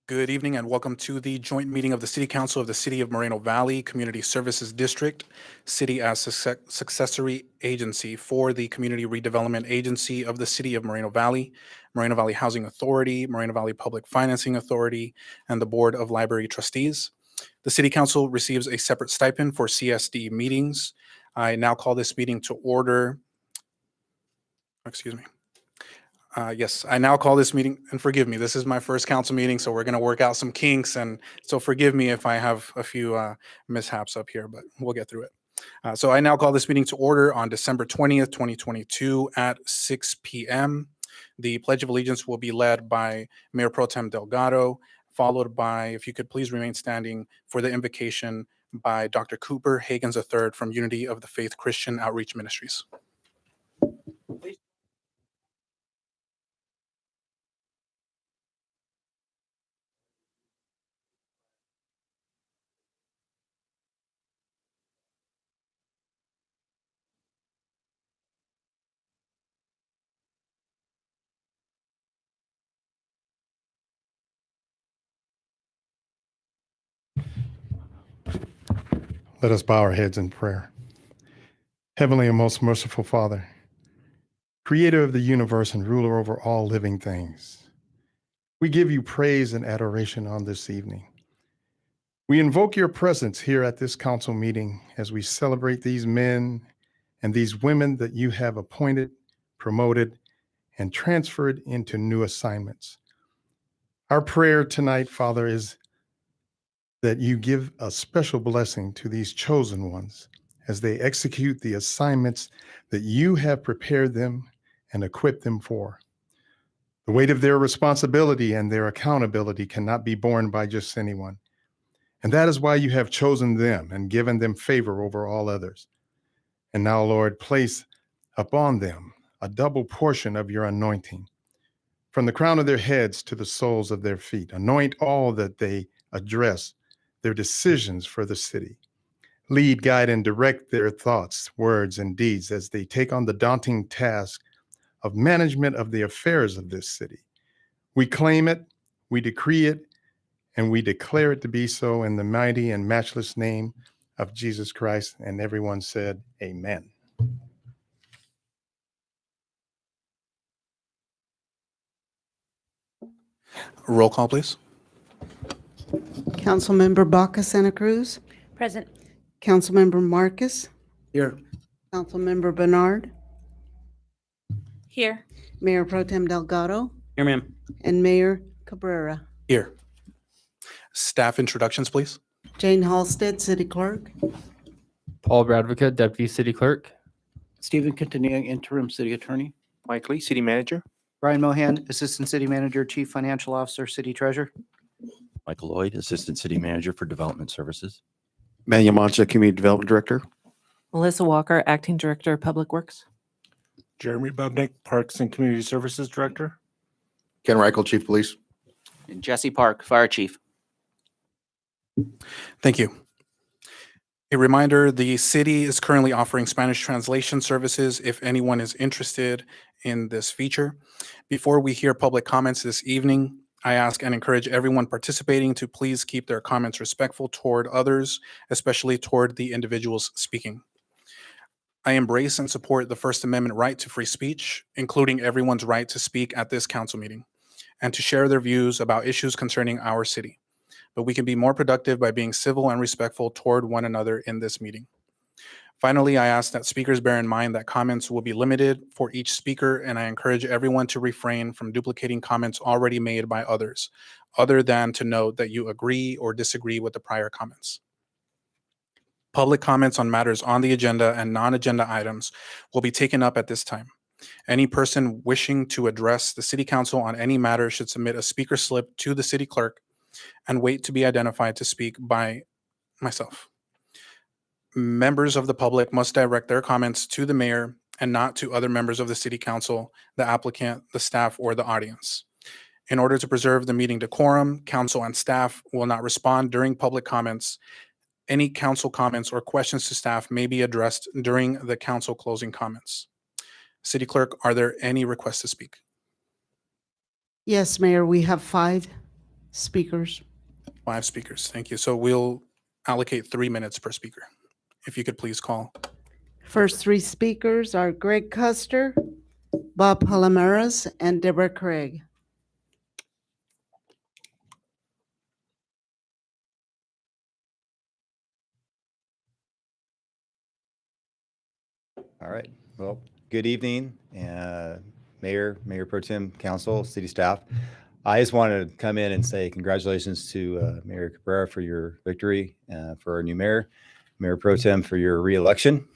Good evening and welcome to the joint meeting of the City Council of the City of Moreno Valley Community Services District, City as successory agency for the Community Redevelopment Agency of the City of Moreno Valley Housing Authority, Moreno Valley Public Financing Authority, and the Board of Library Trustees. The City Council receives a separate stipend for CSD meetings. I now call this meeting to order. Excuse me. Yes, I now call this meeting, and forgive me, this is my first council meeting, so we're going to work out some kinks, and so forgive me if I have a few mishaps up here, but we'll get through it. So I now call this meeting to order on December 20th, 2022 at 6 p.m. The Pledge of Allegiance will be led by Mayor Pro Tem Delgado, followed by, if you could please remain standing for the invocation by Dr. Cooper Hagens III from Unity of the Faith Christian Outreach Ministries. Let us bow our heads in prayer. Heavenly and most merciful Father, creator of the universe and ruler over all living things, we give you praise and adoration on this evening. We invoke your presence here at this council meeting as we celebrate these men and these women that you have appointed, promoted, and transferred into new assignments. Our prayer tonight, Father, is that you give a special blessing to these chosen ones as they execute the assignments that you have prepared them and equipped them for. The weight of their responsibility and their accountability cannot be borne by just anyone. And that is why you have chosen them and given them favor over all others. And now, Lord, place upon them a double portion of your anointing, from the crown of their heads to the soles of their feet. Anoint all that they address, their decisions for the city. Lead, guide, and direct their thoughts, words, and deeds as they take on the daunting task of management of the affairs of this city. We claim it, we decree it, and we declare it to be so in the mighty and matchless name of Jesus Christ. And everyone said, amen. Roll call, please. Councilmember Baca Santa Cruz, Present. Councilmember Marcus, Here. Councilmember Bernard, Here. Mayor Pro Tem Delgado, Here, ma'am. and Mayor Cabrera. Here. Staff introductions, please. Jane Halstead, City Clerk. Paul Bradvica, Deputy City Clerk. Stephen Quintanilla, Interim City Attorney. Mike Lee, City Manager. Brian Mohan, Assistant City Manager, Chief Financial Officer, City Treasurer. Michael Lloyd, Assistant City Manager for Development Services. Manuel Mancha, Community Development Director. Melissa Walker, Acting Director of Public Works. Jeremy Bubnick, Parks and Community Services Director. Ken Reichel, Chief of Police. And Jesse Park, Fire Chief. Thank you. A reminder, the city is currently offering Spanish translation services if anyone is interested in this feature. Before we hear public comments this evening, I ask and encourage everyone participating to please keep their comments respectful toward others, especially toward the individuals speaking. I embrace and support the First Amendment right to free speech, including everyone's right to speak at this council meeting and to share their views about issues concerning our city. But we can be more productive by being civil and respectful toward one another in this meeting. Finally, I ask that speakers bear in mind that comments will be limited for each speaker, and I encourage everyone to refrain from duplicating comments already made by others, other than to note that you agree or disagree with the prior comments. Public comments on matters on the agenda and non-agenda items will be taken up at this time. Any person wishing to address the City Council on any matter should submit a speaker slip to the City Clerk and wait to be identified to speak by myself. Members of the public must direct their comments to the mayor and not to other members of the City Council, the applicant, the staff, or the audience. In order to preserve the meeting decorum, council and staff will not respond during public comments. Any council comments or questions to staff may be addressed during the council closing comments. City Clerk, are there any requests to speak? Yes, Mayor, we have 5 speakers. 5 speakers. Thank you. So we'll allocate 3 minutes per speaker. If you could please call. First 3 speakers are Greg Custer, Bob Palomares, and Deborah Craig. All right. Well, good evening, Mayor, Mayor Pro Tem, Council, City staff. I just wanted to come in and say congratulations to Mayor Cabrera for your victory, for our new mayor, Mayor Pro Tem for your reelection.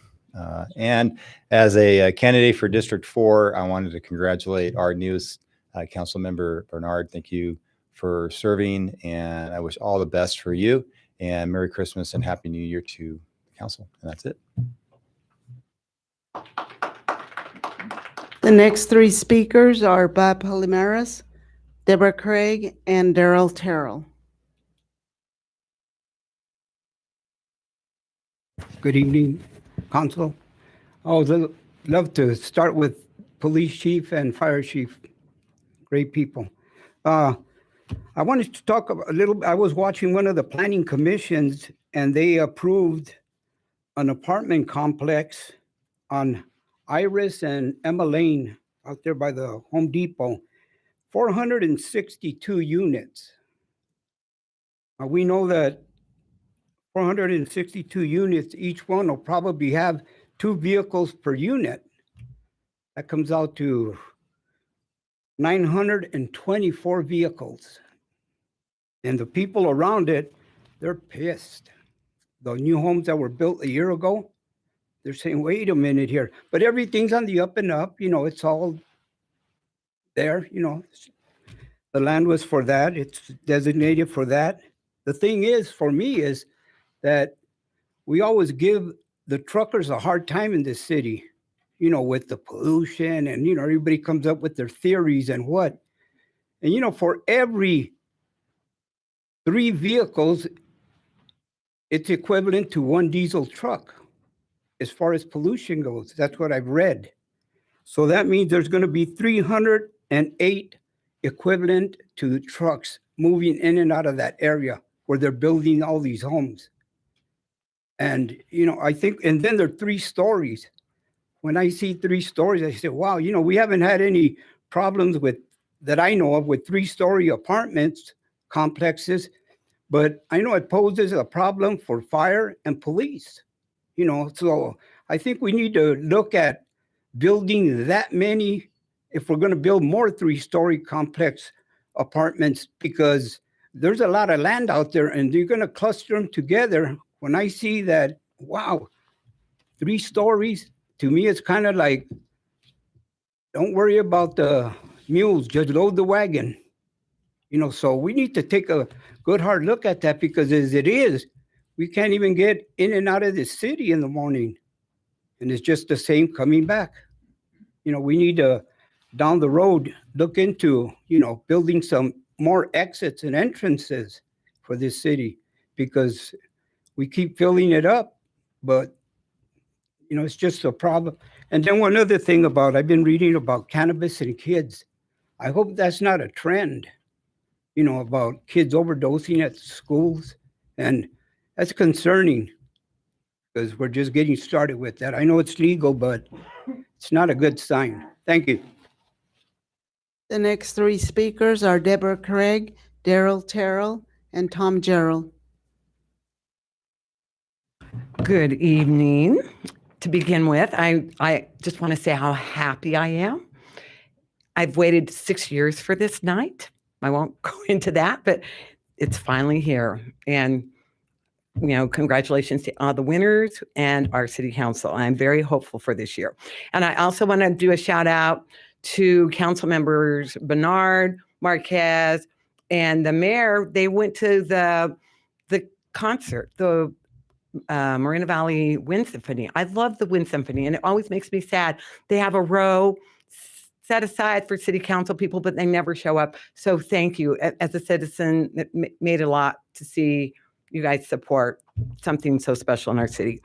And as a candidate for District 4, I wanted to congratulate our newest council member, Bernard. Thank you for serving, and I wish all the best for you. And Merry Christmas and Happy New Year to the council. And that's it. The next 3 speakers are Bob Palomares, Deborah Craig, and Darrell Terrell. Good evening, Council. I would love to start with Police Chief and Fire Chief. Great people. I wanted to talk a little. I was watching one of the planning commissions, and they approved an apartment complex on Iris and Emma Lane out there by the Home Depot. 462 units. We know that 462 units, each one will probably have 2 vehicles per unit. That comes out to 924 vehicles. And the people around it, they're pissed. The new homes that were built a year ago, they're saying, wait a minute here. But everything's on the up and up. You know, it's all there. You know, the land was for that. It's designated for that. The thing is, for me, is that we always give the truckers a hard time in this city, you know, with the pollution and, you know, everybody comes up with their theories and what. And, you know, for every 3 vehicles, it's equivalent to 1 diesel truck as far as pollution goes. That's what I've read. So that means there's going to be 308 equivalent to trucks moving in and out of that area where they're building all these homes. And, you know, I think, and then there are 3 stories. When I see 3 stories, I say, wow, you know, we haven't had any problems with, that I know of, with 3-story apartments complexes, but I know it poses a problem for fire and police, you know, so I think we need to look at building that many, if we're going to build more 3-story complex apartments, because there's a lot of land out there and you're going to cluster them together. When I see that, wow, 3 stories, to me, it's kind of like, don't worry about the mules, just load the wagon. You know, so we need to take a good hard look at that, because as it is, we can't even get in and out of the city in the morning. And it's just the same coming back. You know, we need to, down the road, look into, you know, building some more exits and entrances for this city, because we keep filling it up, but, you know, it's just a problem. And then one other thing about, I've been reading about cannabis in kids. I hope that's not a trend, you know, about kids overdosing at schools. And that's concerning, because we're just getting started with that. I know it's legal, but it's not a good sign. Thank you. The next 3 speakers are Deborah Craig, Darrell Terrell, and Tom Gerald. Good evening. To begin with, I just want to say how happy I am. I've waited 6 years for this night. I won't go into that, but it's finally here. And, you know, congratulations to all the winners and our city council. I'm very hopeful for this year. And I also want to do a shout out to council members Bernard, Marquez, and the mayor. They went to the concert, the Moreno Valley Wind Symphony. I love the Wind Symphony, and it always makes me sad. They have a row set aside for city council people, but they never show up. So thank you. As a citizen, it made a lot to see you guys support something so special in our city.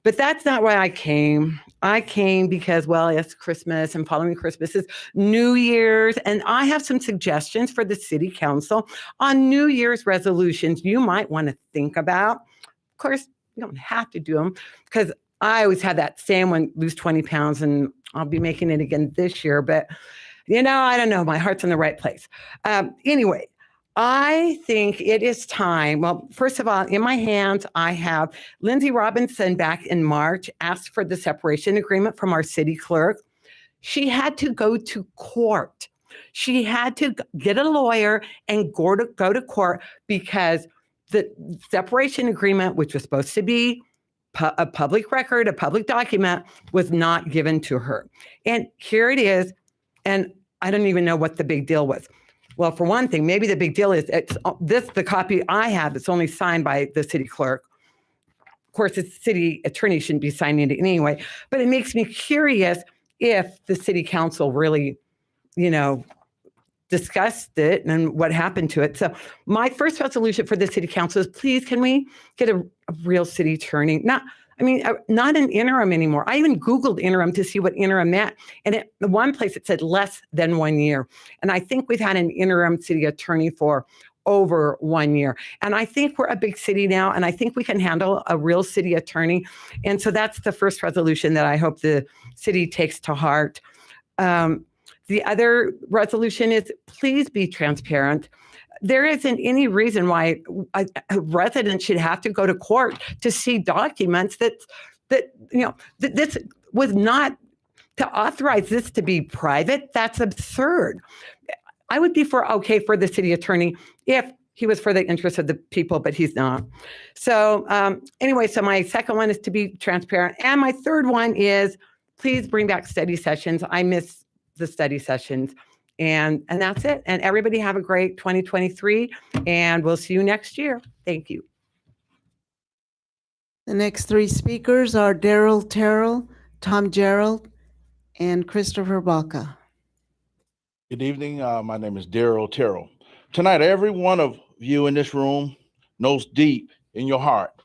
But that's not why I came. I came because, well, it's Christmas and following Christmas is New Year's. And I have some suggestions for the city council on New Year's resolutions you might want to think about. Of course, you don't have to do them because I always had that same one, lose 20 pounds, and I'll be making it again this year. But, I don't know. My heart's in the right place. Anyway, I think it is time. Well, first of all, in my hands, I have Lindsay Robinson back in March asked for the separation agreement from our city clerk. She had to go to court. She had to get a lawyer and go to court because the separation agreement, which was supposed to be a public record, a public document, was not given to her. And here it is. And I don't even know what the big deal was. Well, for one thing, maybe the big deal is the copy I have, it's only signed by the city clerk. Of course, the city attorney shouldn't be signing it anyway, but it makes me curious if the city council really, discussed it and what happened to it. So my first resolution for the city council is, please, can we get a real city attorney? Not an interim anymore. I even Googled interim to see what interim meant. And the one place it said less than 1 year. And I think we've had an interim city attorney for over 1 year. And I think we're a big city now, and I think we can handle a real city attorney. And so that's the first resolution that I hope the city takes to heart. The other resolution is, please be transparent. There isn't any reason why a resident should have to go to court to see documents that this was not to authorize this to be private. That's absurd. I would be okay for the city attorney if he was for the interest of the people, but he's not. So anyway, so my second one is to be transparent. And my third one is, please bring back study sessions. I miss the study sessions. And that's it. And everybody have a great 2023, and we'll see you next year. Thank you. The next three speakers are Daryl Terrell, Tom Gerald, and Christopher Baca. Good evening. My name is Daryl Terrell. Tonight, every one of you in this room knows deep in your heart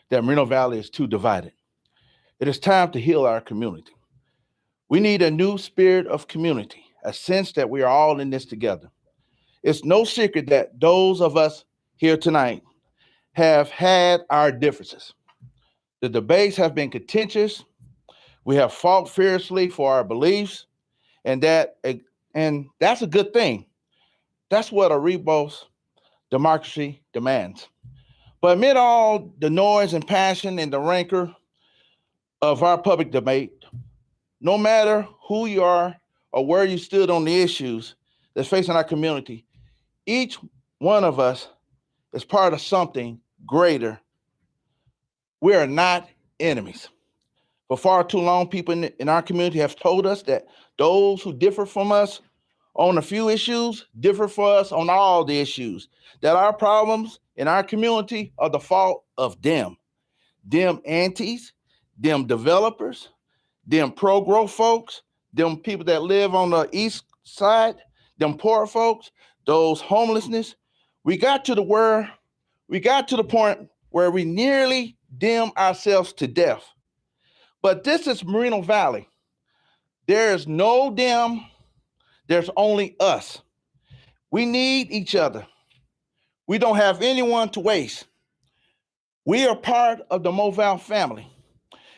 that Moreno Valley is too divided. It is time to heal our community. We need a new spirit of community, a sense that we are all in this together. It's no secret that those of us here tonight have had our differences. The debates have been contentious. We have fought fiercely for our beliefs, and that's a good thing. That's what a robust democracy demands. But amid all the noise and passion and the rancor of our public debate, no matter who you are or where you stood on the issues that's facing our community, each one of us is part of something greater. We are not enemies. For far too long, people in our community have told us that those who differ from us on a few issues differ from us on all the issues, that our problems in our community are the fault of them aunties, them developers, them pro-growth folks, them people that live on the east side, them poor folks, those homelessness. We got to the point where we nearly dim ourselves to death. But this is Moreno Valley. There is no them, there's only us. We need each other. We don't have anyone to waste. We are part of the Movale family,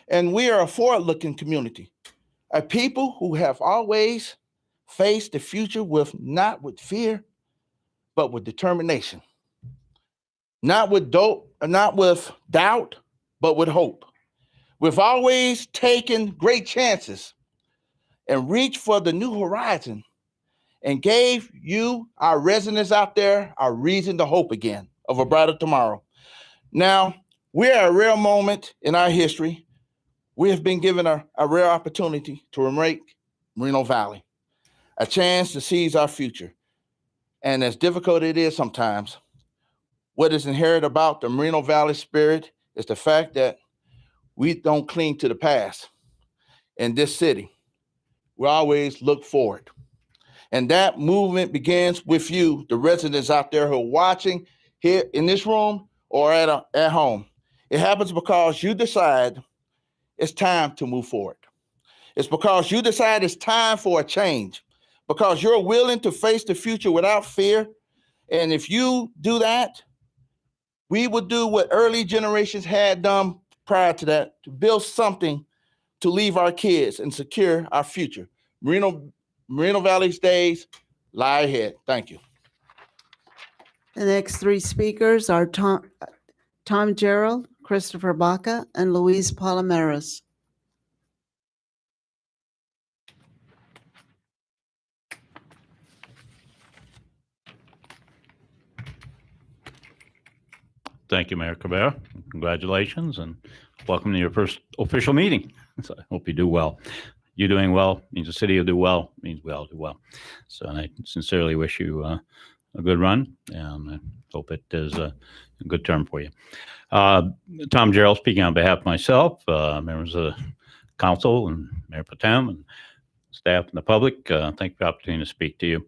and we are a forward-looking community, a people who have always faced the future not with fear, but with determination. Not with doubt, but with hope. We've always taken great chances and reached for the new horizon and gave you, our residents out there, a reason to hope again of a brighter tomorrow. Now, we're at a rare moment in our history. We have been given a rare opportunity to remake Moreno Valley, a chance to seize our future. And as difficult it is sometimes, what is inherent about the Moreno Valley spirit is the fact that we don't cling to the past. In this city, we always look forward. And that movement begins with you, the residents out there who are watching here in this room or at home. It happens because you decide it's time to move forward. It's because you decide it's time for a change, because you're willing to face the future without fear. And if you do that, we will do what early generations had done prior to that, to build something to leave our kids and secure our future. Moreno Valley's days lie ahead. Thank you. The next three speakers are Tom Gerald, Christopher Baca, and Luis Palomares. Thank you, Mayor Cabrera. Congratulations and welcome to your first official meeting. So I hope you do well. You doing well means the city will do well, means we all do well. So I sincerely wish you a good run, and I hope it is a good term for you. Tom Gerald speaking on behalf of myself, members of the council and Mayor Pro Tem and staff and the public. Thank you for the opportunity to speak to you.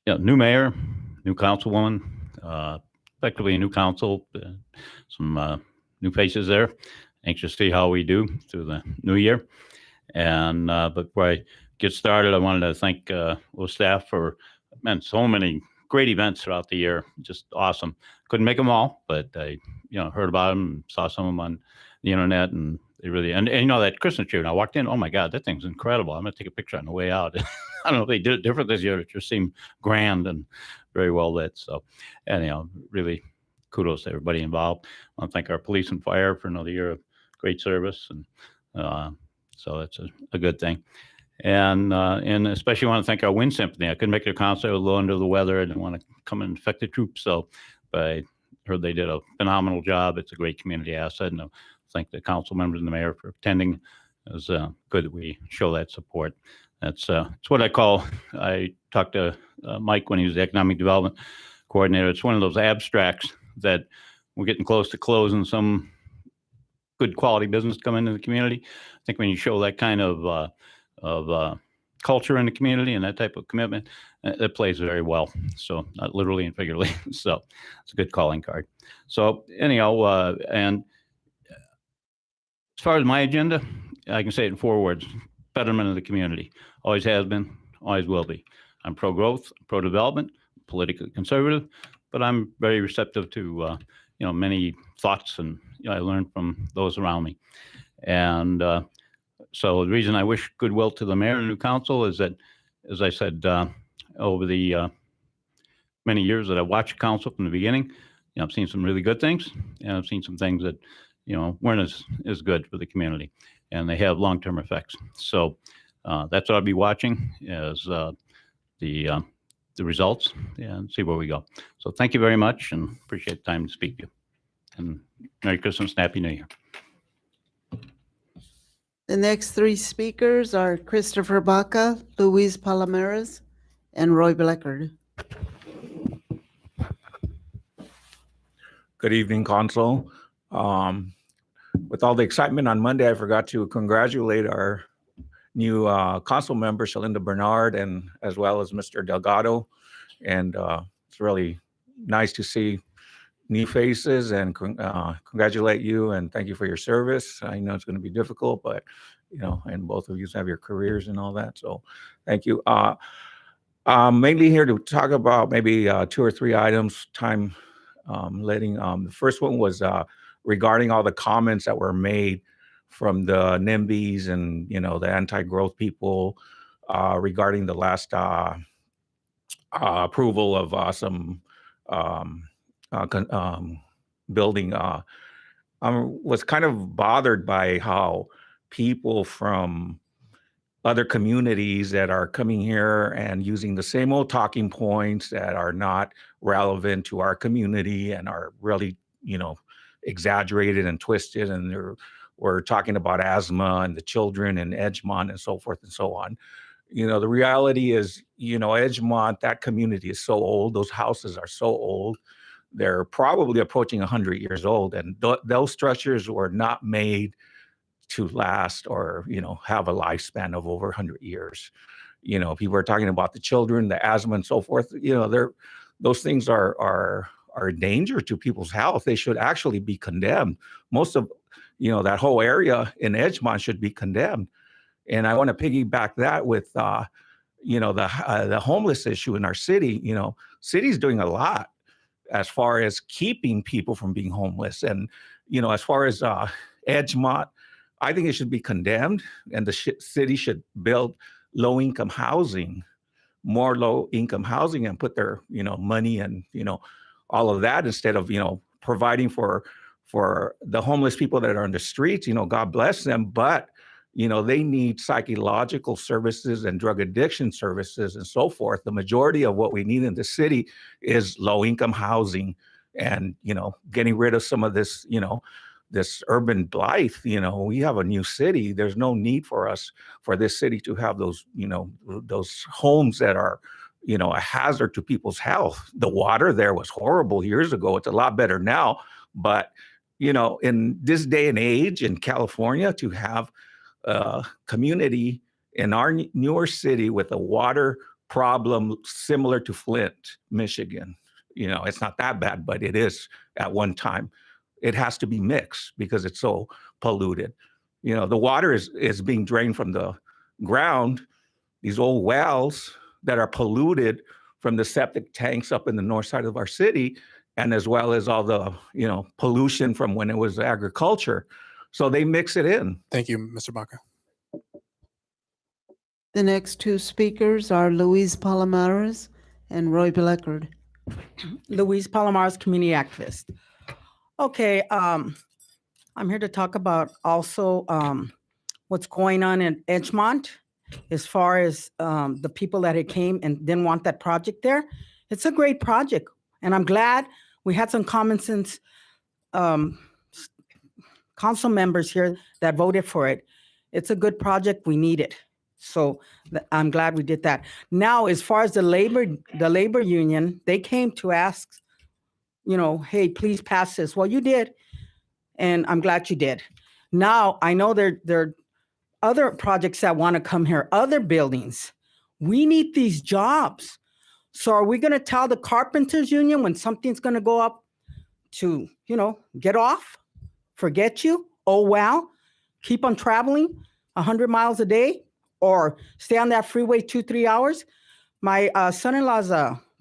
New mayor, new councilwoman, effectively a new council, some new faces there. Anxious to see how we do through the new year. And but before I get started, I wanted to thank the staff for so many great events throughout the year. Just awesome. Couldn't make them all, but I heard about them, saw some of them on the internet, and they really and that Christmas tree. And I walked in, oh my God, that thing's incredible. I'm gonna take a picture on the way out. I don't know if they did it different this year. It just seemed grand and very well lit. So, and really kudos to everybody involved. I want to thank our police and fire for another year of great service, and so that's a good thing. And especially want to thank our Wind Symphony. I couldn't make their concert. I was a little under the weather. I didn't want to come and affect the troops. So, but I heard they did a phenomenal job. It's a great community asset. And I thank the council members and the mayor for attending. It was good that we show that support. It's what I call, I talked to Mike when he was the economic development coordinator. It's one of those abstracts that we're getting close to closing some good quality business come into the community. I think when you show that kind of culture in the community and that type of commitment, it plays very well. So not literally and figuratively. So it's a good calling card. So anyhow, and as far as my agenda, I can say it in 4 words: betterment of the community. Always has been, always will be. I'm pro-growth, pro-development, politically conservative, but I'm very receptive to many thoughts, and I learn from those around me. And so the reason I wish goodwill to the mayor and new council is that, as I said, over the many years that I watched council from the beginning, I've seen some really good things, and I've seen some things that weren't as good for the community, and they have long-term effects. So that's what I'll be watching as the results and see where we go. So thank you very much, and appreciate the time to speak to you. And Merry Christmas and Happy New Year. The next three speakers are Christopher Baca, Luis Palomares, and Roy Bleckard. Good evening, Council. With all the excitement on Monday, I forgot to congratulate our new council member, Shalinda Bernard, and as well as Mr. Delgado. And it's really nice to see new faces and congratulate you and thank you for your service. I know it's going to be difficult, but and both of you have your careers and all that. So thank you. I'm mainly here to talk about maybe 2 or 3 items, time letting. The first one was regarding all the comments that were made from the NIMBYs and the anti-growth people regarding the last approval of some building. I was kind of bothered by how people from other communities that are coming here and using the same old talking points that are not relevant to our community and are really, exaggerated and twisted, and we're talking about asthma and the children and Edgemont and so forth and so on. The reality is, Edgemont, that community is so old. Those houses are so old. They're probably approaching 100 years old, and those structures were not made to last or, have a lifespan of over 100 years. People are talking about the children, the asthma and so forth. Those things are are a danger to people's health, they should actually be condemned. Most of, that whole area in Edgemont should be condemned. And I want to piggyback that with, the homeless issue in our city. City's doing a lot as far as keeping people from being homeless. And, as far as Edgemont, I think it should be condemned, and the city should build low-income housing, more low-income housing, and put their, money and, all of that, instead of, providing for the homeless people that are on the streets. God bless them, but they need psychological services and drug addiction services and so forth. The majority of what we need in the city is low-income housing and, getting rid of some of this, this urban blight. We have a new city. There's no need for this city to have those, those homes that are, a hazard to people's health. The water there was horrible years ago. It's a lot better now. But, in this day and age in California, to have a community in our newer city with a water problem similar to Flint, Michigan, it's not that bad, but it is at one time. It has to be mixed because it's so polluted. The water is being drained from the ground, these old wells that are polluted from the septic tanks up in the north side of our city, and as well as all the, pollution from when it was agriculture. So they mix it in. Thank you, Mr. Baca. The next two speakers are Luis Palomares and Roy Bleckard. Luis Palomares, community activist. Okay, I'm here to talk about also what's going on in Edgemont as far as the people that had came and didn't want that project there. It's a great project, and I'm glad we had some common sense council members here that voted for it. It's a good project. We need it. So I'm glad we did that. Now, as far as the labor union, they came to ask, hey, please pass this. Well, you did, and I'm glad you did. Now, I know there are other projects that want to come here, other buildings. We need these jobs. So are we going to tell the carpenters union when something's going to go up to, get off, forget you? Oh, well, keep on traveling 100 miles a day or stay on that freeway 2-3 hours? My son-in-law's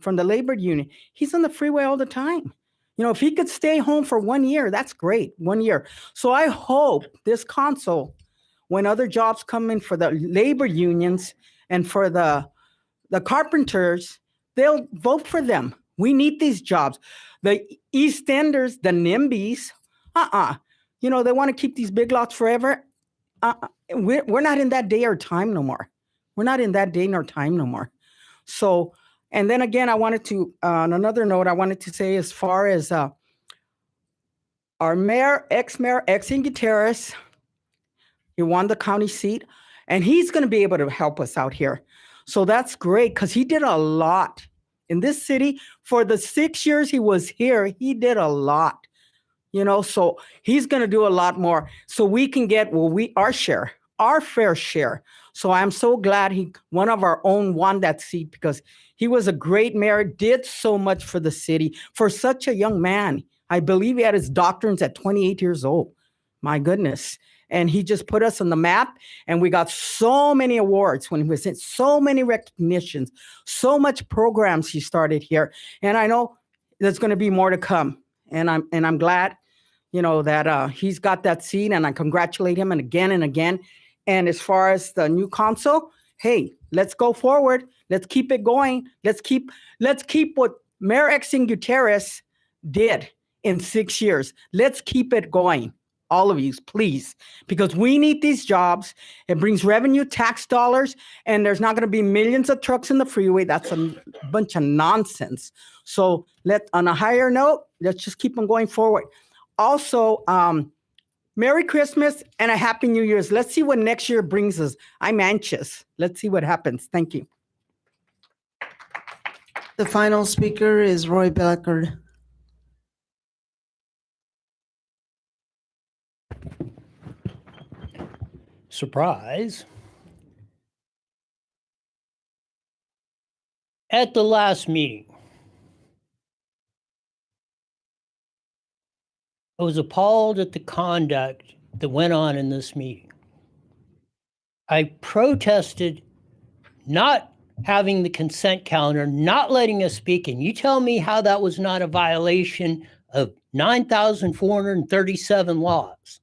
from the labor union. He's on the freeway all the time. If he could stay home for 1 year, that's great, 1 year. So I hope this council, when other jobs come in for the labor unions and for the carpenters, they'll vote for them. We need these jobs. The East Enders, the NIMBYs, they want to keep these big lots forever. We're not in that day or time no more. We're not in that day nor time no more. So, and then again, I wanted to, on another note, I wanted to say as far as our mayor, ex-mayor, Exing Gutierrez, he won the county seat, and he's going to be able to help us out here. So that's great because he did a lot in this city. For the 6 years he was here, he did a lot, so he's going to do a lot more so we can get, our share, our fair share. So I'm so glad one of our own won that seat because he was a great mayor, did so much for the city for such a young man. I believe he had his doctorates at 28 years old. My goodness. And he just put us on the map, and we got so many awards when he was in, so many recognitions, so much programs he started here. And I know there's going to be more to come. And I'm glad, that he's got that seat, and I congratulate him and again. And as far as the new council, hey, let's go forward. Let's keep it going. Let's keep what Mayor Exing Gutierrez did in 6 years. Let's keep it going. All of you, please, because we need these jobs. It brings revenue, tax dollars, and there's not going to be millions of trucks in the freeway. That's a bunch of nonsense. So on a higher note, let's just keep on going forward. Also, Merry Christmas and a Happy New Year's. Let's see what next year brings us. I'm anxious. Let's see what happens. Thank you. The final speaker is Roy Bleckard. Surprise. At the last meeting, I was appalled at the conduct that went on in this meeting. I protested not having the consent calendar, not letting us speak, and you tell me how that was not a violation of 9,437 laws.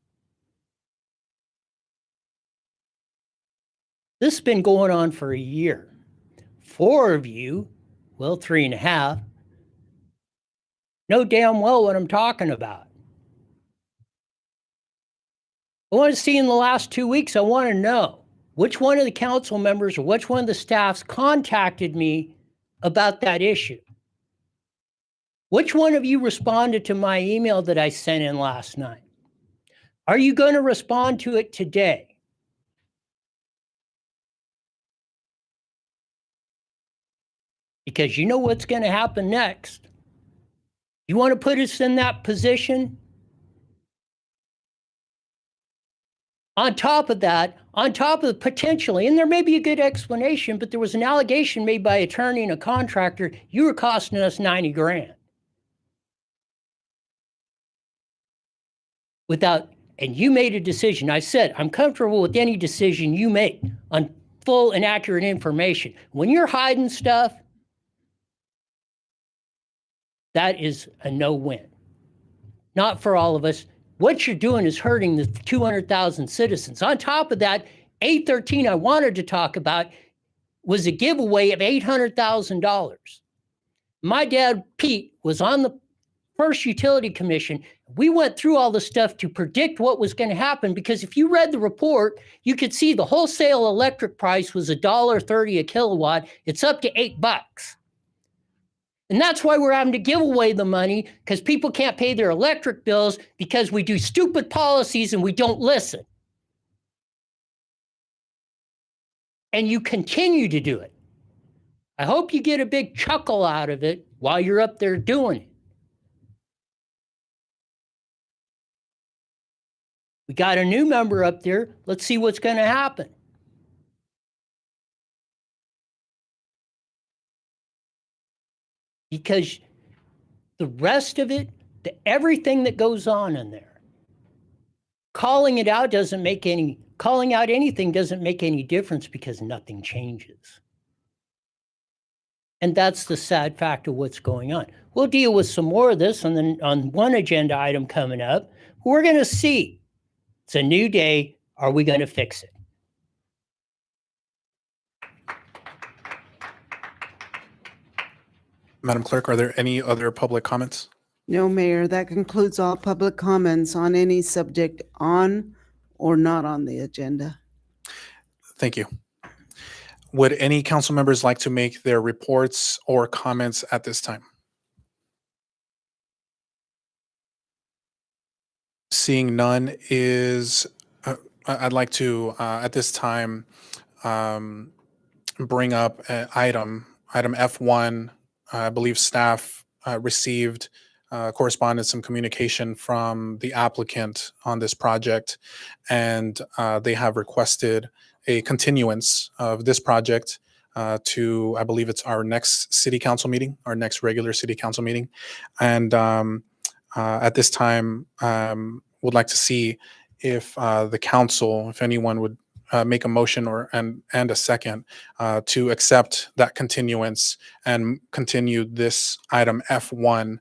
This has been going on for a year. 4 of you, well, 3.5, know damn well what I'm talking about. I want to see in the last 2 weeks, I want to know which one of the council members or which one of the staffs contacted me about that issue. Which one of you responded to my email that I sent in last night? Are you going to respond to it today? Because you know what's going to happen next. You want to put us in that position? On top of that, on top of potentially, and there may be a good explanation, but there was an allegation made by an attorney and a contractor, you were costing us 90 grand. And you made a decision. I said, I'm comfortable with any decision you make on full and accurate information. When you're hiding stuff, that is a no-win. Not for all of us. What you're doing is hurting the 200,000 citizens. On top of that, 813 I wanted to talk about was a giveaway of $800,000. My dad, Pete, was on the first utility commission. We went through all the stuff to predict what was going to happen, because if you read the report, you could see the wholesale electric price was $1.30 a kilowatt. It's up to $8. And that's why we're having to give away the money, because people can't pay their electric bills because we do stupid policies and we don't listen. And you continue to do it. I hope you get a big chuckle out of it while you're up there doing it. We got a new member up there. Let's see what's going to happen. Because the rest of it, everything that goes on in there, calling out anything doesn't make any difference, because nothing changes. And that's the sad fact of what's going on. We'll deal with some more of this and then on one agenda item coming up. We're going to see. It's a new day. Are we going to fix it? Madam Clerk, are there any other public comments? No, Mayor, that concludes all public comments on any subject on or not on the agenda. Thank you. Would any council members like to make their reports or comments at this time? Seeing none, I'd like to, at this time, bring up item F1. I believe staff received correspondence and communication from the applicant on this project, and they have requested a continuance of this project to, I believe it's our next city council meeting, our next regular city council meeting. And at this time, would like to see if the council, if anyone would make a motion and a second to accept that continuance and continue this item F1.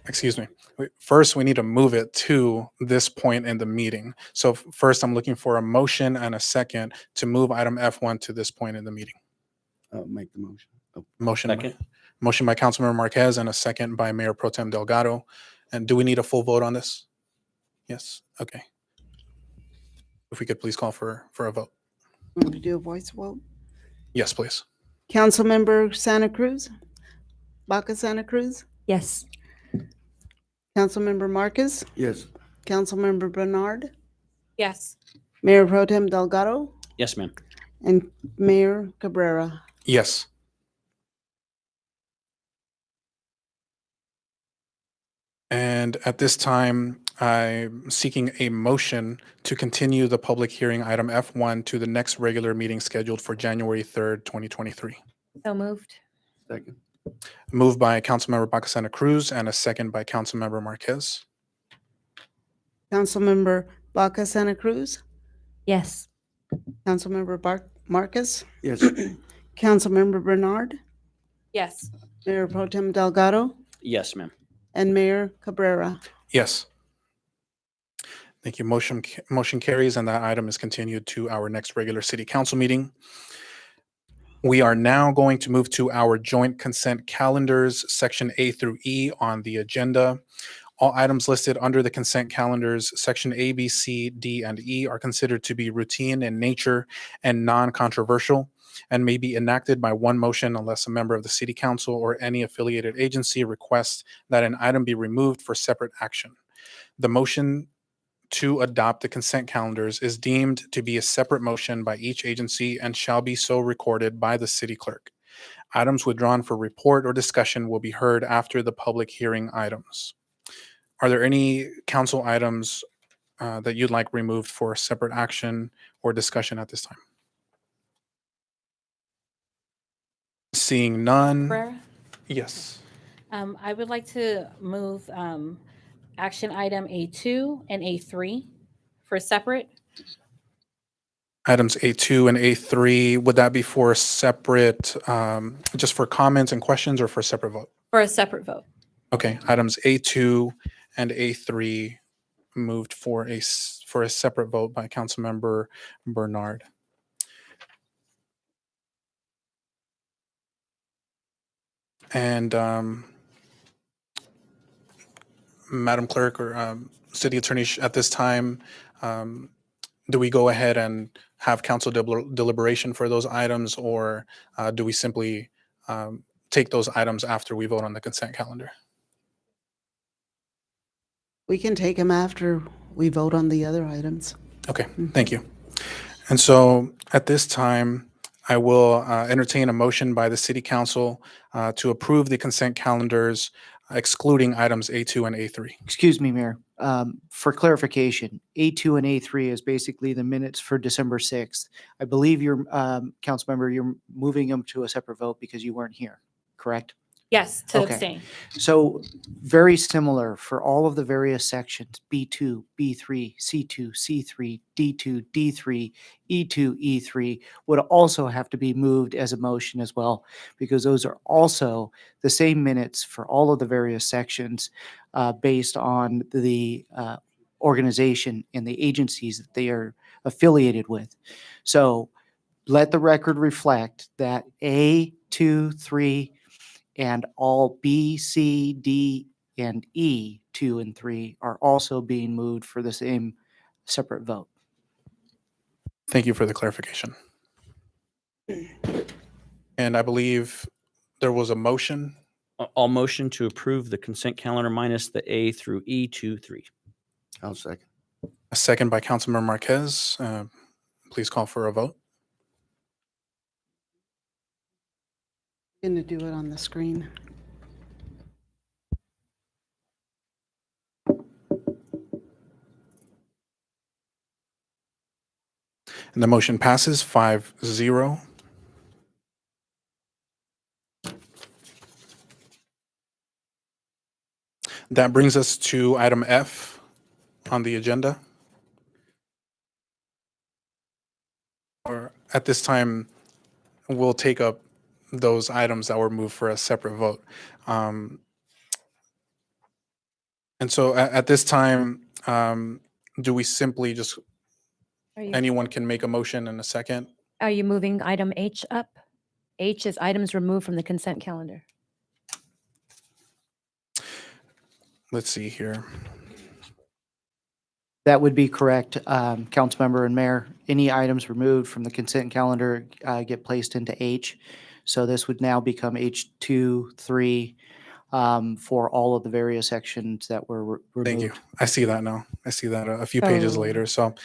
Excuse me. First, we need to move it to this point in the meeting. So first, I'm looking for a motion and a second to move item F1 to this point in the meeting. Make the motion. Motion by Councilmember Marquez and a second by Mayor Pro Tem Delgado. And do we need a full vote on this? Yes. Okay. If we could please call for a vote. Want to do a voice vote? Yes, please. Councilmember Santa Cruz? Baca Santa Cruz? Yes. Councilmember Marcus? Yes. Councilmember Bernard? Yes. Mayor Pro Tem Delgado? Yes, ma'am. And Mayor Cabrera? Yes. And at this time, I'm seeking a motion to continue the public hearing item F1 to the next regular meeting scheduled for January 3rd, 2023. So moved. Second. Moved by Councilmember Baca Santa Cruz and a second by Councilmember Marquez. Councilmember Baca Santa Cruz, Yes. Councilmember Marcus, Yes. Councilmember Bernard, Yes. Mayor Pro Tem Delgado, Yes, ma'am. and Mayor Cabrera. Yes. Thank you. Motion carries, and that item is continued to our next regular city council meeting. We are now going to move to our joint consent calendars, section A through E on the agenda. All items listed under the consent calendars, section A, B, C, D, and E are considered to be routine in nature and non-controversial and may be enacted by one motion unless a member of the city council or any affiliated agency requests that an item be removed for separate action. The motion to adopt the consent calendars is deemed to be a separate motion by each agency and shall be so recorded by the city clerk. Items withdrawn for report or discussion will be heard after the public hearing items. Are there any council items that you'd like removed for separate action or discussion at this time? Seeing none. Cabrera? Yes. I would like to move action item A2 and A3 for separate. Items A2 and A3, would that be for separate, just for comments and questions or for separate vote? For a separate vote. Okay, items A2 and A3 moved for a separate vote by Councilmember Bernard. And Madam Clerk or City Attorney, at this time, do we go ahead and have council deliberation for those items, or do we simply take those items after we vote on the consent calendar? We can take them after we vote on the other items. Okay, thank you. And so at this time, I will entertain a motion by the City Council to approve the consent calendars excluding items A2 and A3. Excuse me, Mayor. For clarification, A2 and A3 is basically the minutes for December 6th. I believe you're, council member, you're moving them to a separate vote because you weren't here, correct? Yes, to Okay. abstain. So very similar for all of the various sections, B2, B3, C2, C3, D2, D3, E2, E3 would also have to be moved as a motion as well, because those are also the same minutes for all of the various sections based on the organization and the agencies that they are affiliated with. So let the record reflect that A, 2, 3, and all B, C, D, and E, 2 and 3, are also being moved for the same separate vote. Thank you for the clarification. And I believe there was a motion. I'll motion to approve the consent calendar minus the A through E 2, 3. I'll second. A second by Councilmember Marquez. Please call for a vote. Going to do it on the screen. And the motion passes 5-0. That brings us to item F on the agenda. Or at this time, we'll take up those items that were moved for a separate vote. And so at this time, do we simply just, anyone can make a motion in a second? Are you moving item H up? H is items removed from the consent calendar. Let's see here. That would be correct, Councilmember and Mayor. Any items removed from the consent calendar get placed into H. So this would now become H2, 3 for all of the various sections that were removed. Thank you. I see that now. I see that a few pages Oh. later. So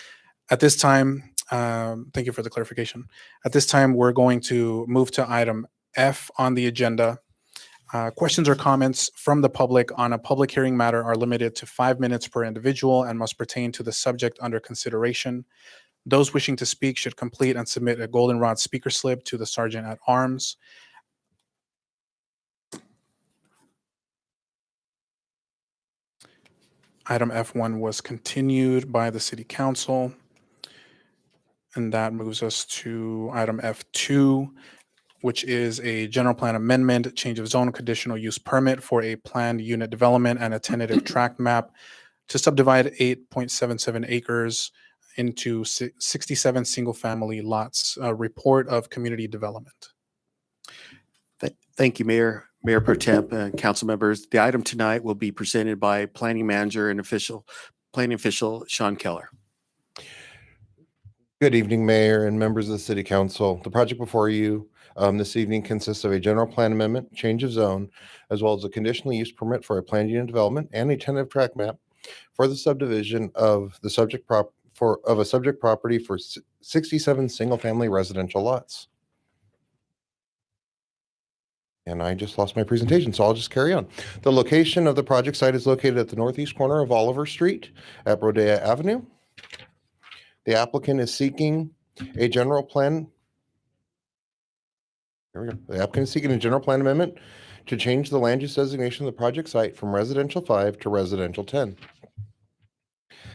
at this time, thank you for the clarification. At this time, we're going to move to item F on the agenda. Questions or comments from the public on a public hearing matter are limited to 5 minutes per individual and must pertain to the subject under consideration. Those wishing to speak should complete and submit a goldenrod speaker slip to the Sergeant at Arms. Item F1 was continued by the City Council. And that moves us to item F2, which is a general plan amendment, change of zone conditional use permit for a planned unit development and a tentative tract map to subdivide 8.77 acres into 67 single-family lots. A report of community development. Thank you, Mayor, Mayor Pro Temp, and council members. The item tonight will be presented by Planning Manager and Planning Official Sean Keller. Good evening, Mayor and members of the City Council. The project before you this evening consists of a general plan amendment, change of zone, as well as a conditional use permit for a planned unit development and a tentative tract map for the subdivision of the subject property for 67 single-family residential lots. And I just lost my presentation, so I'll just carry on. The location of the project site is located at the northeast corner of Oliver Street at Brodea Avenue. The applicant is seeking a general plan. There we go. The applicant is seeking a general plan amendment to change the land use designation of the project site from residential 5 to residential 10.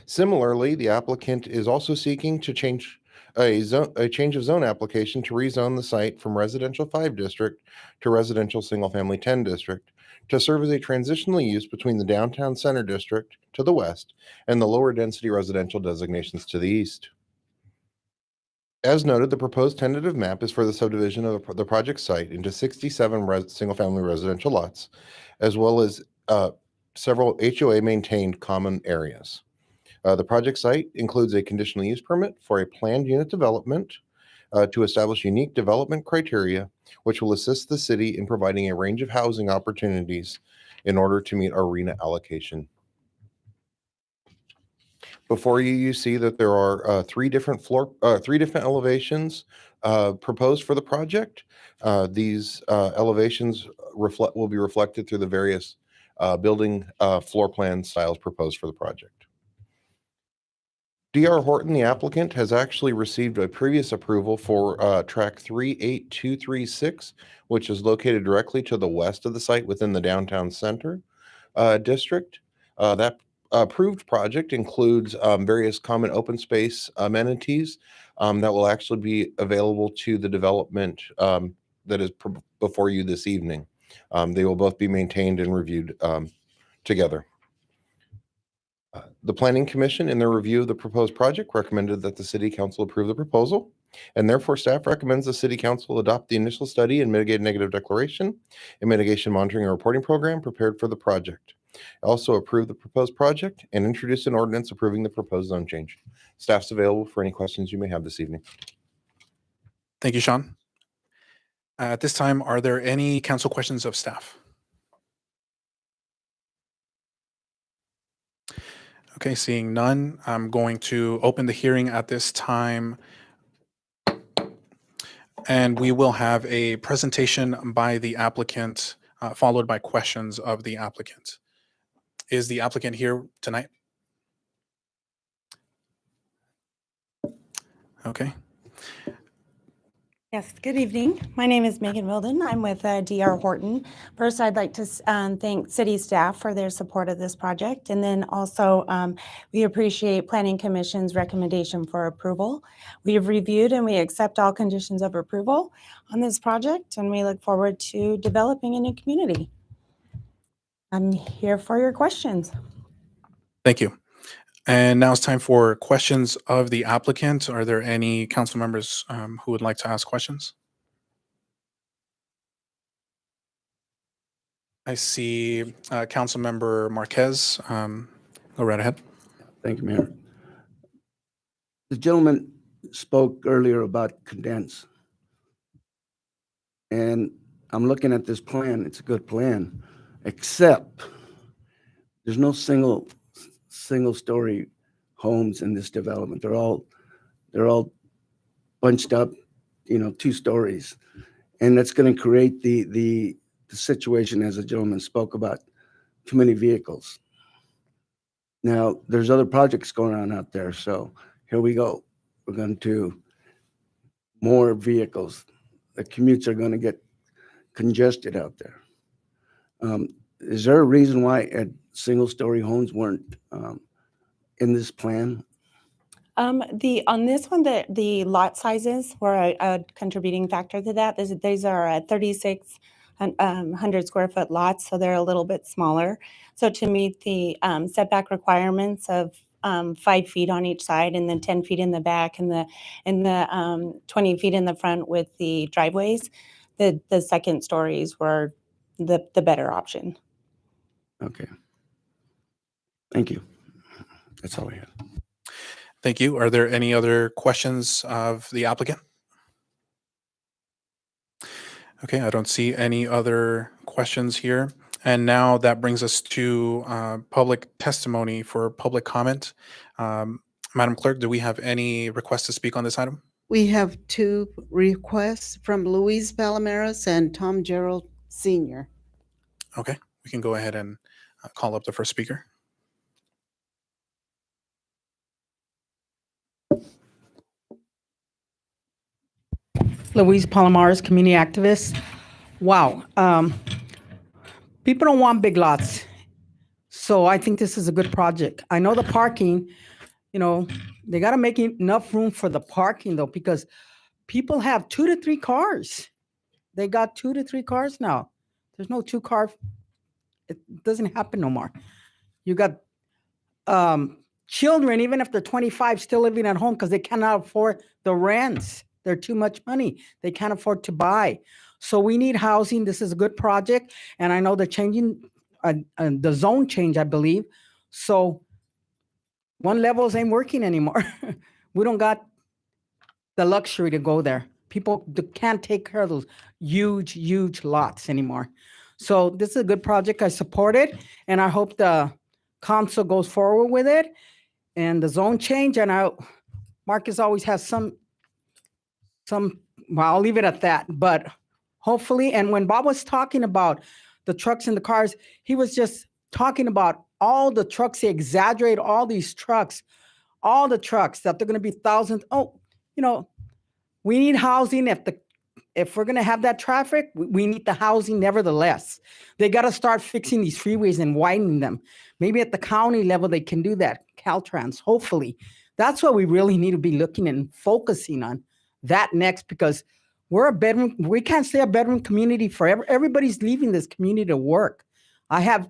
Similarly, the applicant is also seeking to change a change of zone application to rezone the site from residential 5 district to residential single-family 10 district to serve as a transitional use between the downtown center district to the west and the lower density residential designations to the east. As noted, the proposed tentative map is for the subdivision of the project site into 67 single-family residential lots, as well as several HOA maintained common areas. The project site includes a conditional use permit for a planned unit development to establish unique development criteria, which will assist the city in providing a range of housing opportunities in order to meet our RHNA allocation. Before you, you see that there are three different elevations proposed for the project. These elevations will be reflected through the various building floor plan styles proposed for the project. D.R. Horton, the applicant, has actually received a previous approval for track 38236, which is located directly to the west of the site within the downtown center district. That approved project includes various common open space amenities that will actually be available to the development that is before you this evening. They will both be maintained and reviewed together. The Planning Commission, in their review of the proposed project, recommended that the City Council approve the proposal, and therefore staff recommends the City Council adopt the initial study and mitigate negative declaration and mitigation monitoring and reporting program prepared for the project. Also approve the proposed project and introduce an ordinance approving the proposed zone change. Staff's available for any questions you may have this evening. Thank you, Sean. At this time, are there any council questions of staff? Okay, seeing none, I'm going to open the hearing at this time. And we will have a presentation by the applicant, followed by questions of the applicant. Is the applicant here tonight? Okay. Yes, good evening. My name is Megan Wilden. I'm with D.R. Horton. First, I'd like to thank city staff for their support of this project. And then also, we appreciate Planning Commission's recommendation for approval. We have reviewed and we accept all conditions of approval on this project, and we look forward to developing a new community. I'm here for your questions. Thank you. And now it's time for questions of the applicant. Are there any council members who would like to ask questions? I see Council Member Marquez. Go right ahead. Thank you, Mayor. The gentleman spoke earlier about condense. And I'm looking at this plan. It's a good plan, except there's no single story homes in this development. They're all bunched up, 2 stories. And that's going to create the situation, as the gentleman spoke about, too many vehicles. Now, there's other projects going on out there. So here we go. We're going to more vehicles. The commutes are going to get congested out there. is there a reason why single-story homes weren't in this plan? On this one, the lot sizes were a contributing factor to that. These are 3,600 square foot lots, so they're a little bit smaller. So to meet the setback requirements of 5 feet on each side, and then 10 feet in the back, and the 20 feet in the front with the driveways, the second stories were the better option. Okay. Thank you. That's all I have. Thank you. Are there any other questions of the applicant? Okay, I don't see any other questions here. And now that brings us to public testimony for public comment. Madam Clerk, do we have any requests to speak on this item? We have 2 requests from Luis Palomares and Tom Gerald Sr. Okay, we can go ahead and call up the first speaker. Louise Palomares, community activist. Wow. People don't want big lots. So I think this is a good project. I know the parking, they got to make enough room for the parking though, because people have 2 to 3 cars. They got 2 to 3 cars now. There's no 2 car. It doesn't happen no more. You got children, even if they're 25, still living at home because they cannot afford the rents. They're too much money. They can't afford to buy. So we need housing. This is a good project. And I know they're changing the zone change, I believe. So 1 levels ain't working anymore. We don't got the luxury to go there. People can't take care of those huge, huge lots anymore. So this is a good project. I support it. And I hope the council goes forward with it. And the zone change. And Marcus always has some, well, I'll leave it at that. But hopefully, and when Bob was talking about the trucks and the cars, he was just talking about all the trucks. He exaggerated all these trucks, all the trucks that they're going to be thousands. Oh, we need housing. If we're going to have that traffic, we need the housing nevertheless. They got to start fixing these freeways and widening them. Maybe at the county level, they can do that. Caltrans, hopefully. That's what we really need to be looking and focusing on. That next, because we can't stay a bedroom community forever. Everybody's leaving this community to work. I have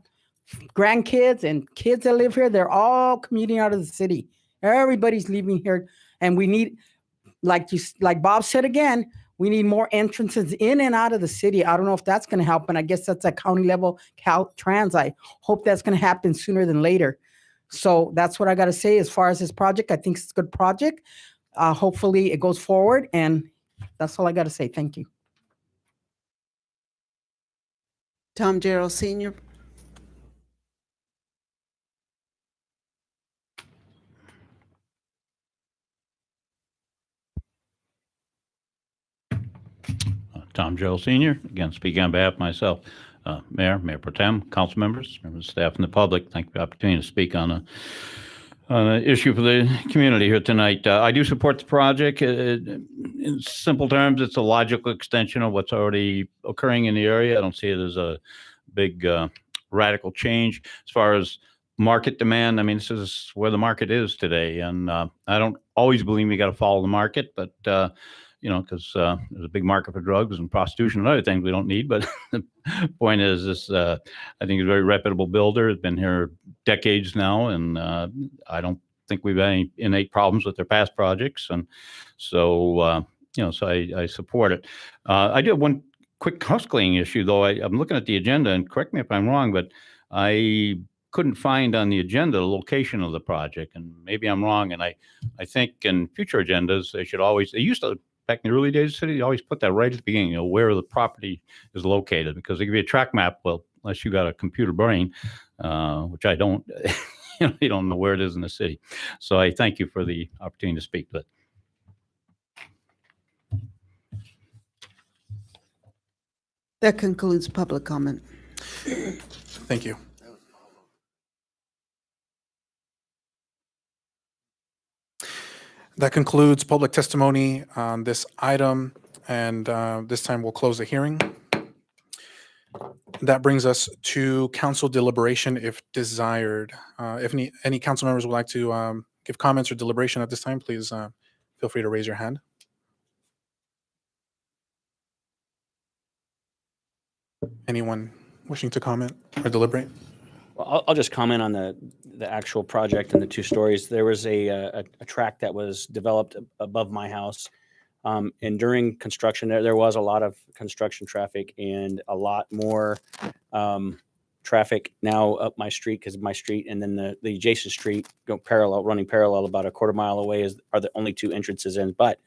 grandkids and kids that live here. They're all commuting out of the city. Everybody's leaving here. And we need, like Bob said again, we need more entrances in and out of the city. I don't know if that's going to help. And I guess that's at county level, Caltrans. I hope that's going to happen sooner than later. So that's what I got to say as far as this project. I think it's a good project. Hopefully it goes forward, and that's all I got to say. Thank you. Tom Gerald Sr. Tom Gerald Sr., again, speaking on behalf of myself, Mayor Pro Tem, council members, members of staff, and the public, thank you for the opportunity to speak on an issue for the community here tonight. I do support the project. In simple terms, it's a logical extension of what's already occurring in the area. I don't see it as a big radical change. As far as market demand, I mean, this is where the market is today. And I don't always believe we got to follow the market, but because there's a big market for drugs and prostitution and other things we don't need. But the point is, this I think is a very reputable builder. Has been here decades now, and I don't think we've had any innate problems with their past projects. And so, so I support it. I do have one quick house cleaning issue, though. I'm looking at the agenda, and correct me if I'm wrong, but I couldn't find on the agenda the location of the project, and maybe I'm wrong. And I think in future agendas, they used to, back in the early days of the city, they always put that right at the beginning, where the property is located, because they give you a track map. Well, unless you got a computer brain, which I don't, you don't know where it is in the city. So I thank you for the opportunity to speak to it. That concludes public comment. Thank you. That concludes public testimony on this item, and this time we'll close the hearing. That brings us to council deliberation if desired. If any council members would like to give comments or deliberation at this time, please feel free to raise your hand. Anyone wishing to comment or deliberate? Well, I'll just comment on the actual project and the two stories. There was a track that was developed above my house. And during construction, there was a lot of construction traffic and a lot more traffic now up my street because my street and then the adjacent street running parallel about a quarter mile away are the only two entrances in. But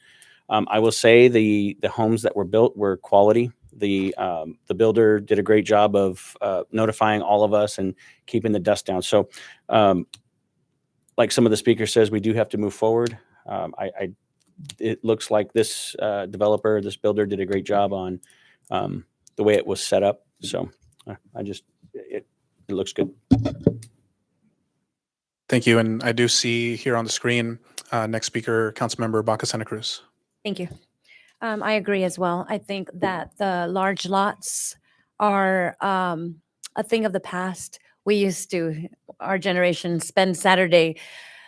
I will say the homes that were built were quality. The builder did a great job of notifying all of us and keeping the dust down. So like some of the speakers says, we do have to move forward. It looks like this developer, this builder did a great job on the way it was set up. So it looks good. Thank you. And I do see here on the screen, next speaker, Councilmember Baca Santa Cruz. Thank you. I agree as well. I think that the large lots are a thing of the past. We used to, our generation, spend Saturday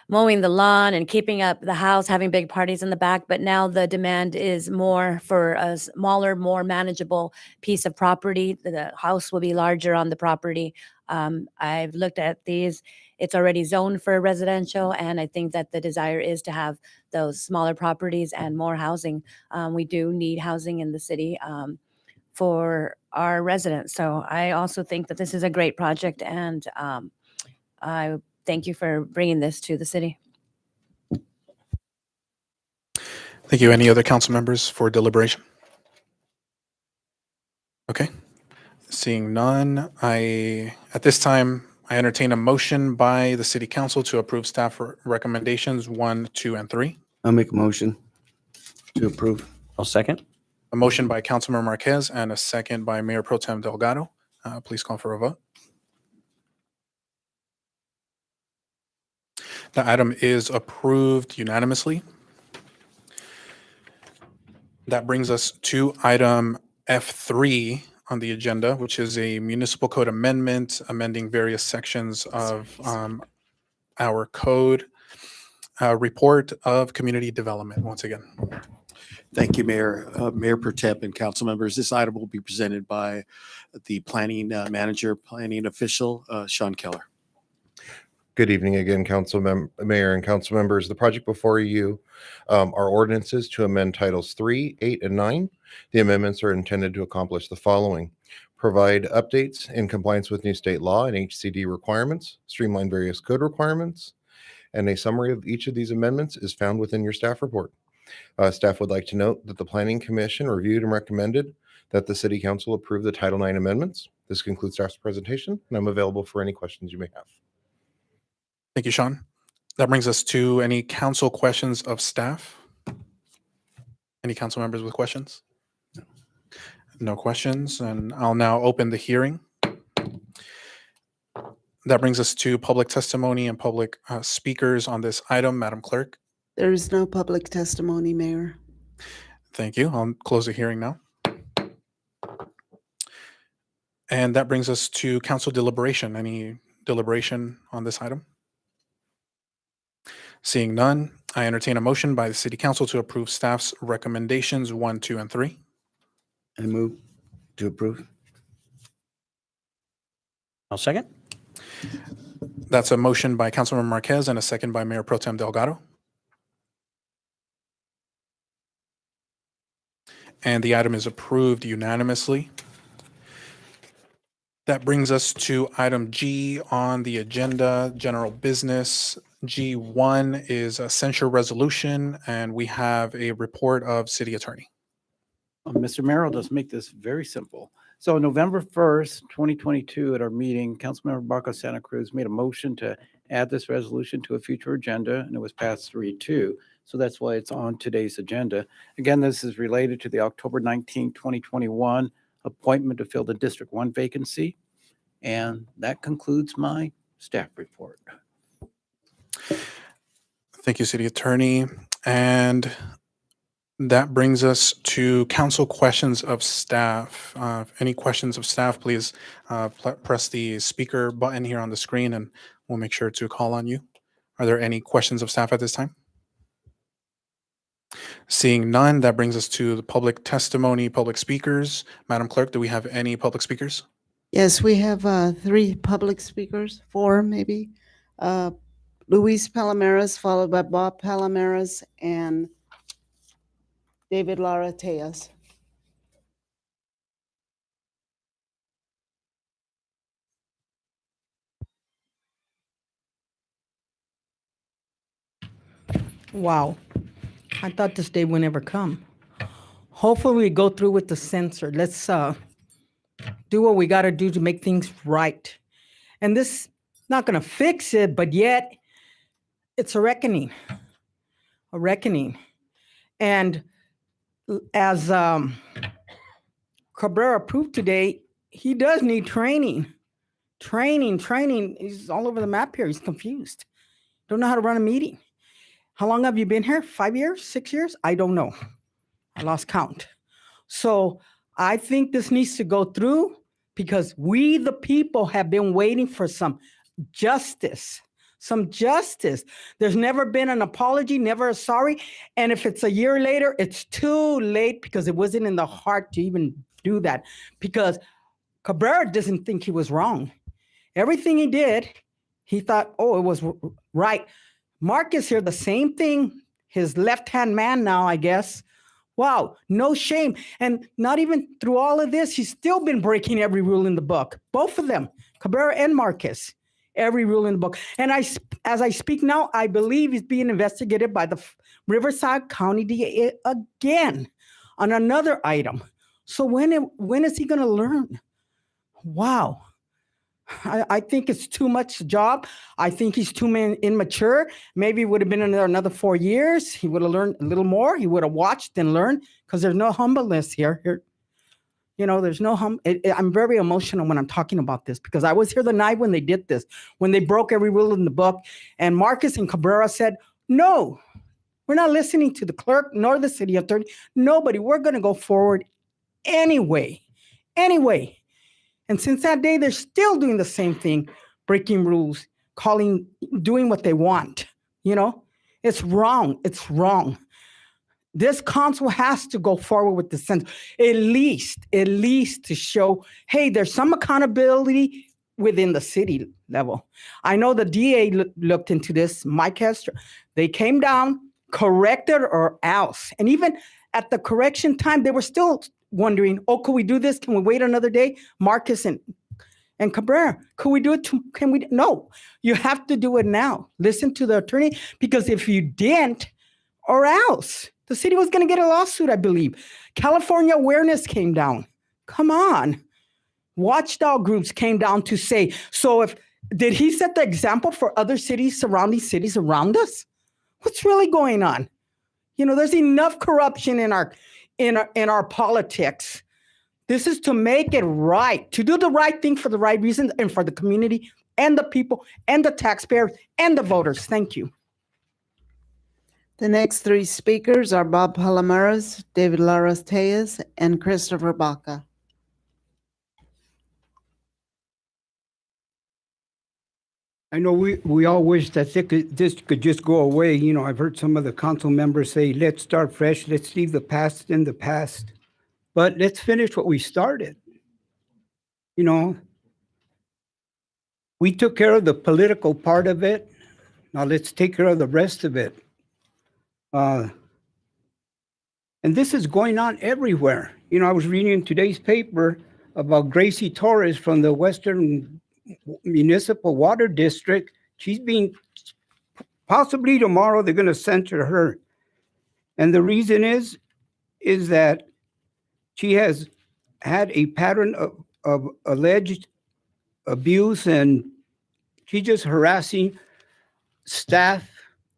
mowing the lawn and keeping up the house, having big parties in the back. But now the demand is more for a smaller, more manageable piece of property. The house will be larger on the property. I've looked at these. It's already zoned for residential, and I think that the desire is to have those smaller properties and more housing. We do need housing in the city for our residents. So I also think that this is a great project, and I thank you for bringing this to the city. Thank you. Any other council members for deliberation? Okay. Seeing none, at this time, I entertain a motion by the city council to approve staff recommendations 1, 2, and 3. I'll make a motion to approve. I'll second. A motion by Councilmember Marquez and a second by Mayor Pro Tem Delgado. Please call for a vote. The item is approved unanimously. That brings us to item F3 on the agenda, which is a municipal code amendment, amending various sections of our code. Report of community development, once again. Thank you, Mayor. Mayor Pro Tem and council members, this item will be presented by the planning manager, planning official, Sean Keller. Good evening again, Mayor and council members. The project before you are ordinances to amend Titles 3, 8, and 9. The amendments are intended to accomplish the following: provide updates in compliance with new state law and HCD requirements, streamline various code requirements, and a summary of each of these amendments is found within your staff report. Staff would like to note that the Planning Commission reviewed and recommended that the City Council approve the Title IX amendments. This concludes staff's presentation, and I'm available for any questions you may have. Thank you, Sean. That brings us to any council questions of staff. Any council members with questions? No questions, and I'll now open the hearing. That brings us to public testimony and public speakers on this item. Madam Clerk. There is no public testimony, Mayor. Thank you. I'll close the hearing now. And that brings us to council deliberation. Any deliberation on this item? Seeing none, I entertain a motion by the City Council to approve staff's recommendations 1, 2, and 3. I move to approve. I'll second. That's a motion by Councilmember Marquez and a second by Mayor Pro Tem Delgado. And the item is approved unanimously. That brings us to item G on the agenda, general business. G1 is a censure resolution, and we have a report of city attorney. Mr. Mayor, I'll just make this very simple. So November 1st, 2022, at our meeting, Councilmember Baca Santa Cruz made a motion to add this resolution to a future agenda, and it was passed 3-2. So that's why it's on today's agenda. Again, this is related to the October 19, 2021 appointment to fill the District 1 vacancy. And that concludes my staff report. Thank you, City Attorney. And That brings us to council questions of staff. Any questions of staff, please press the speaker button here on the screen and we'll make sure to call on you. Are there any questions of staff at this time? Seeing none, that brings us to the public testimony, public speakers. Madam Clerk, do we have any public speakers? Yes, we have 3 public speakers, 4 maybe. Luis Palomares, followed by Bob Palomares and David Lara Tejas. Wow. I thought this day would never come. Hopefully we go through with the censor. Let's do what we got to do to make things right. And this not going to fix it, but yet it's a reckoning. A reckoning. And as Cabrera proved today, he does need training. Training. He's all over the map here. He's confused. Don't know how to run a meeting. How long have you been here? 5 years? 6 years? I don't know. I lost count. So I think this needs to go through because we, the people, have been waiting for some justice. Some justice. There's never been an apology, never a sorry. And if it's a year later, it's too late because it wasn't in the heart to even do that. Because Cabrera doesn't think he was wrong. Everything he did, he thought, oh, it was right. Marcus here, the same thing. His left-hand man now, I guess. Wow, no shame. And not even through all of this, he's still been breaking every rule in the book. Both of them, Cabrera and Marcus, every rule in the book. And as I speak now, I believe he's being investigated by the Riverside County DA again on another item. So when is he going to learn? Wow. I think it's too much job. I think he's too immature. Maybe it would have been another 4 years. He would have learned a little more. He would have watched and learned because there's no humbleness here. You know, there's no I'm very emotional when I'm talking about this because I was here the night when they did this, when they broke every rule in the book. And Marcus and Cabrera said, no, we're not listening to the clerk nor the city attorney. Nobody. We're going to go forward anyway. And since that day, they're still doing the same thing, breaking rules, doing what they want. You know, it's wrong. It's wrong. This council has to go forward with the sense, at least to show, hey, there's some accountability within the city level. I know the DA looked into this, Mike Hester. They came down, corrected or else. And even at the correction time, they were still wondering, oh, can we do this? Can we wait another day? Marcus and Cabrera, could we do it? No, you have to do it now. Listen to the attorney, because if you didn't, or else the city was going to get a lawsuit, I believe. California Awareness came down. Come on. Watchdog groups came down to say, did he set the example for other cities, surrounding cities around us? What's really going on? You know, there's enough corruption in our politics. This is to make it right, to do the right thing for the right reasons and for the community and the people and the taxpayers and the voters. Thank you. The next 3 speakers are Bob Palomares, David Lara Tejas, and Christopher Baca. I know we all wish that this could just go away. You know, I've heard some of the council members say, let's start fresh. Let's leave the past in the past. But let's finish what we started. You know, we took care of the political part of it. Now let's take care of the rest of it. And this is going on everywhere. You know, I was reading in today's paper about Gracie Torres from the Western Municipal Water District. She's being, possibly tomorrow, they're going to censure her. And the reason is that she has had a pattern of alleged abuse, and she's just harassing staff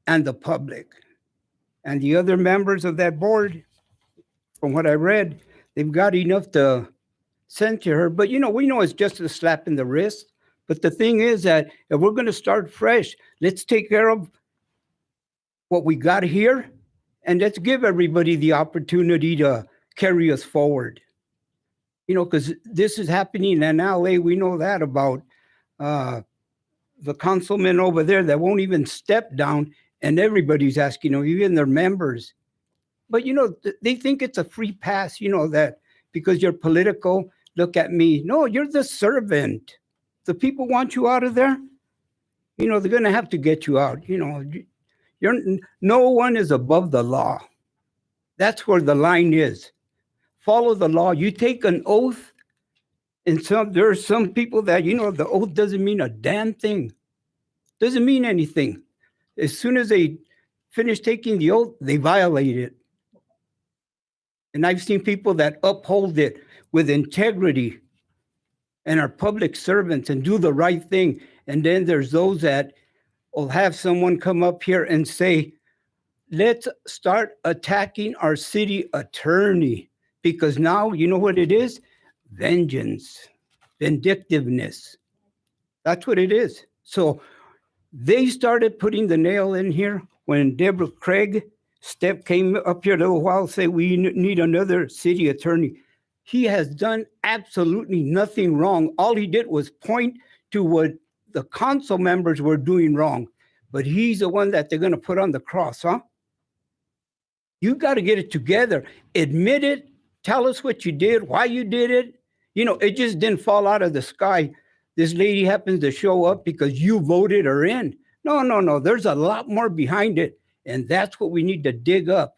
and the public. And the other members of that board, from what I read, they've got enough to censure her. But, you know, we know it's just a slap in the wrist. But the thing is that if we're going to start fresh, let's take care of what we got here and let's give everybody the opportunity to carry us forward. You know, because this is happening in LA. We know that about the councilman over there that won't even step down, and everybody's asking them, even their members. But, you know, they think it's a free pass, you know, that because you're political, look at me. No, you're the servant. The people want you out of there. You know, they're going to have to get you out. You know, no one is above the law. That's where the line is. Follow the law. You take an oath, and there are some people that, you know, the oath doesn't mean a damn thing. Doesn't mean anything. As soon as they finish taking the oath, they violate it. And I've seen people that uphold it with integrity and are public servants and do the right thing. And then there's those that will have someone come up here and say, let's start attacking our city attorney, because now you know what it is? Vengeance, vindictiveness. That's what it is. So they started putting the nail in here when Deborah Craig came up here a little while, say we need another city attorney. He has done absolutely nothing wrong. All he did was point to what the council members were doing wrong. But he's the one that they're going to put on the cross, huh? You got to get it together. Admit it. Tell us what you did, why you did it. You know, it just didn't fall out of the sky. This lady happens to show up because you voted her in. No. There's a lot more behind it. And that's what we need to dig up.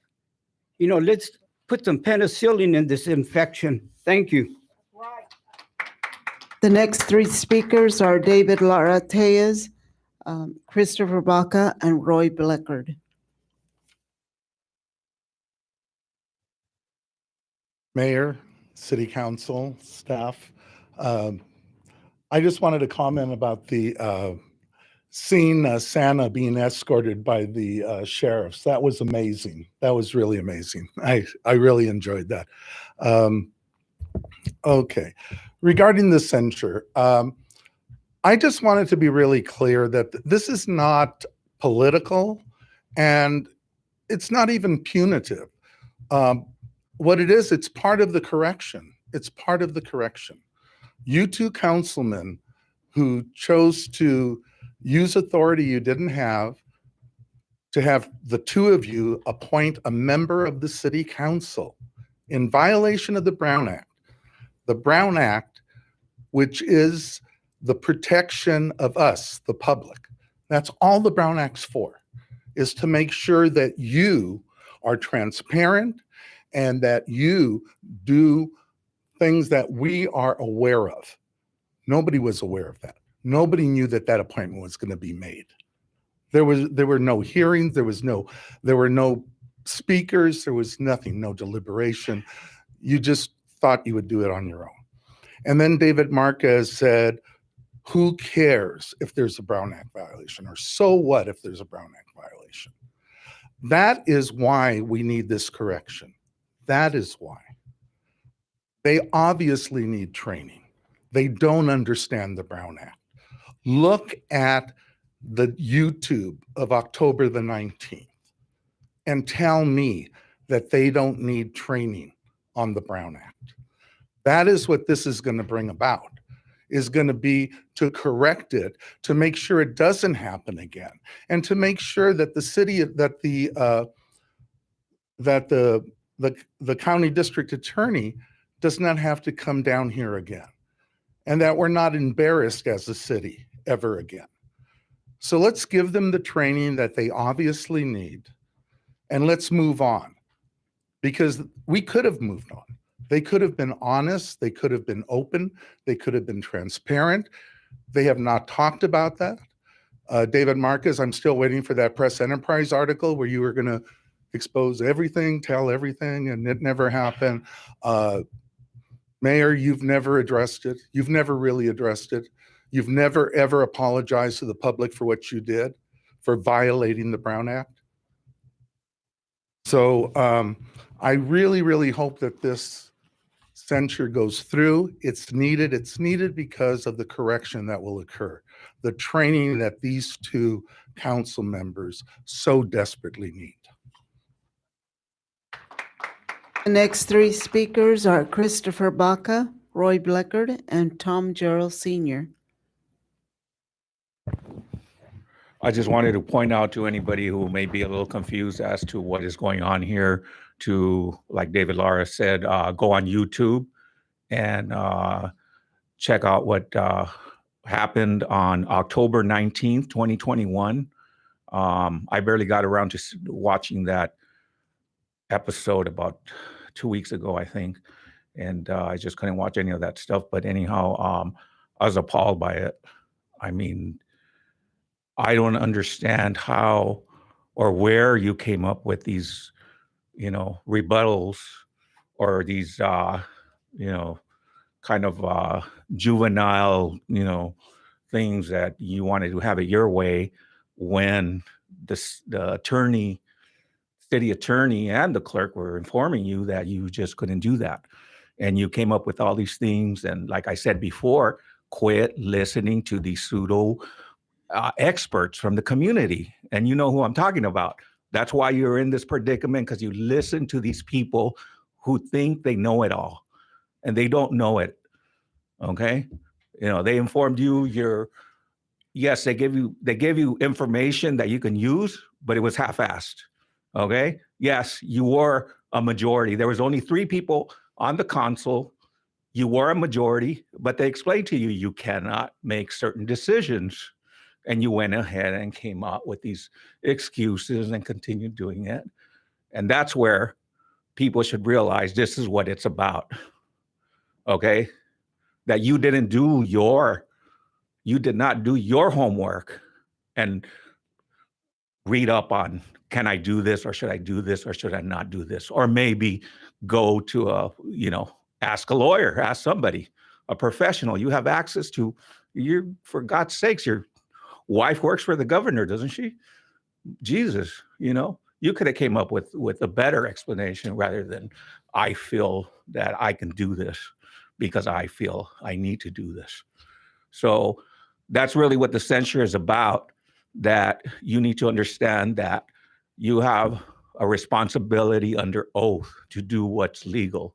You know, let's put some penicillin in this infection. Thank you. The next three speakers are David Lara Tejas, Christopher Baca, and Roy Bleckard. Mayor, City Council, staff. I just wanted to comment about the seeing Santa being escorted by the sheriffs. That was amazing. That was really amazing. I really enjoyed that. Okay, regarding the censure, I just wanted to be really clear that this is not political and it's not even punitive. What it is, it's part of the correction. It's part of the correction. You two councilmen who chose to use authority you didn't have to have the two of you appoint a member of the city council in violation of the Brown Act. The Brown Act, which is the protection of us, the public. That's all the Brown Act's for, is to make sure that you are transparent and that you do things that we are aware of. Nobody was aware of that. Nobody knew that that appointment was going to be made. There were no hearings, there were no speakers, there was nothing, no deliberation. You just thought you would do it on your own. And then David Marquez said, who cares if there's a Brown Act violation, or so what if there's a Brown Act violation? That is why we need this correction. That is why. They obviously need training. They don't understand the Brown Act. Look at the YouTube of October the 19th and tell me that they don't need training on the Brown Act. That is what this is going to bring about, is going to be to correct it, to make sure it doesn't happen again, and to make sure that the city, that the county district attorney does not have to come down here again, and that we're not embarrassed as a city ever again. So let's give them the training that they obviously need, and let's move on, because we could have moved on. They could have been honest. They could have been open. They could have been transparent. They have not talked about that. David Marquez, I'm still waiting for that Press Enterprise article where you were going to expose everything, tell everything, and it never happened. Mayor, you've never addressed it. You've never really addressed it. You've never, ever apologized to the public for what you did, for violating the Brown Act. So I really, really hope that this censure goes through. It's needed. It's needed because of the correction that will occur, the training that these two council members so desperately need. The next three speakers are Christopher Baca, Roy Bleckert, and Tom Gerald Sr. I just wanted to point out to anybody who may be a little confused as to what is going on here to, like David Lara said, go on YouTube and check out what happened on October 19th, 2021. I barely got around to watching that episode about 2 weeks ago, I think. And I just couldn't watch any of that stuff. But anyhow, I was appalled by it. I mean, I don't understand how or where you came up with these, rebuttals or these, kind of juvenile, things that you wanted to have it your way when the city attorney and the clerk were informing you that you just couldn't do that. And you came up with all these things. And like I said before, quit listening to these pseudo experts from the community. And you know who I'm talking about. That's why you're in this predicament, because you listen to these people who think they know it all and they don't know it. Okay. They informed you yes, they give you information that you can use, but it was half-assed. Okay. Yes, you were a majority. There was only 3 people on the council. You were a majority, but they explained to you, you cannot make certain decisions. And you went ahead and came up with these excuses and continued doing it. And that's where people should realize this is what it's about. Okay. That you did not do your homework and read up on, can I do this or should I do this or should I not do this? Or maybe go to ask a lawyer, ask somebody, a professional. You have access to, for God's sakes, your wife works for the governor, doesn't she? Jesus, you could have came up with a better explanation rather than, I feel that I can do this because I feel I need to do this. So that's really what the censure is about, that you need to understand that you have a responsibility under oath to do what's legal,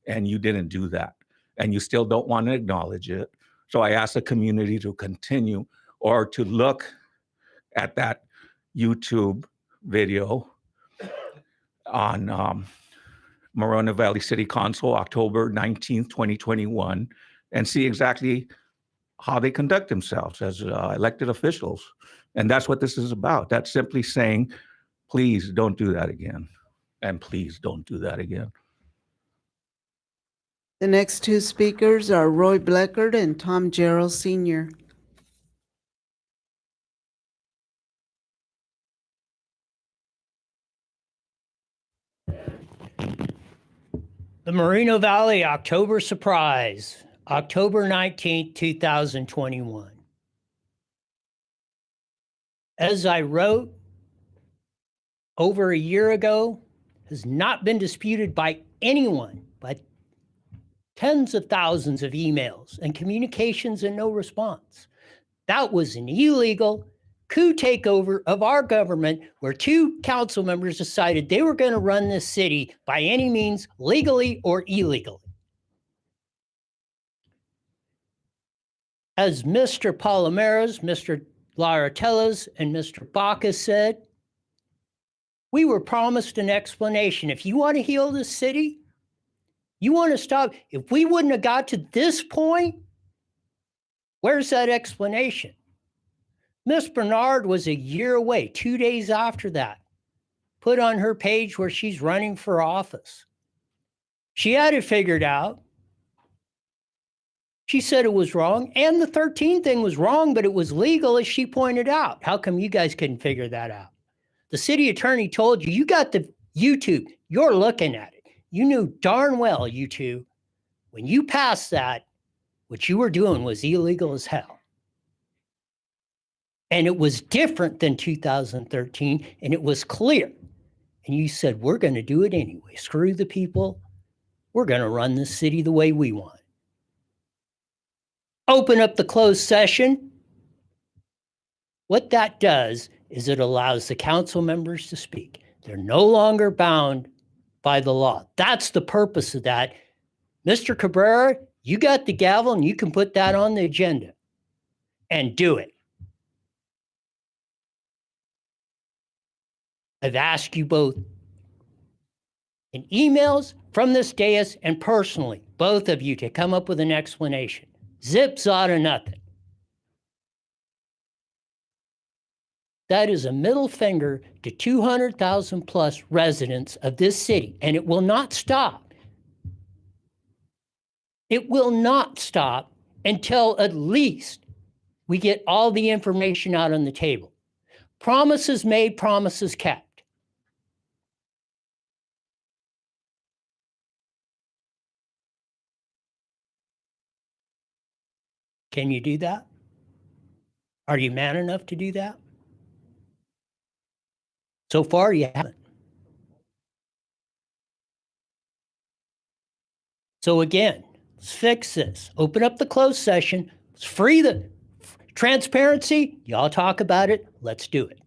and you didn't do that, and you still don't want to acknowledge it. So I ask the community to continue or to look at that YouTube video on Moreno Valley City Council, October 19th, 2021, and see exactly how they conduct themselves as elected officials. And that's what this is about. That's simply saying, please don't do that again. And please don't do that again. The next 2 speakers are Roy Bleckert and Tom Gerald Sr. The Moreno Valley October surprise, October 19th, 2021. As I wrote over a year ago, has not been disputed by anyone, but tens of thousands of emails and communications and no response. That was an illegal coup takeover of our government, where 2 council members decided they were going to run this city by any means, legally or illegally. As Mr. Palomares, Mr. Lara Tellez, and Mr. Baca said, we were promised an explanation. If you want to heal this city, you want to stop. If we wouldn't have got to this point, where's that explanation? Miss Bernard was a year away, 2 days after that, put on her page where she's running for office. She had it figured out. She said it was wrong, and the 13 thing was wrong, but it was legal, as she pointed out. How come you guys couldn't figure that out? The city attorney told you, you got the YouTube, you're looking at it. You knew darn well, you two, when you passed that, what you were doing was illegal as hell. And it was different than 2013, and it was clear. And you said, we're going to do it anyway. Screw the people. We're going to run this city the way we want. Open up the closed session. What that does is it allows the council members to speak. They're no longer bound by the law. That's the purpose of that. Mr. Cabrera, you got the gavel and you can put that on the agenda and do it. I've asked you both in emails from this dais and personally, both of you, to come up with an explanation. Zip zot or nothing. That is a middle finger to 200,000 plus residents of this city, and it will not stop. It will not stop until at least we get all the information out on the table. Promises made, promises kept. Can you do that? Are you man enough to do that? So far, you haven't. So again, let's fix this. Open up the closed session. Let's free the transparency. Y'all talk about it. Let's do it.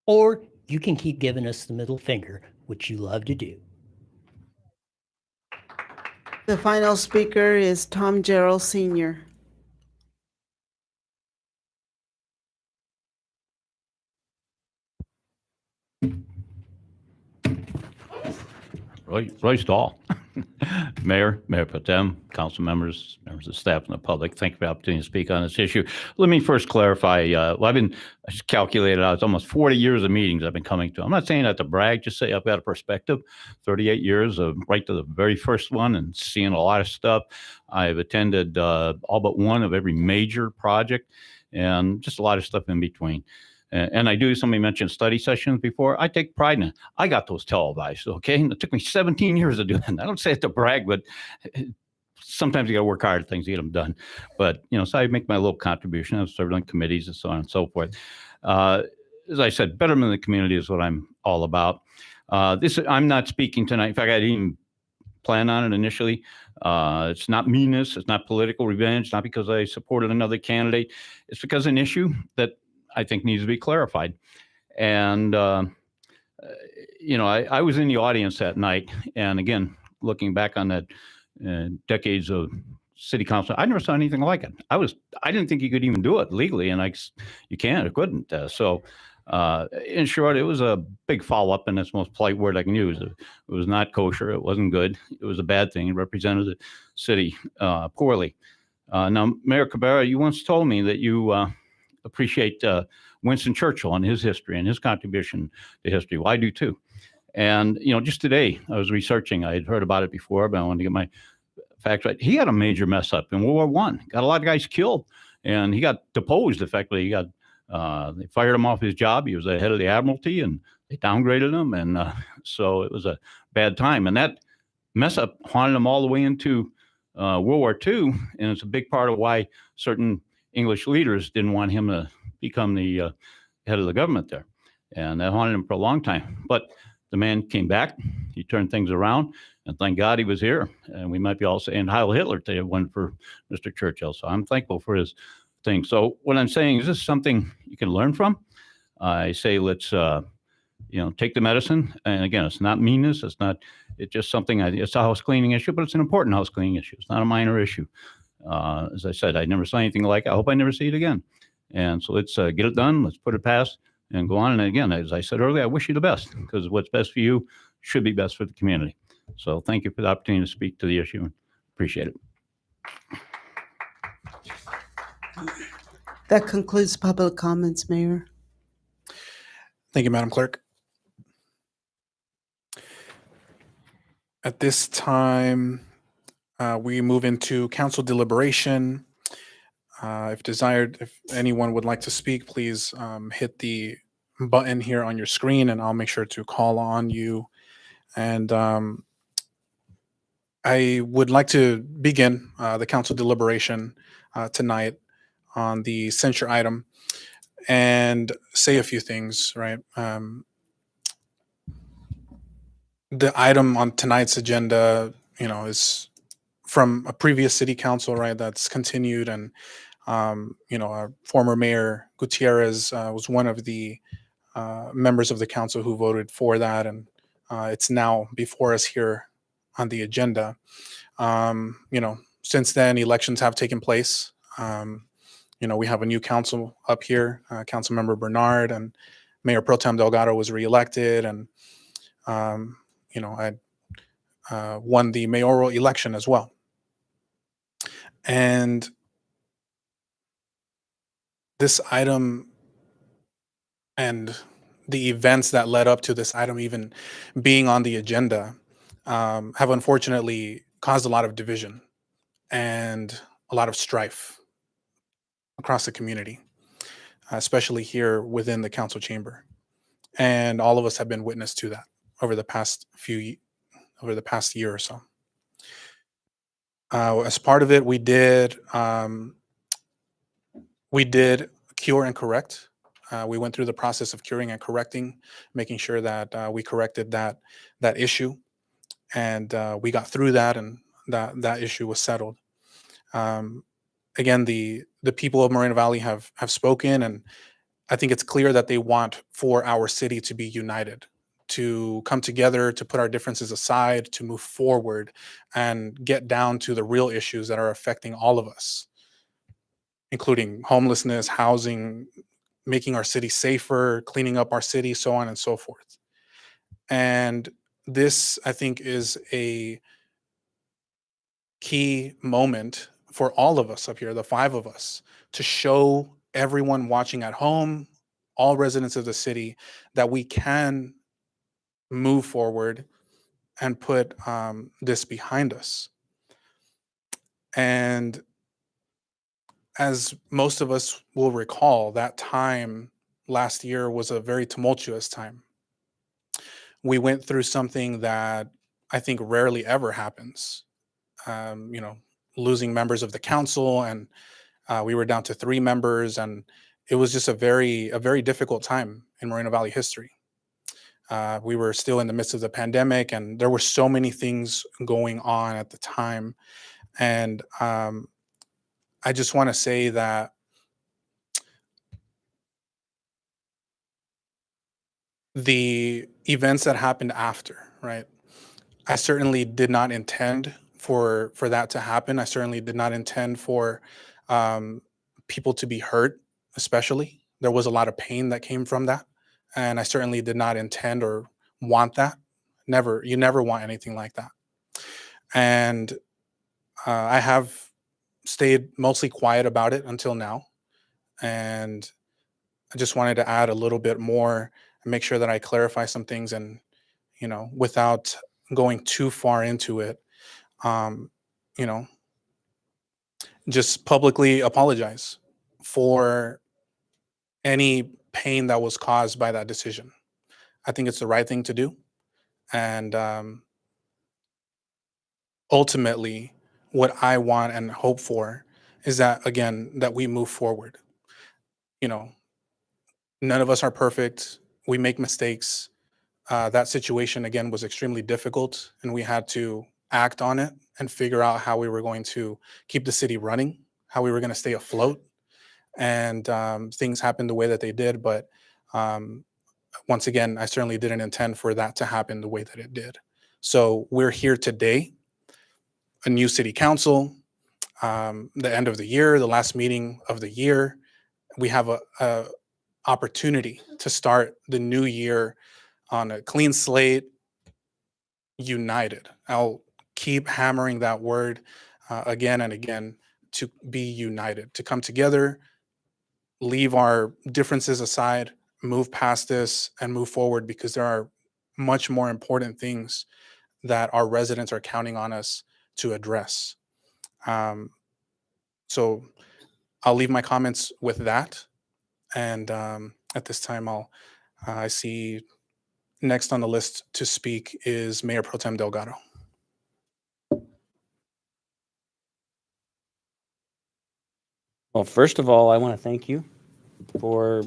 Or you can keep giving us the middle finger, which you love to do. The final speaker is Tom Gerald Sr. Roy Stahl. Mayor Pro Tem, council members, members of staff, and the public, thank you for the opportunity to speak on this issue. Let me first clarify, I just calculated out, it's almost 40 years of meetings I've been coming to. I'm not saying that to brag, just say I've got a perspective. 38 years of right to the very first one and seeing a lot of stuff. I've attended all but one of every major project and just a lot of stuff in between. And I do, somebody mentioned study sessions before. I take pride in it. I got those televised, okay? And it took me 17 years to do that. I don't say it to brag, but sometimes you got to work hard at things to get them done. But, so I make my little contribution. I've served on committees and so on and so forth. As I said, betterment of the community is what I'm all about. I'm not speaking tonight. In fact, I didn't even plan on it initially. It's not meanness. It's not political revenge. Not because I supported another candidate. It's because an issue that I think needs to be clarified. And, I was in the audience that night. And again, looking back on that decades of city council, I never saw anything like it. I didn't think you could even do it legally. And you can't, or couldn't. In short, it was a big follow-up, and that's the most polite word I can use. It was not kosher. It wasn't good. It was a bad thing. It represented the city poorly. Now, Mayor Cabrera, you once told me that you appreciate Winston Churchill and his history and his contribution to history. Well, I do too. And, just today I was researching, I had heard about it before, but I wanted to get my facts right. He had a major mess up in World War I, got a lot of guys killed, and he got deposed effectively. They fired him off his job. He was the head of the Admiralty, and they downgraded him. And so it was a bad time. And that mess up haunted him all the way into World War II. And it's a big part of why certain English leaders didn't want him to become the head of the government there. And that haunted him for a long time. But the man came back, he turned things around, and thank God he was here. And we might be all saying Heil Hitler today, one for Mr. Churchill. So I'm thankful for his thing. So what I'm saying is this something you can learn from. I say let's take the medicine. And again, it's not meanness. It's just something, it's a house cleaning issue, but it's an important house cleaning issue. It's not a minor issue. As I said, I never saw anything like it. I hope I never see it again. And so let's get it done. Let's put it past and go on. And again, as I said earlier, I wish you the best, because what's best for you should be best for the community. So thank you for the opportunity to speak to the issue, and appreciate it. That concludes public comments, Mayor. Thank you, Madam Clerk. At this time, we move into council deliberation. If desired, if anyone would like to speak, please hit the button here on your screen, and I'll make sure to call on you. And I would like to begin the council deliberation tonight on the censure item and say a few things, right? The item on tonight's agenda, is from a previous city council, right? That's continued. And, our former mayor Gutierrez was one of the members of the council who voted for that, and it's now before us here on the agenda. Since then, elections have taken place. We have a new council up here, Councilmember Bernard, and Mayor Pro Tem Delgado was reelected, and I won the mayoral election as well. And this item and the events that led up to this item even being on the agenda have unfortunately caused a lot of division and a lot of strife across the community, especially here within the council chamber. And all of us have been witness to that over the past year or so. As part of it, we did cure and correct. We went through the process of curing and correcting, making sure that we corrected that issue, and we got through that, and that issue was settled. Again, the people of Moreno Valley have spoken, and I think it's clear that they want for our city to be united, to come together, to put our differences aside, to move forward and get down to the real issues that are affecting all of us, including homelessness, housing, making our city safer, cleaning up our city, so on and so forth. And this, I think, is a key moment for all of us up here, the 5 of us, to show everyone watching at home, all residents of the city, that we can move forward and put this behind us. And as most of us will recall, that time last year was a very tumultuous time. We went through something that I think rarely ever happens. Losing members of the council, and we were down to 3 members, and it was just a very difficult time in Moreno Valley history. We were still in the midst of the pandemic, and there were so many things going on at the time. And I just want to say that the events that happened after, right? I certainly did not intend for that to happen. I certainly did not intend for people to be hurt, especially. There was a lot of pain that came from that. And I certainly did not intend or want that. You never want anything like that. And I have stayed mostly quiet about it until now. And I just wanted to add a little bit more and make sure that I clarify some things, and, without going too far into it, just publicly apologize for any pain that was caused by that decision. I think it's the right thing to do. And ultimately, what I want and hope for is that, again, that we move forward. None of us are perfect. We make mistakes. That situation, again, was extremely difficult, and we had to act on it and figure out how we were going to keep the city running, how we were going to stay afloat. And things happened the way that they did. But once again, I certainly didn't intend for that to happen the way that it did. So we're here today, a new city council, the end of the year, the last meeting of the year. We have a opportunity to start the new year on a clean slate, united. I'll keep hammering that word again and again, to be united, to come together, leave our differences aside, move past this and move forward, because there are much more important things that our residents are counting on us to address. So I'll leave my comments with that. And at this time, I see next on the list to speak is Mayor Pro Tem Delgado. Well, first of all, I want to thank you for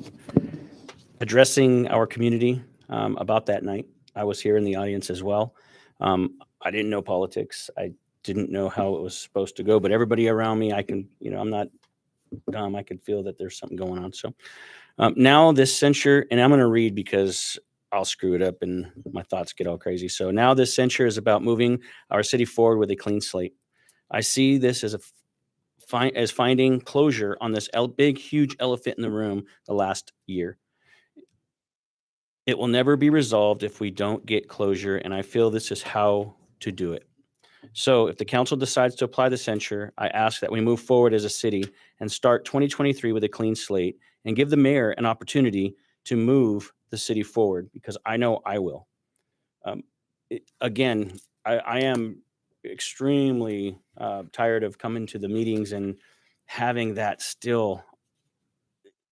addressing our community about that night. I was here in the audience as well. I didn't know politics. I didn't know how it was supposed to go, but everybody around me, I'm not dumb. I could feel that there's something going on. So Now this censure, and I'm going to read because I'll screw it up and my thoughts get all crazy. So now this censure is about moving our city forward with a clean slate. I see this as as finding closure on this big, huge elephant in the room the last year. It will never be resolved if we don't get closure, and I feel this is how to do it. So if the council decides to apply the censure, I ask that we move forward as a city and start 2023 with a clean slate and give the mayor an opportunity to move the city forward, because I know I will. Again, I am extremely tired of coming to the meetings and having that still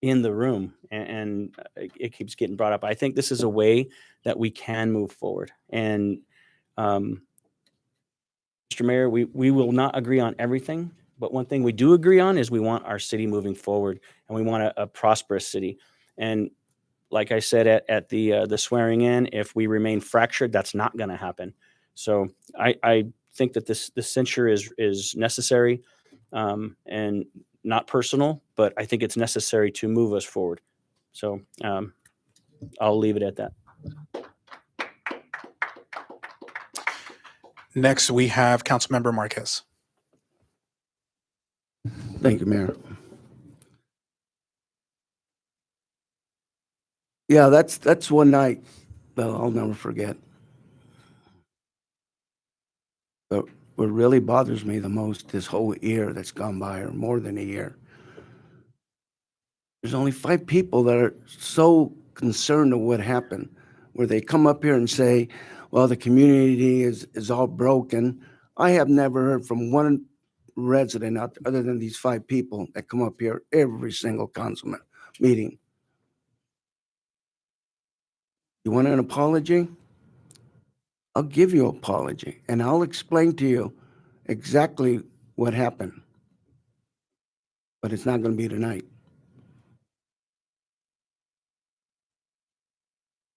in the room, and it keeps getting brought up. I think this is a way that we can move forward. And Mr. Mayor, we will not agree on everything, but one thing we do agree on is we want our city moving forward, and we want a prosperous city. And like I said at the swearing in, if we remain fractured, that's not going to happen. So I think that this censure is necessary, and not personal, but I think it's necessary to move us forward. So I'll leave it at that. Next, we have Councilmember Marquez. Thank you, Mayor. Yeah, that's one night that I'll never forget. But what really bothers me the most this whole year that's gone by, or more than a year, there's only 5 people that are so concerned of what happened, where they come up here and say, well, the community is all broken. I have never heard from one resident out there, other than these 5 people that come up here every single council meeting. You want an apology? I'll give you an apology, and I'll explain to you exactly what happened. But it's not going to be tonight.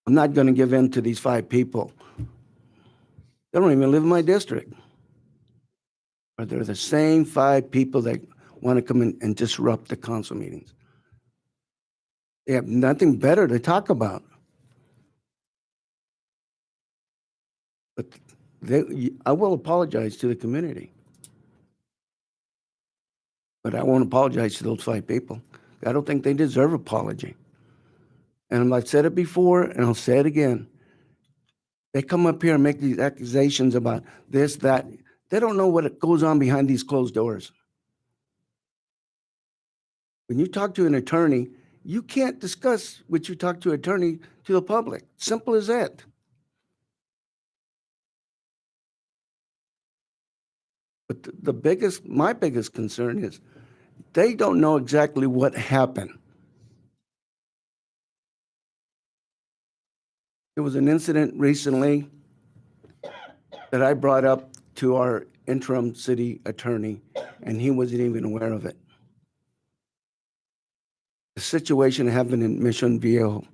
I'm not going to give in to these 5 people. They don't even live in my district. But they're the same 5 people that want to come in and disrupt the council meetings. They have nothing better to talk about. But I will apologize to the community. But I won't apologize to those 5 people. I don't think they deserve apology. And I've said it before, and I'll say it again. They come up here and make these accusations about this, that. They don't know what goes on behind these closed doors. When you talk to an attorney, you can't discuss what you talk to an attorney to the public. Simple as that. But my biggest concern is they don't know exactly what happened. There was an incident recently that I brought up to our interim city attorney, and he wasn't even aware of it. The situation happened in Mission Viejo,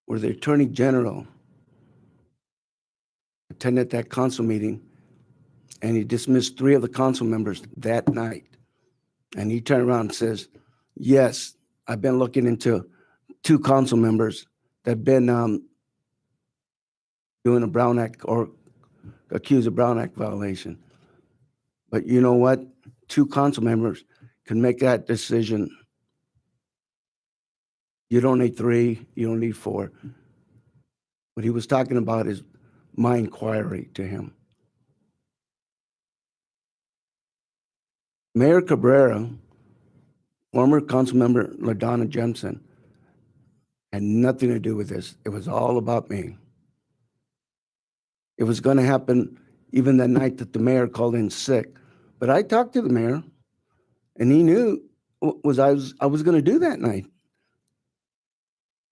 where the attorney general attended that council meeting, and he dismissed 3 of the council members that night. And he turned around and says, yes, I've been looking into 2 council members that have been doing a Brown Act or accused of Brown Act violation. But you know what? 2 council members can make that decision. You don't need 3, you don't need 4. What he was talking about is my inquiry to him. Mayor Cabrera, former council member LaDonna Jemison, had nothing to do with this. It was all about me. It was going to happen even the night that the mayor called in sick. But I talked to the mayor, and he knew I was going to do that night.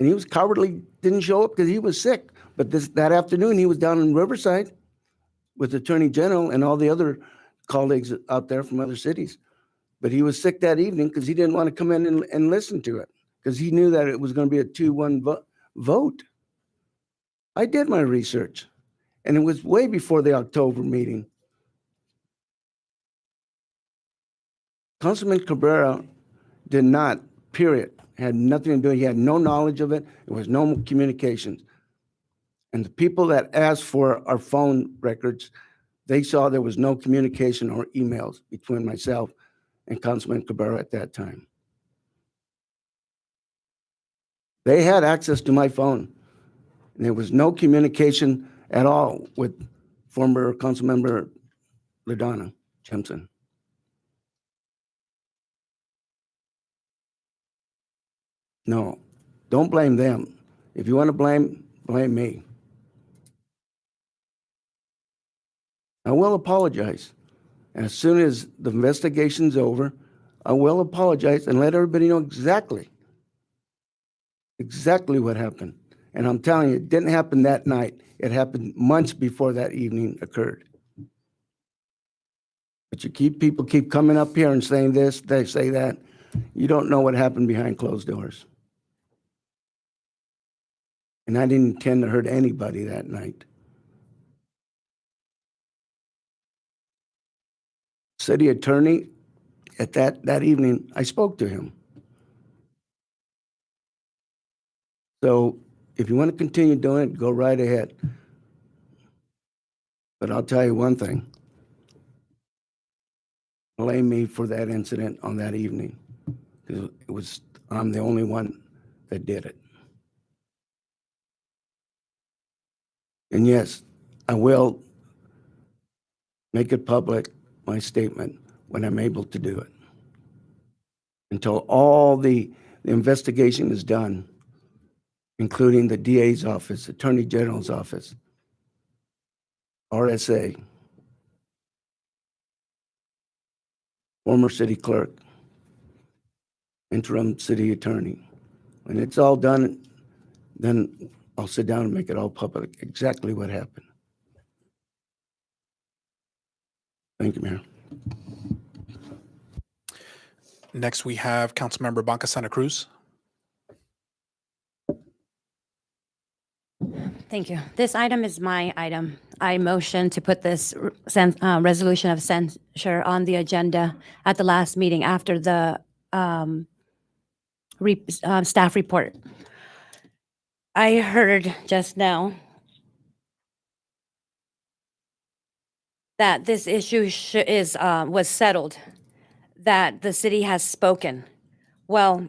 And he was cowardly, didn't show up because he was sick. But that afternoon, he was down in Riverside with the Attorney General and all the other colleagues out there from other cities. But he was sick that evening because he didn't want to come in and listen to it, because he knew that it was going to be a 2-1 vote. I did my research, and it was way before the October meeting. Councilman Cabrera did not, period. Had nothing to do. He had no knowledge of it. There was no communications. And the people that asked for our phone records, they saw there was no communication or emails between myself and Councilman Cabrera at that time. They had access to my phone. And there was no communication at all with former Councilmember LaDonna Simpson. No, don't blame them. If you want to blame me. I will apologize. As soon as the investigation's over, I will apologize and let everybody know exactly what happened. And I'm telling you, it didn't happen that night. It happened months before that evening occurred. But people keep coming up here and saying this, they say that. You don't know what happened behind closed doors. And I didn't intend to hurt anybody that night. City attorney, at that evening, I spoke to him. So if you want to continue doing it, go right ahead. But I'll tell you one thing. Blame me for that incident on that evening. Because I'm the only one that did it. And yes, I will make it public, my statement, when I'm able to do it. Until all the investigation is done, including the DA's office, Attorney General's office, RSA, former city clerk, interim city attorney. When it's all done, then I'll sit down and make it all public, exactly what happened. Thank you, Mayor. Next, we have Councilmember Baca Santa Cruz. Thank you. This item is my item. I motion to put this resolution of censure on the agenda at the last meeting after the staff report. I heard just now that this issue was settled, that the city has spoken. Well,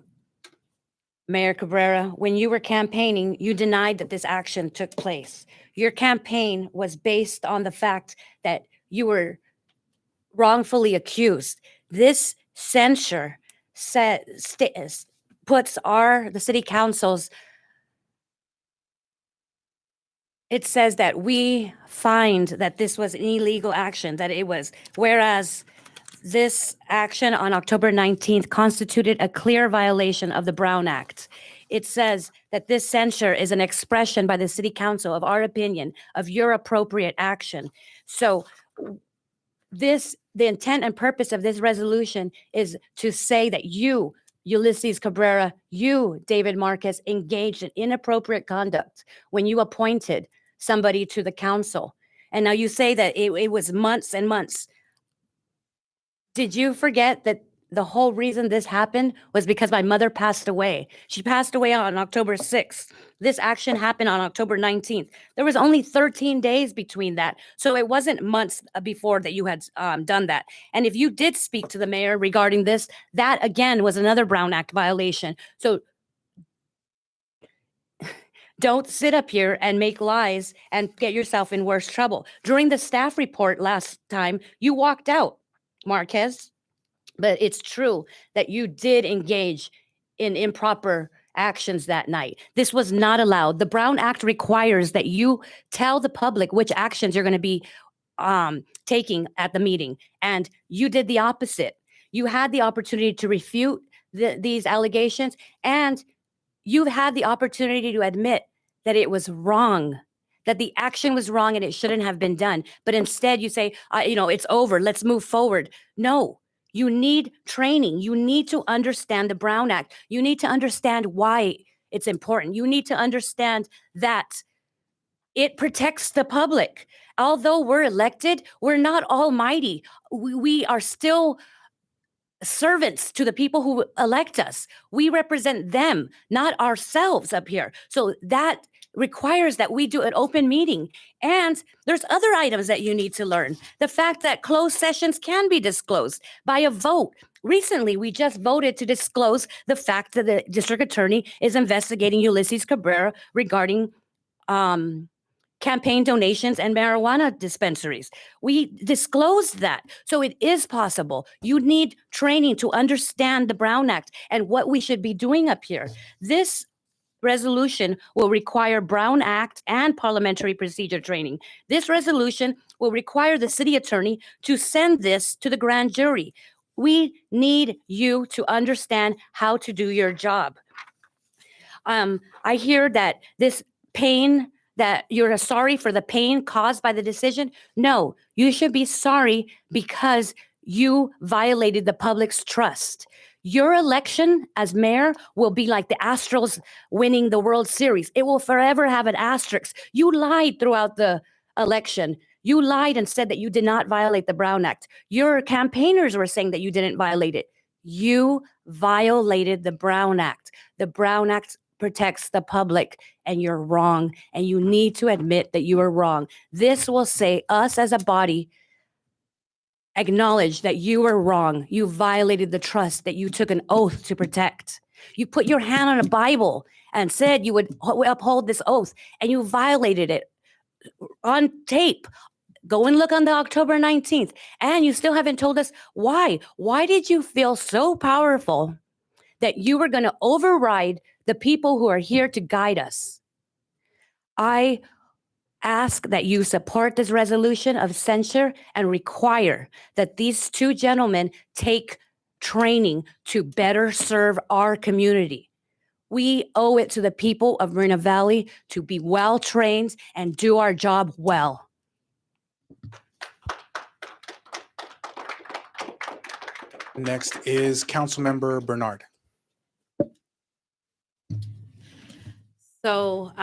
Mayor Cabrera, when you were campaigning, you denied that this action took place. Your campaign was based on the fact that you were wrongfully accused. This censure puts the city council's, it says that we find that this was an illegal action, that it was, whereas this action on October 19th constituted a clear violation of the Brown Act. It says that this censure is an expression by the city council of our opinion of your appropriate action. So the intent and purpose of this resolution is to say that you, Ulysses Cabrera, you, David Marquez, engaged in inappropriate conduct when you appointed somebody to the council. And now you say that it was months and months. Did you forget that the whole reason this happened was because my mother passed away? She passed away on October 6th. This action happened on October 19th. There was only 13 days between that. So it wasn't months before that you had done that. And if you did speak to the mayor regarding this, that again was another Brown Act violation. So don't sit up here and make lies and get yourself in worse trouble. During the staff report last time, you walked out, Marquez, but it's true that you did engage in improper actions that night. This was not allowed. The Brown Act requires that you tell the public which actions you're going to be taking at the meeting, and you did the opposite. You had the opportunity to refute these allegations, and you've had the opportunity to admit that it was wrong, that the action was wrong and it shouldn't have been done. But instead you say, it's over, let's move forward. No, you need training. You need to understand the Brown Act. You need to understand why it's important. You need to understand that it protects the public. Although we're elected, we're not almighty. We are still servants to the people who elect us. We represent them, not ourselves up here. So that requires that we do an open meeting. And there's other items that you need to learn. The fact that closed sessions can be disclosed by a vote. Recently, we just voted to disclose the fact that the district attorney is investigating Ulysses Cabrera regarding campaign donations and marijuana dispensaries. We disclosed that. So it is possible. You need training to understand the Brown Act and what we should be doing up here. This resolution will require Brown Act and parliamentary procedure training. This resolution will require the city attorney to send this to the grand jury. We need you to understand how to do your job. I hear that this pain, that you're sorry for the pain caused by the decision. No, you should be sorry because you violated the public's trust. Your election as mayor will be like the Astros winning the World Series. It will forever have an asterisk. You lied throughout the election. You lied and said that you did not violate the Brown Act. Your campaigners were saying that you didn't violate it. You violated the Brown Act. The Brown Act protects the public, and you're wrong. And you need to admit that you are wrong. This will say us as a body acknowledge that you were wrong. You violated the trust that you took an oath to protect. You put your hand on a Bible and said you would uphold this oath, and you violated it on tape. Go and look on the October 19th, and you still haven't told us why. Why did you feel so powerful that you were going to override the people who are here to guide us? I ask that you support this resolution of censure and require that these two gentlemen take training to better serve our community. We owe it to the people of Moreno Valley to be well trained and do our job well. Next is Councilmember Bernard. So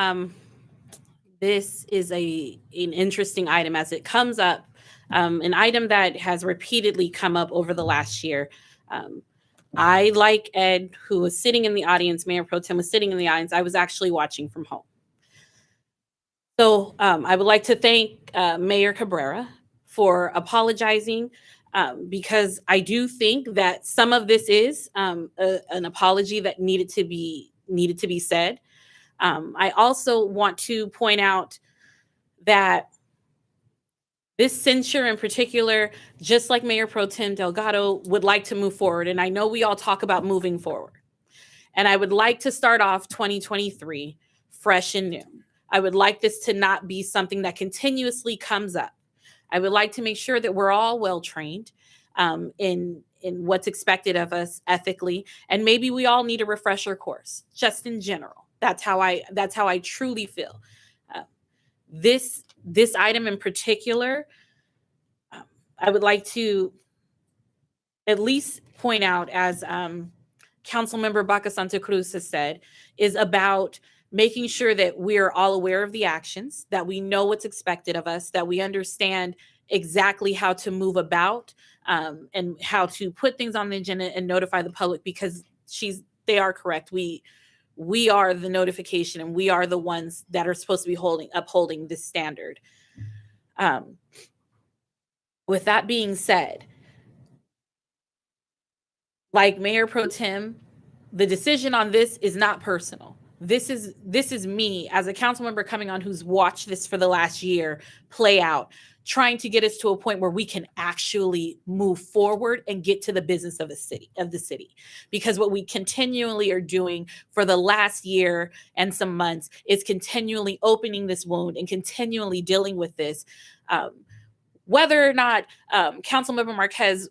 this is an interesting item as it comes up, an item that has repeatedly come up over the last year. I, like Ed, who was sitting in the audience, Mayor Pro Tem was sitting in the audience, I was actually watching from home. So I would like to thank Mayor Cabrera for apologizing, because I do think that some of this is an apology that needed to be said. I also want to point out that this censure in particular, just like Mayor Pro Tem Delgado, would like to move forward. And I know we all talk about moving forward. And I would like to start off 2023 fresh and new. I would like this to not be something that continuously comes up. I would like to make sure that we're all well trained in what's expected of us ethically. And maybe we all need a refresher course, just in general. That's how I truly feel. This item in particular, I would like to at least point out, as Councilmember Baca Santa Cruz has said, is about making sure that we're all aware of the actions, that we know what's expected of us, that we understand exactly how to move about and how to put things on the agenda and notify the public, because they are correct. We are the notification, and we are the ones that are supposed to be upholding this standard. With that being said, like Mayor Pro Tem, the decision on this is not personal. This is me as a council member coming on who's watched this for the last year play out, trying to get us to a point where we can actually move forward and get to the business of the city. Because what we continually are doing for the last year and some months is continually opening this wound and continually dealing with this. Whether or not Councilmember Marquez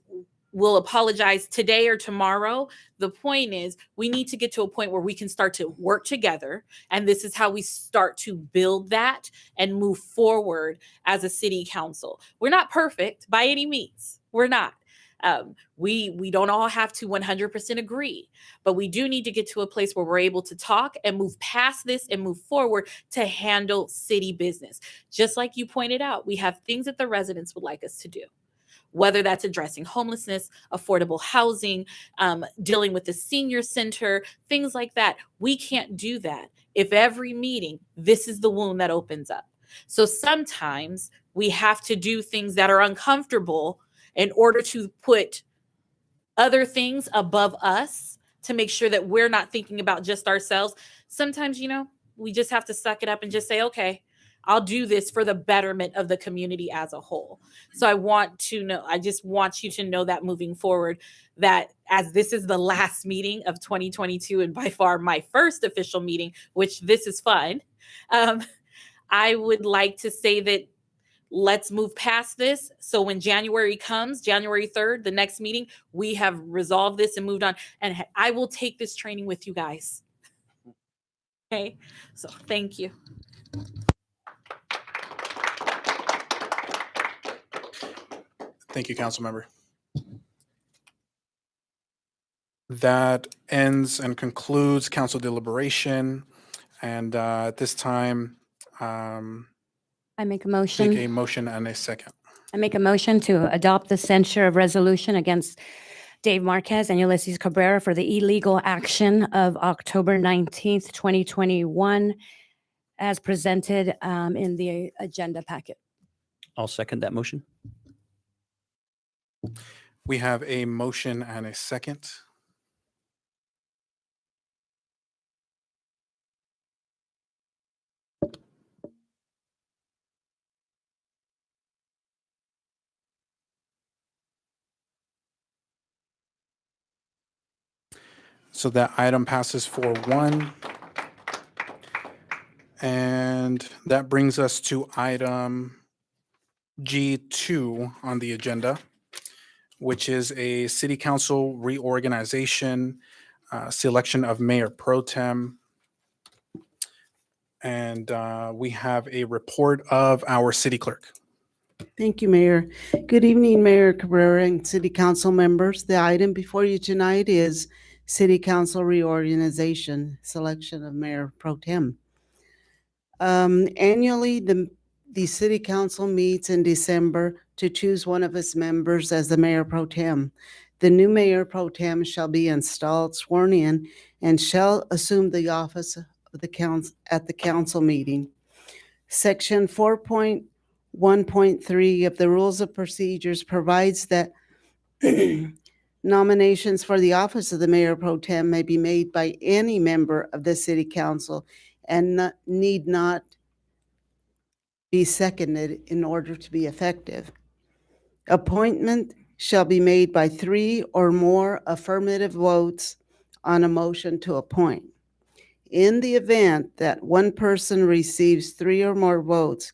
will apologize today or tomorrow, the point is we need to get to a point where we can start to work together. And this is how we start to build that and move forward as a city council. We're not perfect by any means. We're not. We don't all have to 100% agree, but we do need to get to a place where we're able to talk and move past this and move forward to handle city business. Just like you pointed out, we have things that the residents would like us to do. whether that's addressing homelessness, affordable housing, dealing with the senior center, things like that. We can't do that if every meeting, this is the wound that opens up. So sometimes we have to do things that are uncomfortable in order to put other things above us to make sure that we're not thinking about just ourselves. Sometimes, we just have to suck it up and just say, okay, I'll do this for the betterment of the community as a whole. So I just want you to know that moving forward, that as this is the last meeting of 2022 and by far my first official meeting, which this is fun, I would like to say that let's move past this. So when January comes, January 3rd, the next meeting, we have resolved this and moved on. And I will take this training with you guys. Okay, so thank you. Thank you, Councilmember. That ends and concludes council deliberation. And at this time, I make a take motion. a motion and a second. I make a motion to adopt the censure of resolution against Dave Marquez and Ulysses Cabrera for the illegal action of October 19th, 2021, as presented in the agenda packet. I'll second that motion. We have a motion and a second. So that item passes 4-1. And that brings us to item G2 on the agenda, which is a city council reorganization, selection of mayor pro tem. And we have a report of our city clerk. Thank you, Mayor. Good evening, Mayor Cabrera and City Council members. The item before you tonight is City Council reorganization, selection of Mayor Pro Tem. Annually, the City Council meets in December to choose one of its members as the Mayor Pro Tem. The new Mayor Pro Tem shall be installed, sworn in, and shall assume the office of the council at the council meeting. Section 4.1.3 of the Rules of Procedures provides that nominations for the office of the Mayor Pro Tem may be made by any member of the City Council and need not be seconded in order to be effective. Appointment shall be made by 3 or more affirmative votes on a motion to appoint. In the event that one person receives 3 or more votes,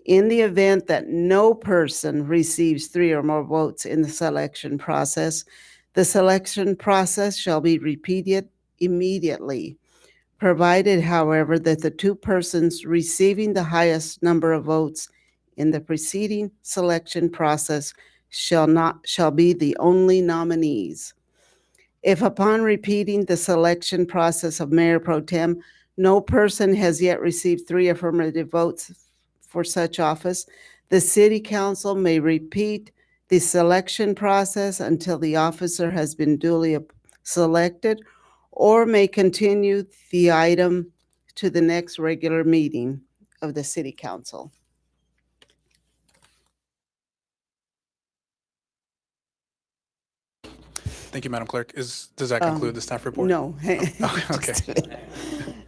in the event that no person receives 3 or more votes in the selection process, the selection process shall be repeated immediately, provided, however, that the 2 persons receiving the highest number of votes in the preceding selection process shall be the only nominees. If upon repeating the selection process of Mayor Pro Tem, no person has yet received 3 affirmative votes for such office, the City Council may repeat the selection process until the officer has been duly selected, or may continue the item to the next regular meeting of the City Council. Thank you, Madam Clerk. Does that conclude the staff report? No. Okay.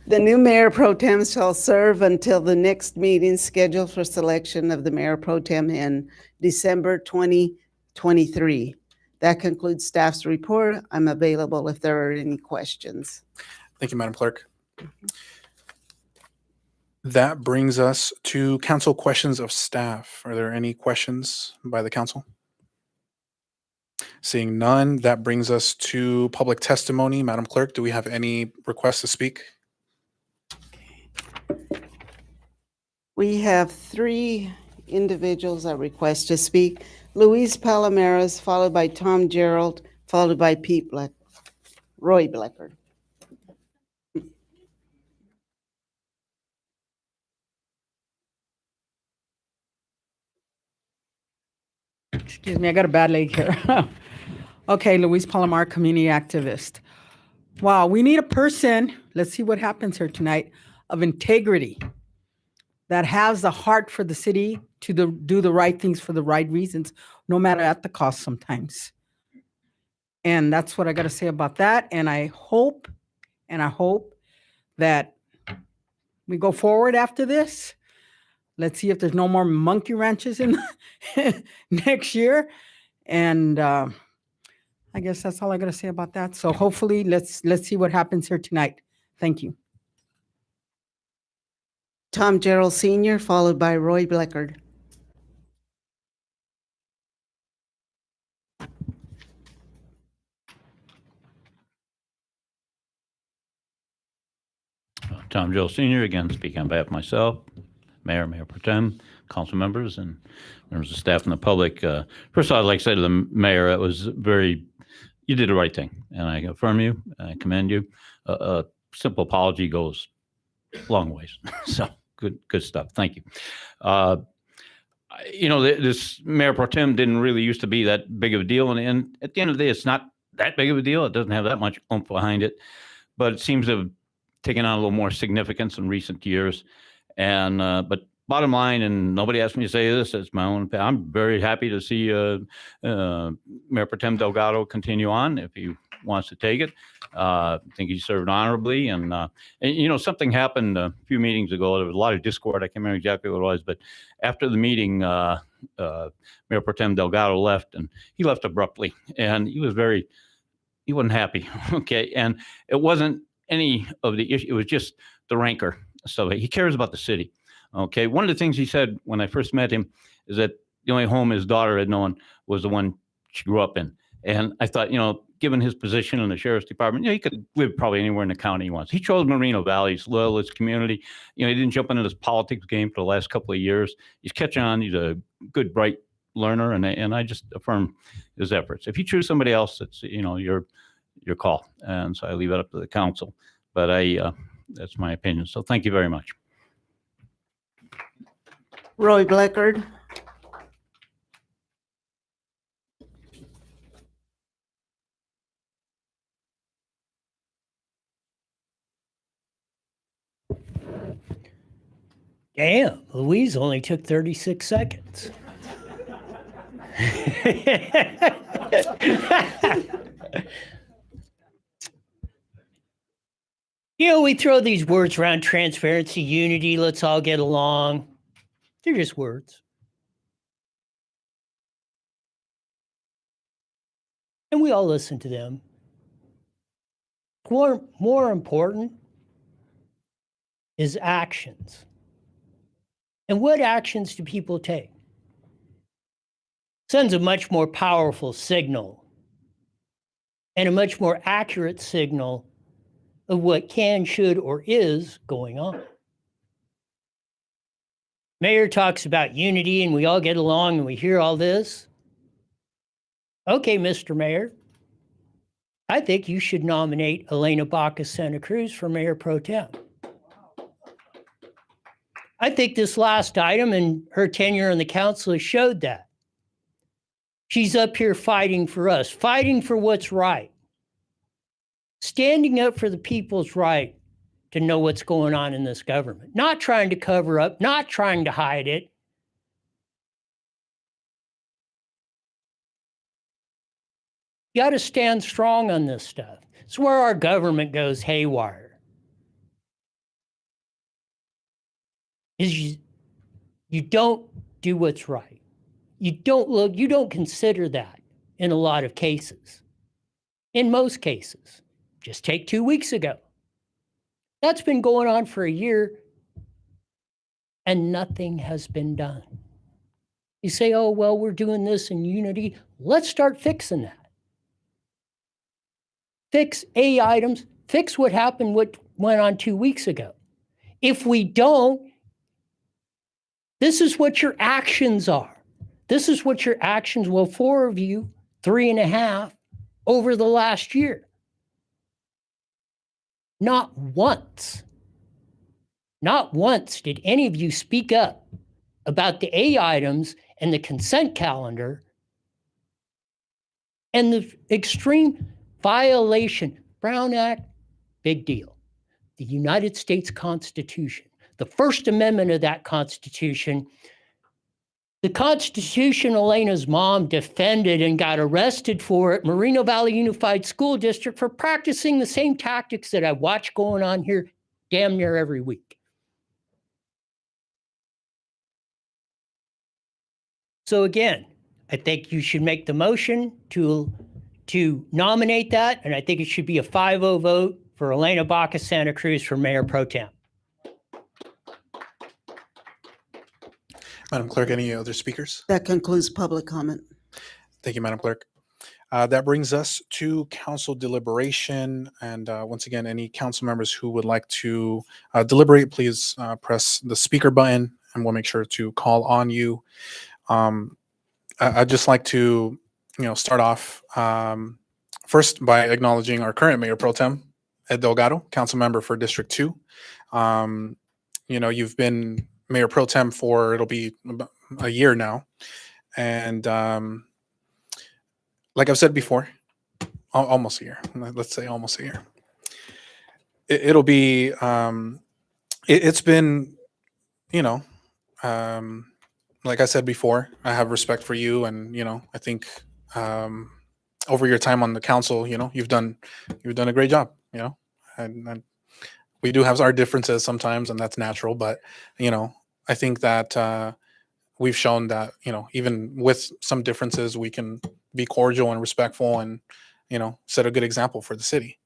The new Mayor Pro Tem shall serve until the next meeting scheduled for selection of the Mayor Pro Tem in December 2023. That concludes staff's report. I'm available if there are any questions. Thank you, Madam Clerk. That brings us to council questions of staff. Are there any questions by the council? Seeing none, that brings us to public testimony. Madam Clerk, do we have any requests to speak? We have 3 individuals that request to speak. Luis Palomares, followed by Tom Gerald, followed by Roy Blecker. Excuse me, I got a bad leg here. Okay, Luis Palomar, community activist. Wow, we need a person, let's see what happens here tonight, of integrity that has the heart for the city to do the right things for the right reasons, no matter at the cost sometimes. And that's what I got to say about that. And I hope that we go forward after this. Let's see if there's no more monkey wrenches in next year. And I guess that's all I got to say about that. So hopefully, let's see what happens here tonight. Thank you. Tom Gerald Sr., followed by Roy Bleckard. Tom Joe Sr., again, speaking on behalf of myself, Mayor Pro Tem, council members, and members of staff and the public. First of all, I'd like to say to the mayor, it was you did the right thing, and I affirm you, I commend you. A simple apology goes a long ways. So good stuff. Thank you. This Mayor Pro Tem didn't really used to be that big of a deal, and at the end of the day, it's not that big of a deal. It doesn't have that much oomph behind it, but it seems to have taken on a little more significance in recent years. And but bottom line, and nobody asked me to say this, it's my own opinion, I'm very happy to see Mayor Pro Tem Delgado continue on if he wants to take it. I think he served honorably. And something happened a few meetings ago. There was a lot of discord. I can't remember exactly what it was, but after the meeting, Mayor Pro Tem Delgado left, and he left abruptly. And he wasn't happy. Okay. And it wasn't any of the issue. It was just the rancor. So he cares about the city. Okay. One of the things he said when I first met him is that the only home his daughter had known was the one she grew up in. And I thought, given his position in the sheriff's department, he could live probably anywhere in the county he wants. He chose Moreno Valley. He's loyal to his community. He didn't jump into this politics game for the last couple of years. He's catching on. He's a good, bright learner. And I just affirm his efforts. If you choose somebody else, it's, your call. And so I leave it up to the council. But that's my opinion. So thank you very much. Roy Bleckard. Damn, Louise only took 36 seconds. We throw these words around: transparency, unity, let's all get along. They're just words. And we all listen to them. More important is actions. And what actions do people take? Sends a much more powerful signal and a much more accurate signal of what can, should, or is going on. Mayor talks about unity and we all get along and we hear all this. Okay, Mr. Mayor, I think you should nominate Elena Baca Santa Cruz for Mayor Pro Tem. I think this last item and her tenure on the council has showed that. She's up here fighting for us, fighting for what's right, standing up for the people's right to know what's going on in this government, not trying to cover up, not trying to hide it. You got to stand strong on this stuff. It's where our government goes haywire. Is you don't do what's right. You don't consider that in a lot of cases. In most cases. Just take 2 weeks ago. That's been going on for a year and nothing has been done. You say, oh, well, we're doing this in unity. Let's start fixing that. Fix A items, fix what happened, what went on 2 weeks ago. If we don't, this is what your actions are. This is what your actions, well, 4 of you, 3.5 over the last year. Not once did any of you speak up about the A items and the consent calendar And the extreme violation, Brown Act, big deal. The United States Constitution, the First Amendment of that Constitution. The Constitution Elena's mom defended and got arrested for at Moreno Valley Unified School District for practicing the same tactics that I watch going on here damn near every week. So again, I think you should make the motion to nominate that, and I think it should be a 5-0 vote for Elena Baca Santa Cruz for Mayor Pro Tem. Madam Clerk, any other speakers? That concludes public comment. Thank you, Madam Clerk. That brings us to council deliberation. And once again, any council members who would like to deliberate, please press the speaker button and we'll make sure to call on you. I'd just like to, start off first by acknowledging our current Mayor Pro Tem, Ed Delgado, council member for District 2. You've been Mayor Pro Tem for, it'll be about a year now. And like I've said before, almost a year, let's say almost a year. It'll be, it's been, like I said before, I have respect for you. And, I think over your time on the council, you've done a great job, and we do have our differences sometimes, and that's natural. But, I think that we've shown that, even with some differences, we can be cordial and respectful and, set a good example for the city.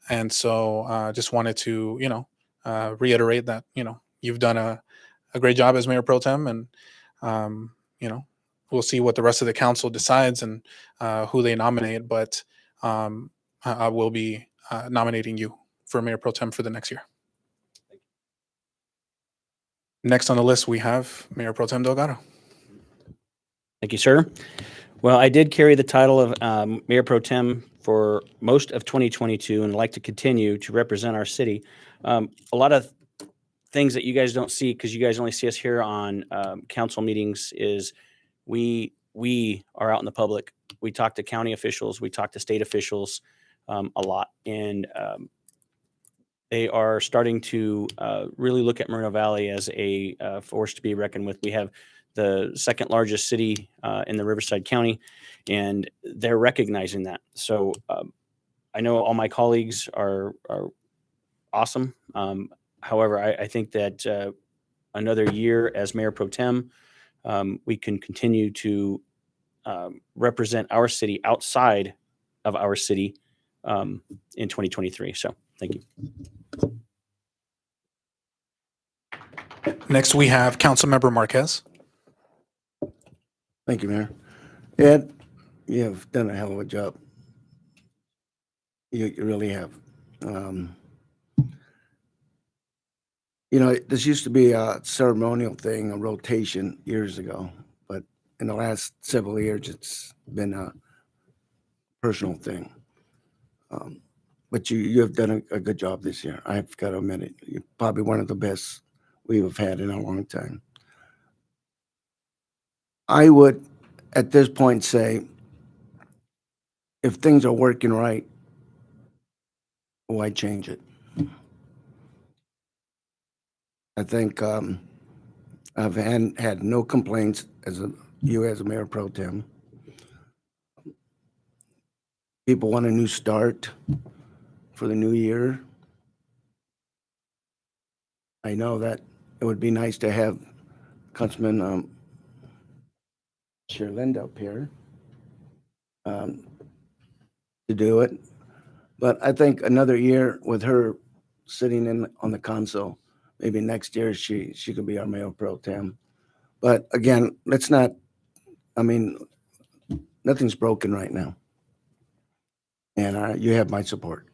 And so just wanted to, reiterate that, you've done a great job as Mayor Pro Tem, and, we'll see what the rest of the council decides and who they nominate. But I will be nominating you for Mayor Pro Tem for the next year. Next on the list, we have Mayor Pro Tem Delgado. Thank you, sir. Well, I did carry the title of Mayor Pro Tem for most of 2022 and I'd like to continue to represent our city. A lot of things that you guys don't see, because you guys only see us here on council meetings, is we are out in the public. We talk to county officials, we talk to state officials a lot. And they are starting to really look at Moreno Valley as a force to be reckoned with. We have the second largest city in the Riverside County, and they're recognizing that. So I know all my colleagues are awesome. However, I think that another year as Mayor Pro Tem, we can continue to represent our city outside of our city in 2023. So thank you. Next, we have Councilmember Marquez. Thank you, Mayor. Ed, you have done a hell of a job. You really have. This used to be a ceremonial thing, a rotation years ago, but in the last several years, it's been a personal thing. But you have done a good job this year. I've got to admit it. You're probably one of the best we have had in a long time. I would, at this point, say, if things are working right, why change it? I think I've had no complaints as a Mayor Pro Tem. People want a new start for the new year. I know that it would be nice to have Councilman Sherlinda up here to do it. But I think another year with her sitting on the council, maybe next year she could be our Mayor Pro Tem. But again, nothing's broken right now. And you have my support.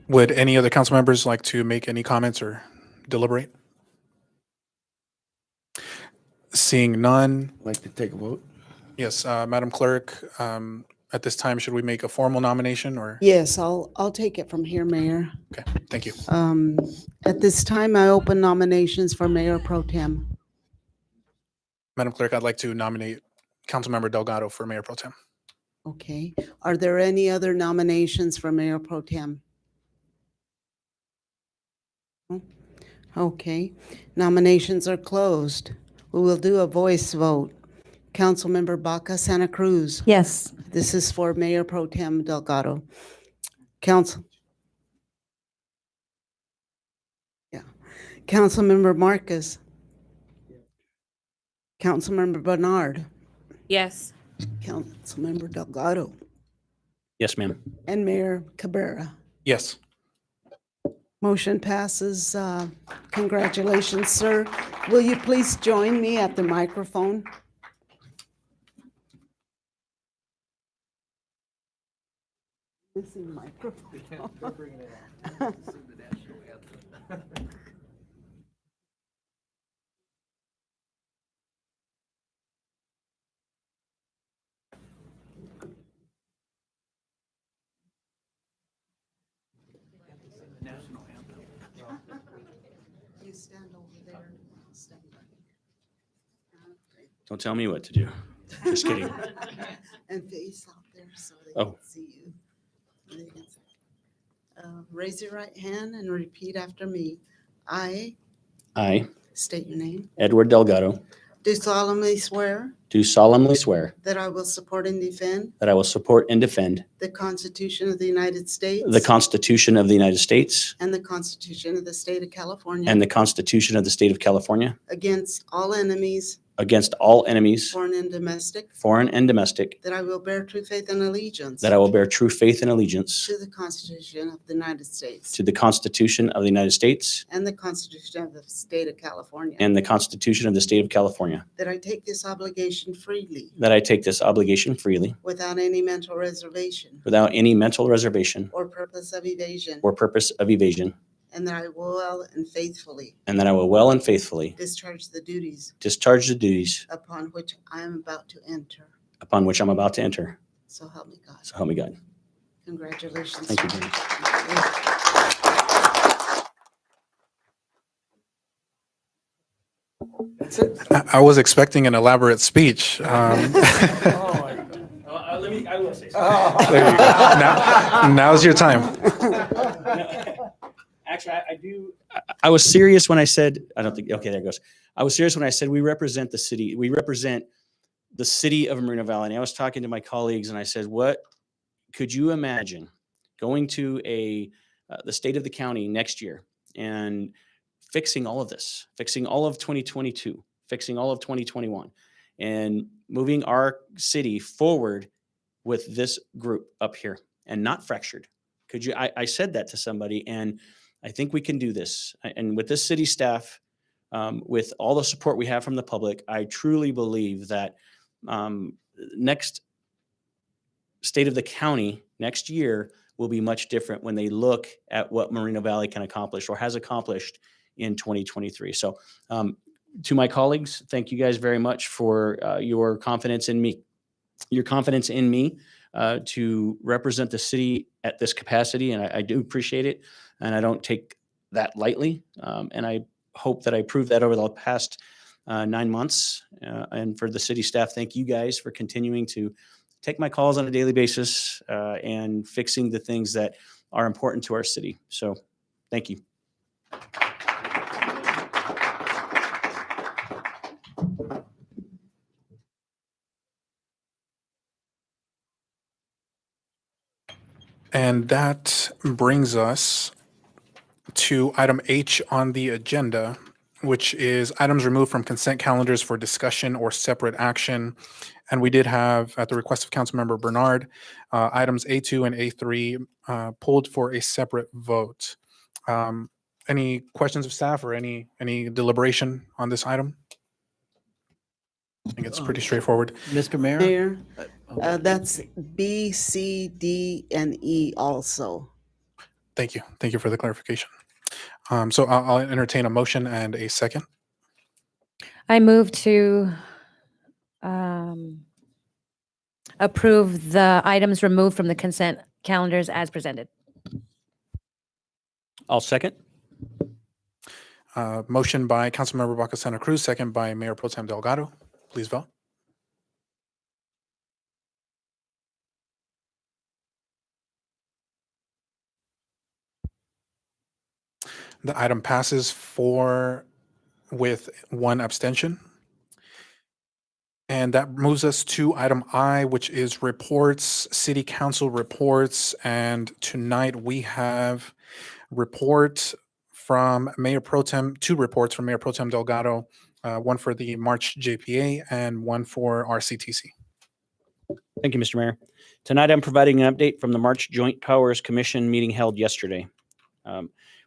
Would any other council members like to make any comments or deliberate? Seeing none. Like to take a vote? Yes, Madam Clerk, at this time, should we make a formal nomination or? Yes, I'll take it from here, Mayor. Okay, thank you. At this time, I open nominations for Mayor Pro Tem. Madam Clerk, I'd like to nominate Councilmember Delgado for Mayor Pro Tem. Okay. Are there any other nominations for Mayor Pro Tem? No? Okay. Nominations are closed. We will do a voice vote. Councilmember Baca Santa Cruz. Yes. This is for Mayor Pro Tem Delgado. Council. Yeah. Councilmember Marcus. Councilmember Bernard. Yes. Councilmember Delgado. Yes, ma'am. And Mayor Cabrera. Yes. Motion passes. Congratulations, sir. Will you please join me at the microphone? Missing microphone. You stand over there. Stand back. Don't tell me what to do. Just kidding. And face out there so they Oh. can see you. And they can see- Raise your right hand and repeat after me. I I, state your name. Edward Delgado, Do solemnly swear do solemnly swear that I will support and defend that I will support and defend the Constitution of the United States the Constitution of the United States and the Constitution of the State of California and the Constitution of the State of California against all enemies, against all enemies, foreign and domestic, foreign and domestic, that I will bear true faith and allegiance that I will bear true faith and allegiance to the Constitution of the United States to the Constitution of the United States and the Constitution of the State of California, and the Constitution of the State of California, that I take this obligation freely that I take this obligation freely without any mental reservation without any mental reservation or purpose of evasion, or purpose of evasion, and that I will well and faithfully and that I will well and faithfully discharge the duties discharge the duties upon which I am about to enter. upon which I'm about to enter. So help me God. So help me God. Congratulations. Thank you, Judge. I was expecting an elaborate speech. I will say There you go. Now's your time. Actually, I do. I was serious when I said, I don't think, okay, there it goes. I was serious when I said we represent the city. We represent the city of Moreno Valley. And I was talking to my colleagues and I said, what could you imagine going to the state of the county next year and fixing all of this, fixing all of 2022, fixing all of 2021, and moving our city forward with this group up here and not fractured? Could you, I said that to somebody, and I think we can do this. And with this city staff, with all the support we have from the public, I truly believe that next state of the county next year will be much different when they look at what Moreno Valley can accomplish or has accomplished in 2023. So to my colleagues, thank you guys very much for your confidence in me. Your confidence in me to represent the city at this capacity, and I do appreciate it, and I don't take that lightly. And I hope that I proved that over the past 9 months. And for the city staff, thank you guys for continuing to take my calls on a daily basis and fixing the things that are important to our city. So thank you. And that brings us to item H on the agenda, which is items removed from consent calendars for discussion or separate action. And we did have, at the request of Councilmember Bernard, items A2 and A3 pulled for a separate vote. Any questions of staff or any deliberation on this item? I think it's pretty straightforward. Mr. Mayor? Mayor, that's B, C, D, and E also. Thank you. Thank you for the clarification. So I'll entertain a motion and a second. I move to approve the items removed from the consent calendars as presented. I'll second. Motion by Councilmember Baca Santa Cruz, second by Mayor Pro Tem Delgado. Please vote. The item passes with one abstention. And that moves us to item I, which is reports, city council reports. And tonight we have report from Mayor Pro Tem, two reports from Mayor Pro Tem Delgado, one for the March JPA and one for RCTC. Thank you, Mr. Mayor. Tonight, I'm providing an update from the March Joint Powers Commission meeting held yesterday.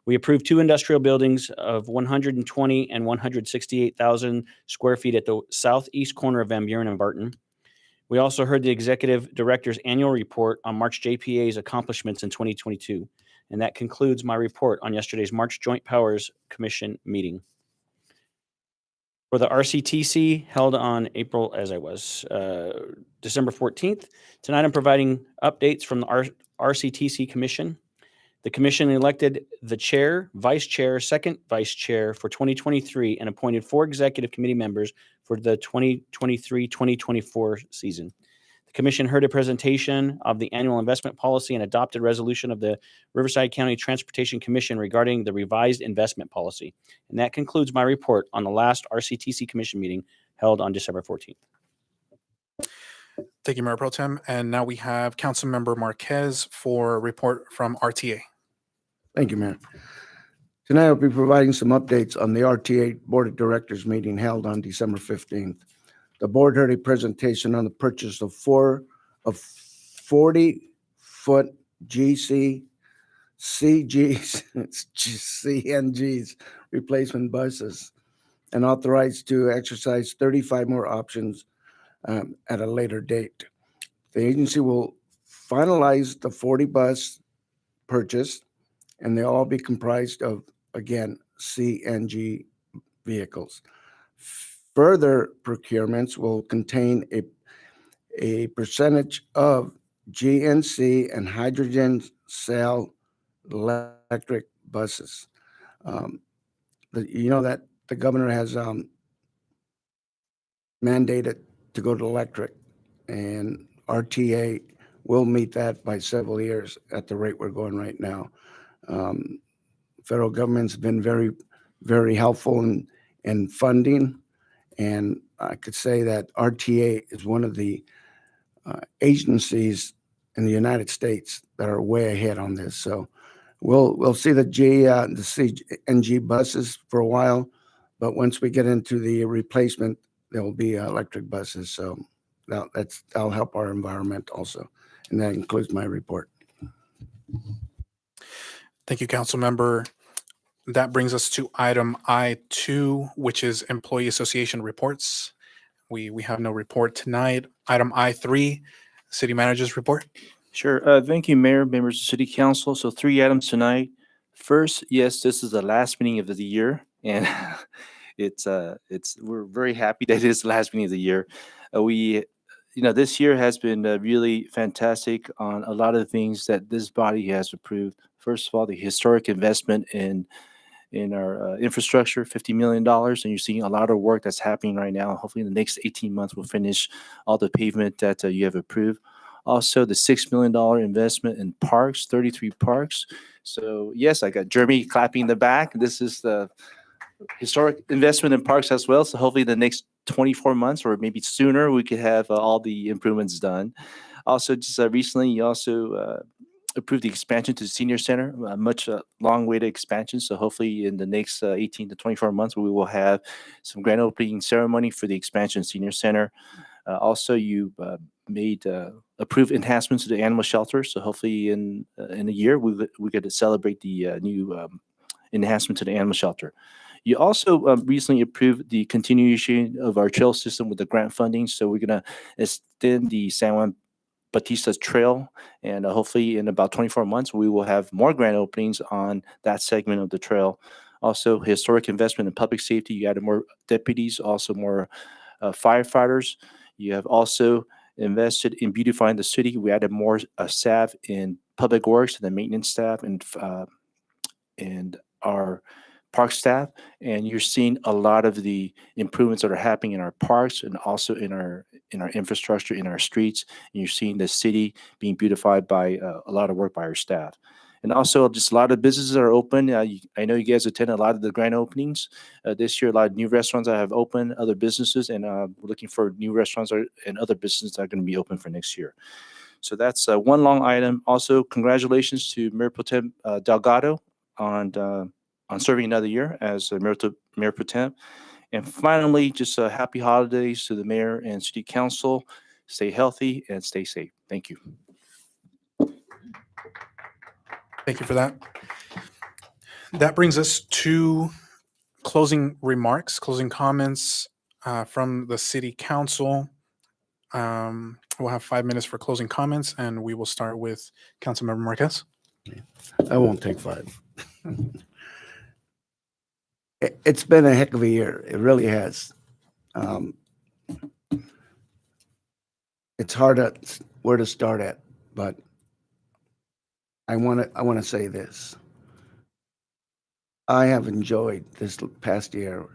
We approved two industrial buildings of 120 and 168,000 square feet at the southeast corner of Van Buren and Barton. We also heard the executive director's annual report on March JPA's accomplishments in 2022. And that concludes my report on yesterday's March Joint Powers Commission meeting. For the RCTC held on December 14th, tonight I'm providing updates from the RCTC Commission. The commission elected the chair, vice chair, second vice chair for 2023 and appointed 4 executive committee members for the 2023-2024 season. The commission heard a presentation of the annual investment policy and adopted resolution of the Riverside County Transportation Commission regarding the revised investment policy. And that concludes my report on the last RCTC commission meeting held on December 14th. Thank you, Mayor Pro Tem. And now we have Councilmember Marquez for a report from RTA. Thank you, Mayor. Tonight I'll be providing some updates on the RTA Board of Directors meeting held on December 15th. The board heard a presentation on the purchase of 4 40-foot GC CGs, CNGs replacement buses, and authorized to exercise 35 more options at a later date. The agency will finalize the 40 bus purchase, and they'll all be comprised of, again, CNG vehicles. Further procurements will contain a percentage of GNC and hydrogen cell electric buses. You know that the governor has mandated to go to electric, and RTA will meet that by several years at the rate we're going right now. Federal government's been very, very helpful in funding, and I could say that RTA is one of the agencies in the United States that are way ahead on this. So we'll see the CNG buses for a while, but once we get into the replacement, there will be electric buses. So that'll help our environment also. And that includes my report. Thank you, Councilmember. That brings us to item I2, which is Employee Association reports. We have no report tonight. Item I3, City Manager's report. Sure. Thank you, Mayor, members of City Council. So 3 items tonight. First, yes, this is the last meeting of the year, and we're very happy that it is the last meeting of the year. This year has been really fantastic on a lot of the things that this body has approved. First of all, the historic investment in our infrastructure, $50 million, and you're seeing a lot of work that's happening right now. Hopefully in the next 18 months, we'll finish all the pavement that you have approved. Also, the $6 million investment in parks, 33 parks. So yes, I got Jeremy clapping in the back. This is the historic investment in parks as well. So hopefully the next 24 months or maybe sooner, we could have all the improvements done. Also, just recently, you also approved the expansion to the senior center, much long-awaited expansion. So hopefully in the next 18 to 24 months, we will have some grand opening ceremony for the expansion senior center. Also, you made approved enhancements to the animal shelter. So hopefully in a year, we get to celebrate the new enhancement to the animal shelter. You also recently approved the continuation of our trail system with the grant funding. So we're going to extend the San Juan Bautista Trail, and hopefully in about 24 months, we will have more grand openings on that segment of the trail. Also, historic investment in public safety. You added more deputies, also more firefighters. You have also invested in beautifying the city. We added more staff in public works and the maintenance staff and our park staff, and you're seeing a lot of the improvements that are happening in our parks and also in our infrastructure, in our streets. And you're seeing the city being beautified by a lot of work by our staff. And also, just a lot of businesses are open. I know you guys attend a lot of the grand openings this year. A lot of new restaurants that have opened, other businesses, and we're looking for new restaurants and other businesses that are going to be open for next year. So that's one long item. Also, congratulations to Mayor Pro Tem Delgado on serving another year as Mayor Pro Tem. And finally, just happy holidays to the mayor and city council. Stay healthy and stay safe. Thank you. Thank you for that. That brings us to closing remarks, closing comments from the city council. We'll have 5 minutes for closing comments, and we will start with Councilmember Marquez. I won't take 5. It's been a heck of a year. It really has. It's hard at where to start at, but I want to say this. I have enjoyed this past year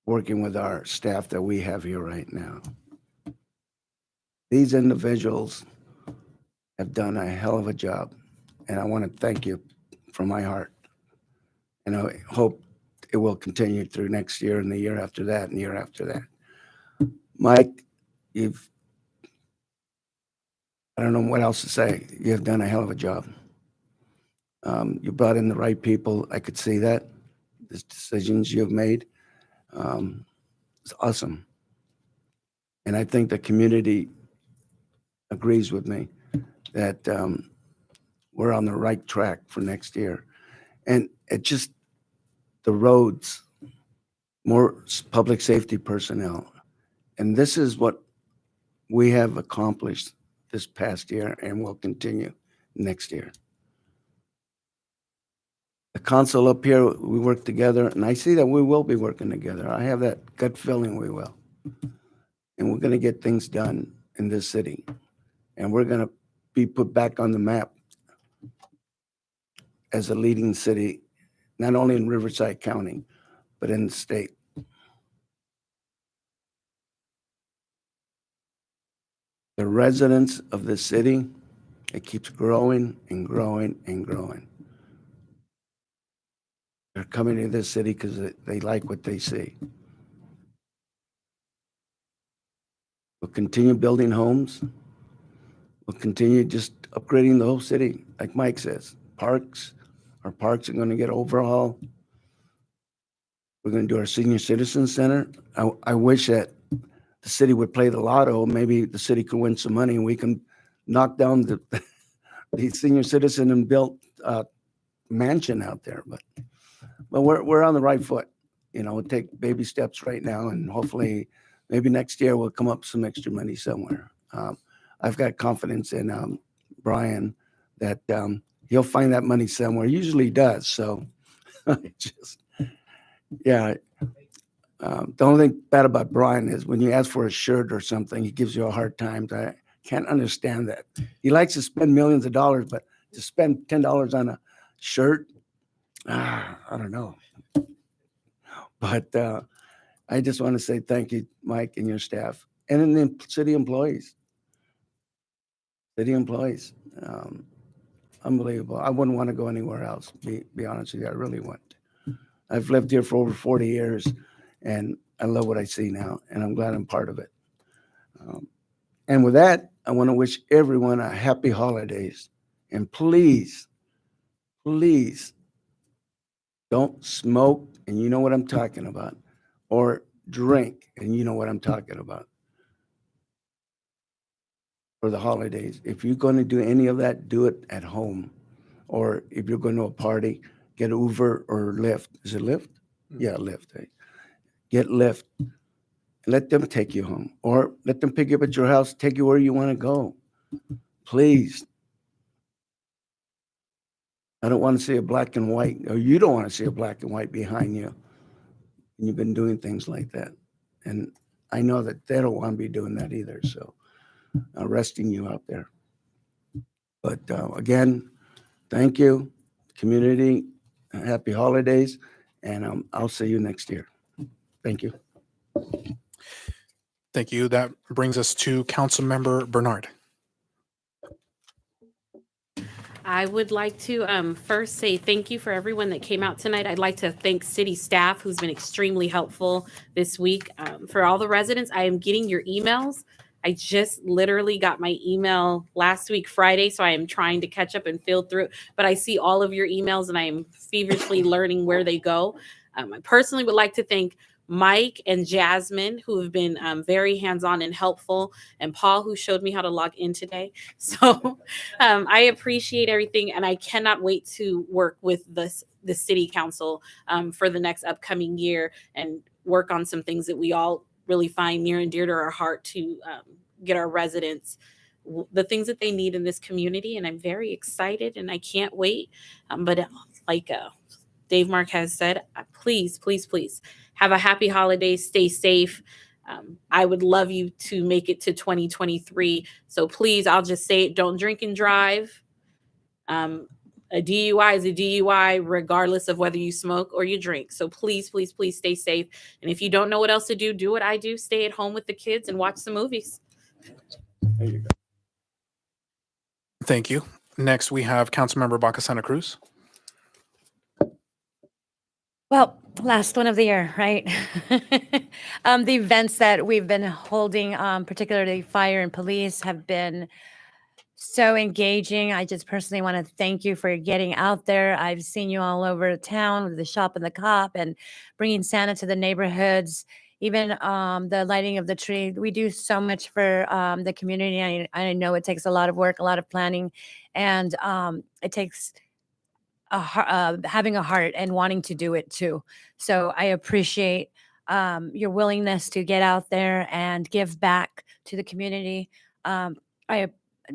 working with our staff that we have here right now. These individuals have done a hell of a job, and I want to thank you from my heart. And I hope it will continue through next year and the year after that and the year after that. Mike, I don't know what else to say. You've done a hell of a job. You brought in the right people. I could see that. The decisions you've made. It's awesome. And I think the community agrees with me that we're on the right track for next year. And it just, the roads, more public safety personnel. And this is what we have accomplished this past year and will continue next year. The council up here, we work together, and I see that we will be working together. I have that gut feeling we will. And we're going to get things done in this city. And we're going to be put back on the map as a leading city, not only in Riverside County, but in the state. The residents of the city, it keeps growing and growing and growing. They're coming to this city because they like what they see. We'll continue building homes. We'll continue just upgrading the whole city, like Mike says. Parks, our parks are going to get overhauled. We're going to do our senior citizen center. I wish that the city would play the lotto. Maybe the city could win some money and we can knock down the senior citizen and built mansion out there. But we're on the right foot. You know, we'll take baby steps right now, and hopefully maybe next year we'll come up with some extra money somewhere. I've got confidence in Brian that he'll find that money somewhere. Usually he does. So just, yeah. The only thing bad about Brian is when you ask for a shirt or something, he gives you a hard time. I can't understand that. He likes to spend millions of dollars, but to spend $10 on a shirt, I don't know. But I just want to say thank you, Mike, and your staff, and then the city employees. City employees, unbelievable. I wouldn't want to go anywhere else. Be honest with you, I really wouldn't. I've lived here for over 40 years. And I love what I see now, and I'm glad I'm part of it. And with that, I want to wish everyone a happy holidays. And please, please don't smoke, and you know what I'm talking about, or drink, and you know what I'm talking about, for the holidays. If you're going to do any of that, do it at home. Or if you're going to a party, get Uber or Lyft. Is it Lyft? Yeah, Lyft. Right? Get Lyft. Let them take you home, or let them pick you up at your house, take you where you want to go. Please. I don't want to see a black and white, or you don't want to see a black and white behind you. And you've been doing things like that. And I know that they don't want to be doing that either. So arresting you out there. But again, thank you, community. happy holidays, and I'll see you next year. Thank you. Thank you. That brings us to Councilmember Bernard. I would like to first say thank you for everyone that came out tonight. I'd like to thank city staff who's been extremely helpful this week. For all the residents, I am getting your emails. I just literally got my email last week, Friday, so I am trying to catch up and fill through it. But I see all of your emails and I am feverishly learning where they go. I personally would like to thank Mike and Jasmine, who have been very hands-on and helpful, and Paul, who showed me how to log in today. So I appreciate everything, and I cannot wait to work with the city council for the next upcoming year and work on some things that we all really find near and dear to our heart to get our residents the things that they need in this community. And I'm very excited and I can't wait. But like Dave Marquez said, please, please, please have a happy holiday. Stay safe. I would love you to make it to 2023. So please, I'll just say it. Don't drink and drive. A DUI is a DUI, regardless of whether you smoke or you drink. So please, please, please stay safe. And if you don't know what else to do, do what I do. Stay at home with the kids and watch some movies. There you go. Thank you. Next, we have Councilmember Baca Santa Cruz. Well, last one of the year, right? The events that we've been holding, particularly fire and police, have been so engaging. I just personally want to thank you for getting out there. I've seen you all over town with the shop and the cop and bringing Santa to the neighborhoods, even the lighting of the tree. We do so much for the community. I know it takes a lot of work, a lot of planning, and it takes having a heart and wanting to do it too. So I appreciate your willingness to get out there and give back to the community. I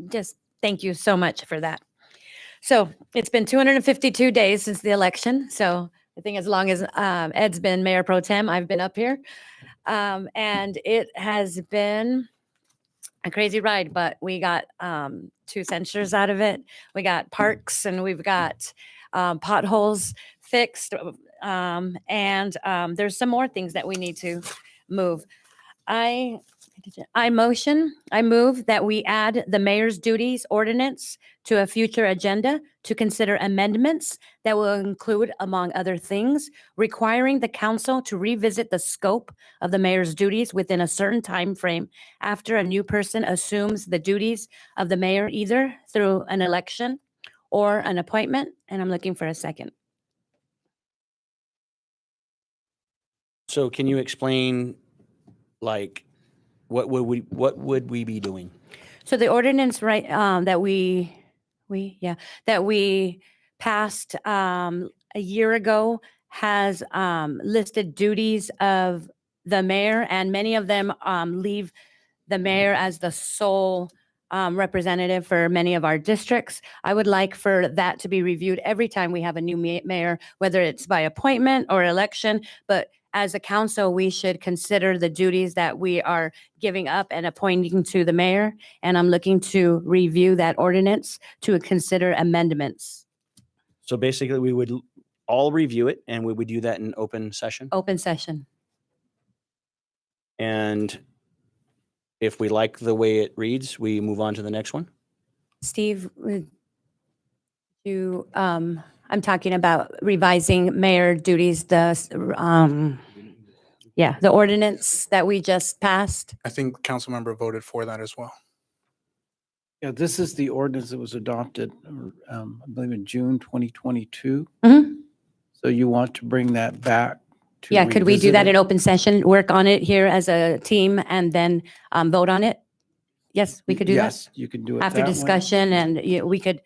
just thank you so much for that. So it's been 252 days since the election. So I think as long as Ed's been mayor pro tem, I've been up here. And it has been a crazy ride, but we got 2 censures out of it. We got parks and we've got potholes fixed. And there's some more things that we need to move. I move that we add the mayor's duties ordinance to a future agenda to consider amendments that will include, among other things, requiring the council to revisit the scope of the mayor's duties within a certain time frame after a new person assumes the duties of the mayor, either through an election or an appointment. And I'm looking for a second. So can you explain, like, what would we be doing? So the ordinance, right, that we passed a year ago has listed duties of the mayor, and many of them leave the mayor as the sole representative for many of our districts. I would like for that to be reviewed every time we have a new mayor, whether it's by appointment or election. But as a council, we should consider the duties that we are giving up and appointing to the mayor. And I'm looking to review that ordinance to consider amendments. So basically, we would all review it and we would do that in open session. Open session. And if we like the way it reads, we move on to the next one. Steve, I'm talking about revising mayor duties, the ordinance that we just passed. I think Councilmember voted for that as well. Yeah, this is the ordinance that was adopted, I believe in June 2022. Mhm. So you want to bring that back to Yeah, could we do revisit that it? in open session, work on it here as a team and then vote on it? Yes, we could do that. Yes, you can do it After that way. discussion, and we could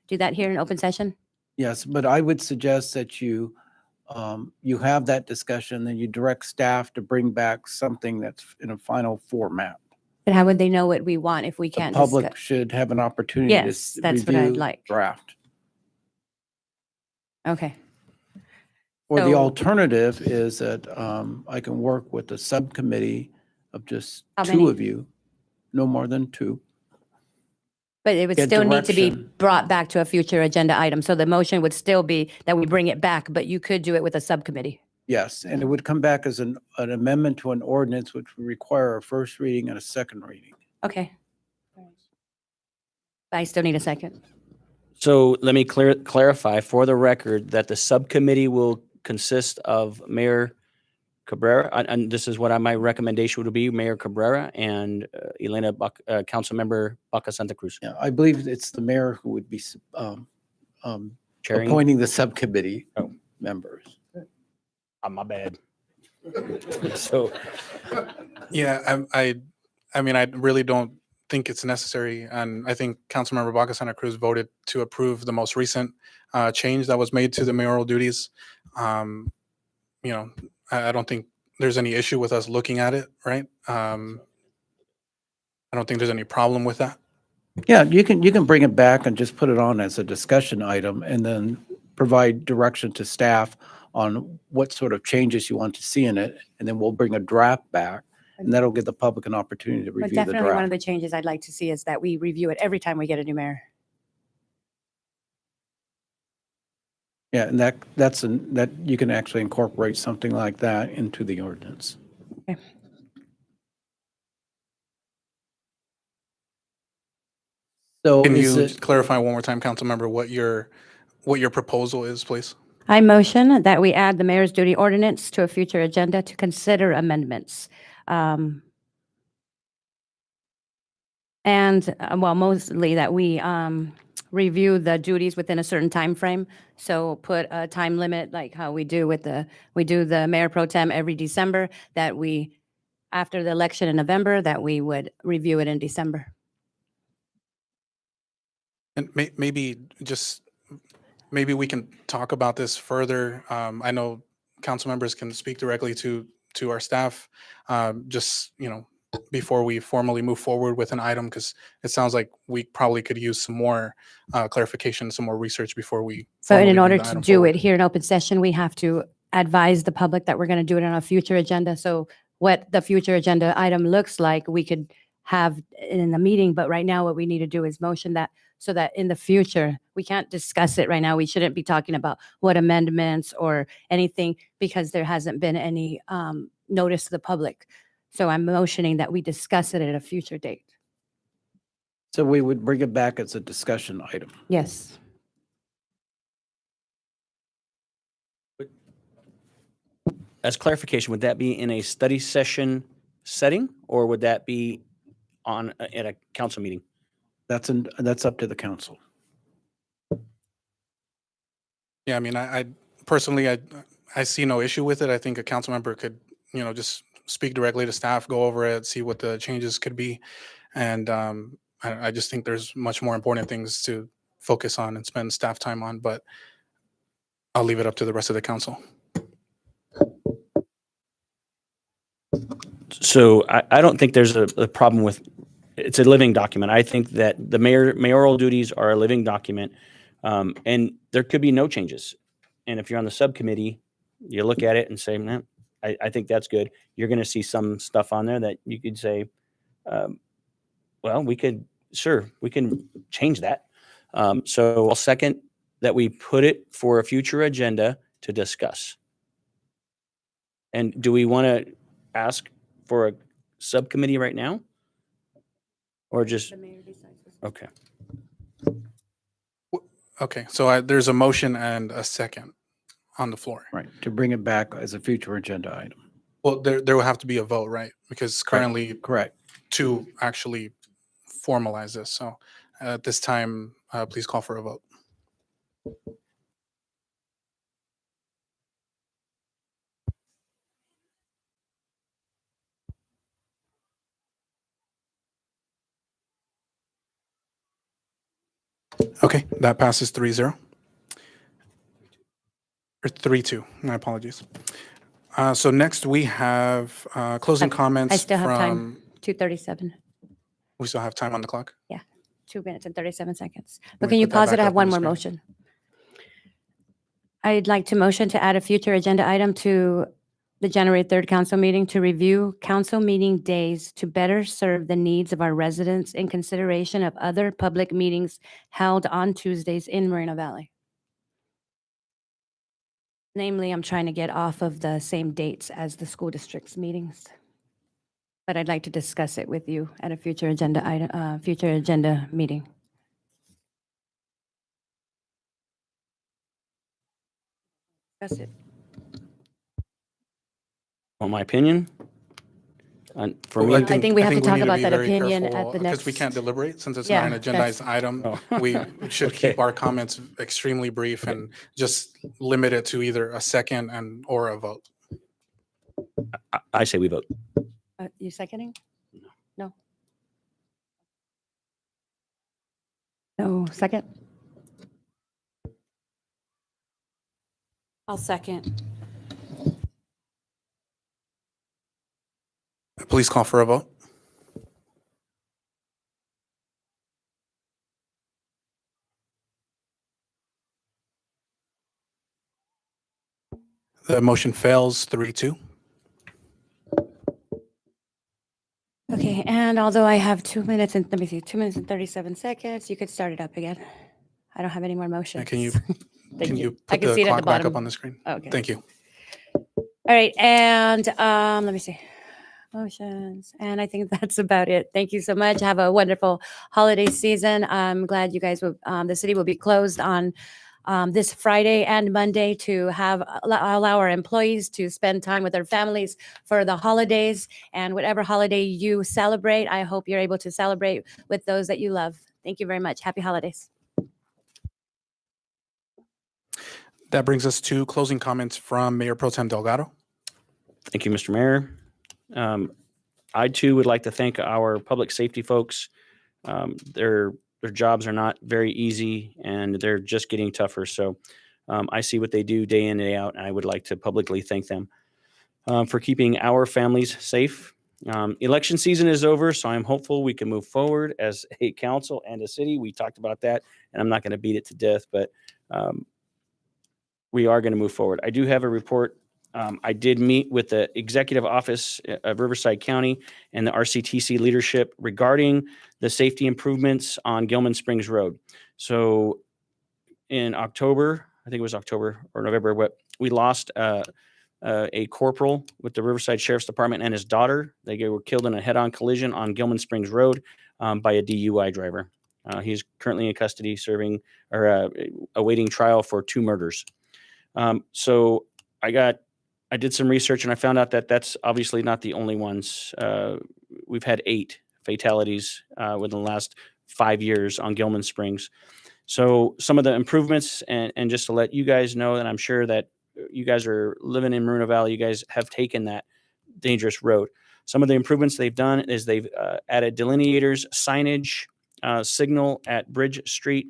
do that here in open session? Yes, but I would suggest that you have that discussion, then you direct staff to bring back something that's in a final format. But how would they know what we want if we The can't public discuss? should have an opportunity to Yes, that's what I'd review like. draft. Okay. Or the So- alternative is that I can work with a subcommittee of just How 2 many? of you, no more than 2. But it would Get still need to be direction. brought back to a future agenda item. So the motion would still be that we bring it back, but you could do it with a subcommittee. Yes, and it would come back as an amendment to an ordinance, which would require a first reading and a second reading. Okay. I still need a second. So let me clarify for the record that the subcommittee will consist of Mayor Cabrera, and this is what my recommendation would be, Mayor Cabrera and Elena, Councilmember Baca Santa Cruz. Yeah, I believe it's the mayor who would be Chairing? appointing the subcommittee Oh. members. My bad. So, Yeah, I mean, I really don't think it's necessary. And I think Councilmember Baca Santa Cruz voted to approve the most recent change that was made to the mayoral duties. You know, I don't think there's any issue with us looking at it, right? I don't think there's any problem with that. Yeah, you can bring it back and just put it on as a discussion item and then provide direction to staff on what sort of changes you want to see in it. And then we'll bring a draft back and that'll give the public an opportunity to But review the definitely one of draft. the changes I'd like to see is that we review it every time we get a new mayor. Yeah, and that you can actually incorporate something like that into the ordinance. Okay. So Can is you it, clarify one more time, Councilmember, what your proposal is, please? I motion that we add the mayor's duty ordinance to a future agenda to consider amendments. Well, mostly that we review the duties within a certain time frame. So put a time limit, like how we do the mayor pro tem every December, that we, after the election in November, that we would review it in December. And maybe we can talk about this further. I know council members can speak directly to our staff, just, you know, before we formally move forward with an item, because it sounds like we probably could use some more clarification, some more research before we. So formally in bring order the to item do forward. it here in open session, we have to advise the public that we're going to do it on a future agenda. So what the future agenda item looks like, we could have in the meeting, but right now what we need to do is motion that so that in the future, we can't discuss it right now. We shouldn't be talking about what amendments or anything because there hasn't been any notice to the public. So I'm motioning that we discuss it at a future date. so we would bring it back as a discussion item. Yes. as clarification, would that be in a study session setting or would that be at a council meeting? That's up to the council. Yeah, I mean, I personally, I see no issue with it. I think a council member could, you know, just speak directly to staff, go over it, see what the changes could be. And I just think there's much more important things to focus on and spend staff time on, but I'll leave it up to the rest of the council. So I don't think there's a problem with, it's a living document. I think that the mayoral duties are a living document, and there could be no changes. And if you're on the subcommittee, you look at it and say, man, I think that's good. You're going to see some stuff on there that you could say, well, we can change that. So I'll second that we put it for a future agenda to discuss. And do we want to ask for a subcommittee right now? Or just, okay. Okay, so there's a motion and a second on the floor. Right, to bring it back as a future agenda item. Well, there will have to be a vote, right? Because currently Correct. to actually formalize this. So at this time, please call for a vote. Okay, that passes 3-0. Or 3-2, my apologies. So next we have closing comments I still have from, time, 2:37. we still have time on the clock? Yeah, 2 minutes and 37 seconds. Let But me can you put that pause it? back I up have on one the more screen. motion. I'd like to motion to add a future agenda item to the January 3rd council meeting to review council meeting days to better serve the needs of our residents in consideration of other public meetings held on Tuesdays in Moreno Valley. Namely, I'm trying to get off of the same dates as the school district's meetings. But I'd like to discuss it with you at a future agenda item, future agenda meeting. Discuss it. Want my opinion? For me, I think we have to talk need about be that very opinion careful, at the because we next- can't deliberate since it's Yeah, not an that's- agendized item. Oh. We should Okay. keep our comments extremely brief and just limit it to either a second or a vote. I say we vote. You seconding? No. No, second? I'll second. Please call for a vote. The motion fails 3-2. Okay, and although I have 2 minutes and, let me see, 2 minutes and 37 seconds, you could start it up again. I don't have any more motions. Can you Thank can you I put can the see it at clock the back bottom. up on the screen? Okay. Thank you. All right, and let me see. Motions, and I think that's about it. Thank you so much. Have a wonderful holiday season. I'm glad you guys will, the city will be closed on this Friday and Monday to have allow our employees to spend time with their families for the holidays, and whatever holiday you celebrate, I hope you're able to celebrate with those that you love. Thank you very much. Happy holidays. That brings us to closing comments from Mayor Pro Tem Delgado. Thank you, Mr. Mayor. I too would like to thank our public safety folks. Their jobs are not very easy, and they're just getting tougher. So I see what they do day in and day out, and I would like to publicly thank them for keeping our families safe. Election season is over, so I'm hopeful we can move forward as a council and a city. We talked about that, and I'm not going to beat it to death, but we are going to move forward. I do have a report. I did meet with the executive office of Riverside County and the RCTC leadership regarding the safety improvements on Gilman Springs Road. So in October, I think it was October or November, we lost a corporal with the Riverside Sheriff's Department and his daughter. They were killed in a head-on collision on Gilman Springs Road by a DUI driver. He's currently in custody serving or awaiting trial for 2 murders. So I did some research and I found out that that's obviously not the only ones. We've had 8 fatalities within the last 5 years on Gilman Springs. So some of the improvements, and just to let you guys know that I'm sure that you guys are living in Moreno Valley, you guys have taken that dangerous road. Some of the improvements they've done is they've added delineators, signage, signal at Bridge Street,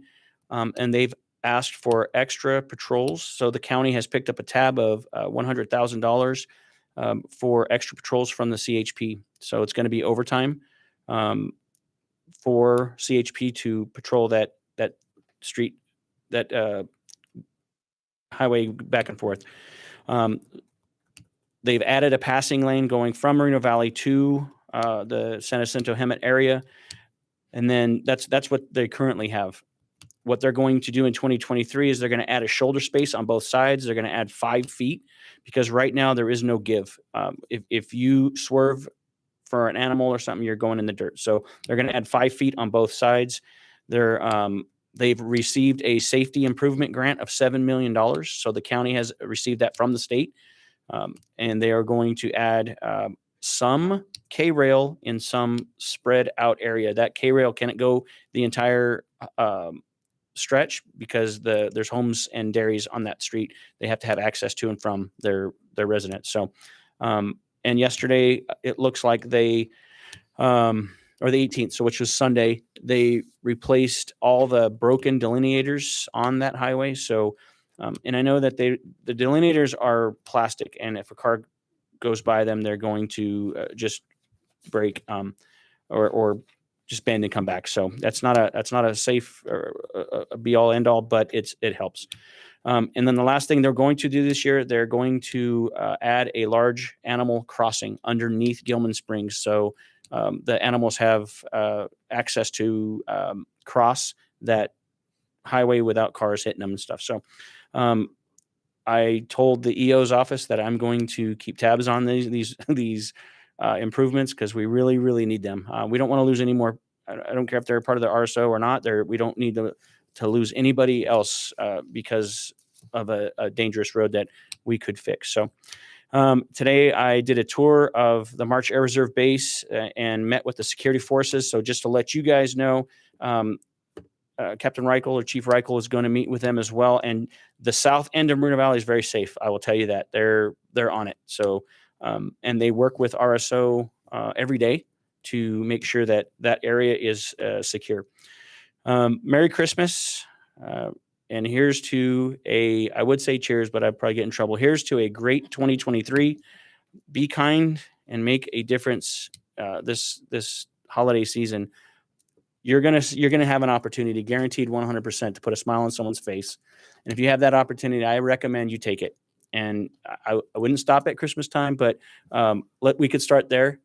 and they've asked for extra patrols. So the county has picked up a tab of $100,000 for extra patrols from the CHP. So it's going to be overtime for CHP to patrol that street, that highway back and forth. They've added a passing lane going from Moreno Valley to the San Jacinto Hemet area. And then that's what they currently have. What they're going to do in 2023 is they're going to add a shoulder space on both sides. They're going to add 5 feet because right now there is no give. If you swerve for an animal or something, you're going in the dirt. So they're going to add 5 feet on both sides. They've received a safety improvement grant of $7 million. So the county has received that from the state. And they are going to add some K-rail in some spread out area. That K-rail can't go the entire stretch because there's homes and dairies on that street. They have to have access to and from their residents. So, and yesterday it looks like they, or the 18th, so which was Sunday, they replaced all the broken delineators on that highway. So, and I know that the delineators are plastic, and if a car goes by them, they're going to just break or just bend and come back. So that's not a safe or a be all end all, but it helps. And then the last thing they're going to do this year, they're going to add a large animal crossing underneath Gilman Springs. So the animals have access to cross that highway without cars hitting them and stuff. So I told the EO's office that I'm going to keep tabs on these improvements because we really, really need them. We don't want to lose any more. I don't care if they're part of the RSO or not. We don't need to lose anybody else because of a dangerous road that we could fix. So today I did a tour of the March Air Reserve Base and met with the security forces. So just to let you guys know, Captain Reichel or Chief Reichel is going to meet with them as well. And the south end of Moreno Valley is very safe. I will tell you that they're on it. So and they work with RSO every day to make sure that area is secure. Merry Christmas. And here's to I would say cheers, but I'd probably get in trouble. Here's to a great 2023. Be kind and make a difference this holiday season. You're gonna have an opportunity, guaranteed 100%, to put a smile on someone's face. And if you have that opportunity, I recommend you take it. And I wouldn't stop at Christmas time, but we could start there.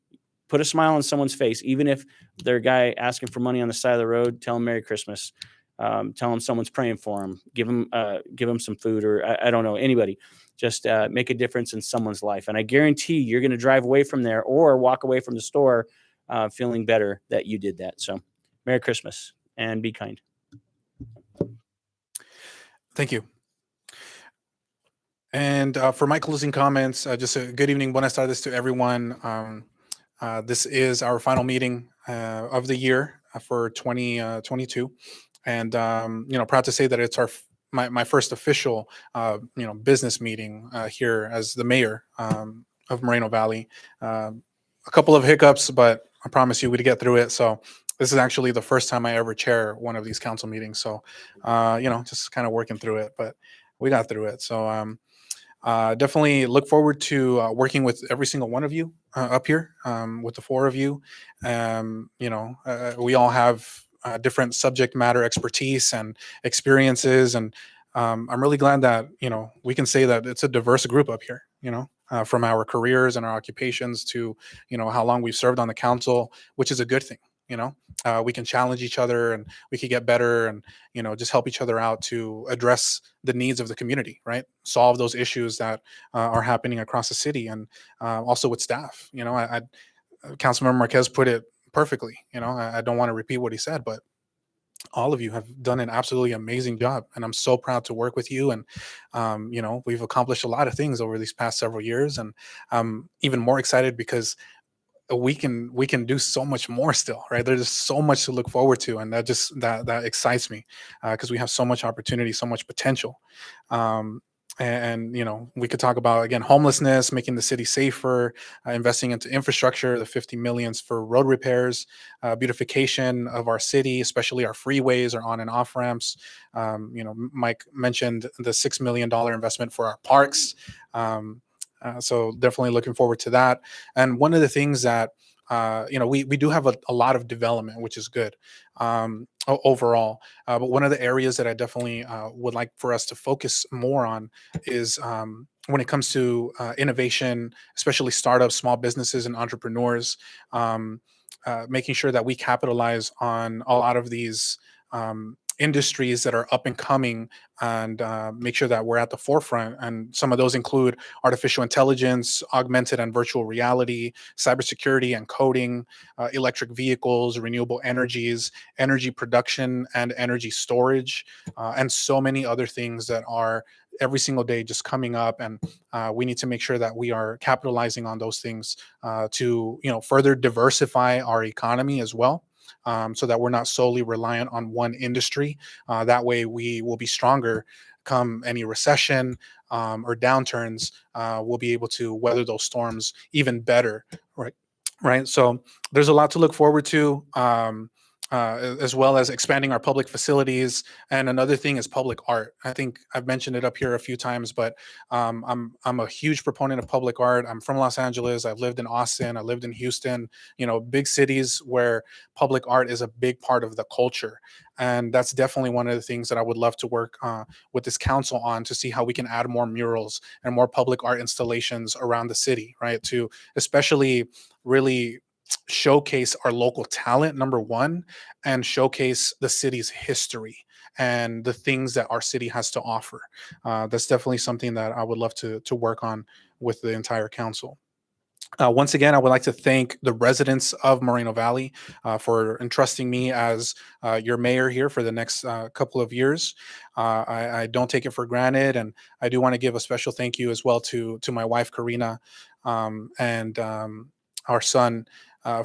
Put a smile on someone's face, even if they're a guy asking for money on the side of the road. Tell them Merry Christmas. Tell them someone's praying for them. Give them some food, or I don't know, anybody. Just make a difference in someone's life. And I guarantee you're going to drive away from there or walk away from the store feeling better that you did that. So Merry Christmas and be kind. Thank you. And for my closing comments, just a good evening. Buenas tardes to everyone. This is our final meeting of the year for 2022. And, proud to say that it's my first official, business meeting here as the mayor of Moreno Valley. A couple of hiccups, but I promise you we'd get through it. So this is actually the first time I ever chair one of these council meetings. So, just kind of working through it, but we got through it. So definitely look forward to working with every single one of you up here, with the four of you. We all have different subject matter expertise and experiences. And I'm really glad that, we can say that it's a diverse group up here, from our careers and our occupations to, how long we've served on the council, which is a good thing. We can challenge each other and we can get better and, just help each other out to address the needs of the community, right? Solve those issues that are happening across the city and also with staff. Councilmember Marquez put it perfectly. I don't want to repeat what he said, but all of you have done an absolutely amazing job. And I'm so proud to work with you. And, we've accomplished a lot of things over these past several years. And I'm even more excited because we can do so much more still, right? There's just so much to look forward to. And that excites me because we have so much opportunity, so much potential. And we could talk about, again, homelessness, making the city safer, investing into infrastructure, the 50 millions for road repairs, beautification of our city, especially our freeways, our on and off ramps. Mike mentioned the $6 million investment for our parks. So definitely looking forward to that. And one of the things that, we do have a lot of development, which is good overall. But one of the areas that I definitely would like for us to focus more on is when it comes to innovation, especially startups, small businesses, and entrepreneurs, making sure that we capitalize on a lot of these industries that are up and coming and make sure that we're at the forefront. And some of those include artificial intelligence, augmented and virtual reality, cybersecurity and coding, electric vehicles, renewable energies, energy production and energy storage, and so many other things that are every single day just coming up. And we need to make sure that we are capitalizing on those things to, further diversify our economy as well. So that we're not solely reliant on one industry. That way we will be stronger come any recession or downturns. We'll be able to weather those storms even better, right? So there's a lot to look forward to. as well as expanding our public facilities. And another thing is public art. I think I've mentioned it up here a few times, but I'm a huge proponent of public art. I'm from Los Angeles. I've lived in Austin. I lived in Houston. You know, big cities where public art is a big part of the culture. And that's definitely one of the things that I would love to work with this council on, to see how we can add more murals and more public art installations around the city, right? To especially really showcase our local talent, number one, and showcase the city's history and the things that our city has to offer. That's definitely something that I would love to work on with the entire council. Once again, I would like to thank the residents of Moreno Valley for entrusting me as your mayor here for the next couple of years. I don't take it for granted, and I do want to give a special thank you as well to my wife, Karina, and our son,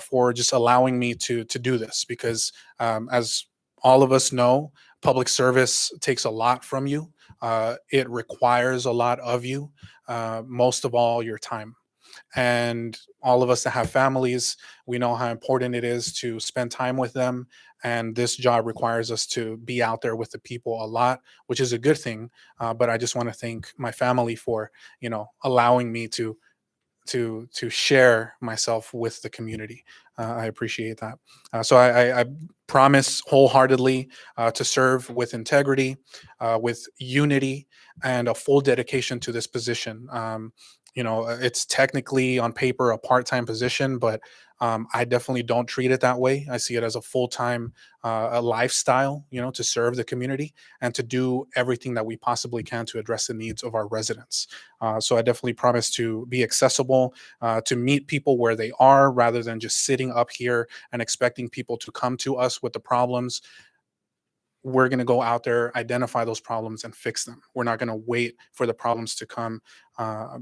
for just allowing me to do this, because as all of us know, public service takes a lot from you. It requires a lot of you, most of all your time. And all of us that have families, we know how important it is to spend time with them. And this job requires us to be out there with the people a lot, which is a good thing. But I just want to thank my family for, you know, allowing me to share myself with the community. I appreciate that. So I promise wholeheartedly to serve with integrity, with unity, and a full dedication to this position. You know, it's technically on paper a part-time position, but I definitely don't treat it that way. I see it as a full-time a lifestyle, you know, to serve the community and to do everything that we possibly can to address the needs of our residents. So I definitely promise to be accessible, to meet people where they are, rather than just sitting up here and expecting people to come to us with the problems. We're going to go out there, identify those problems, and fix them. We're not going to wait for the problems to come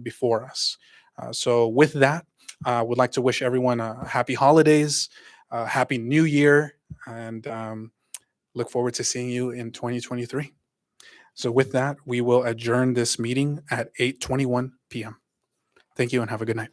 before us. So with that, I would like to wish everyone a happy holidays, happy new year, and look forward to seeing you in 2023. So with that, we will adjourn this meeting at 8:21 p.m. Thank you and have a good night.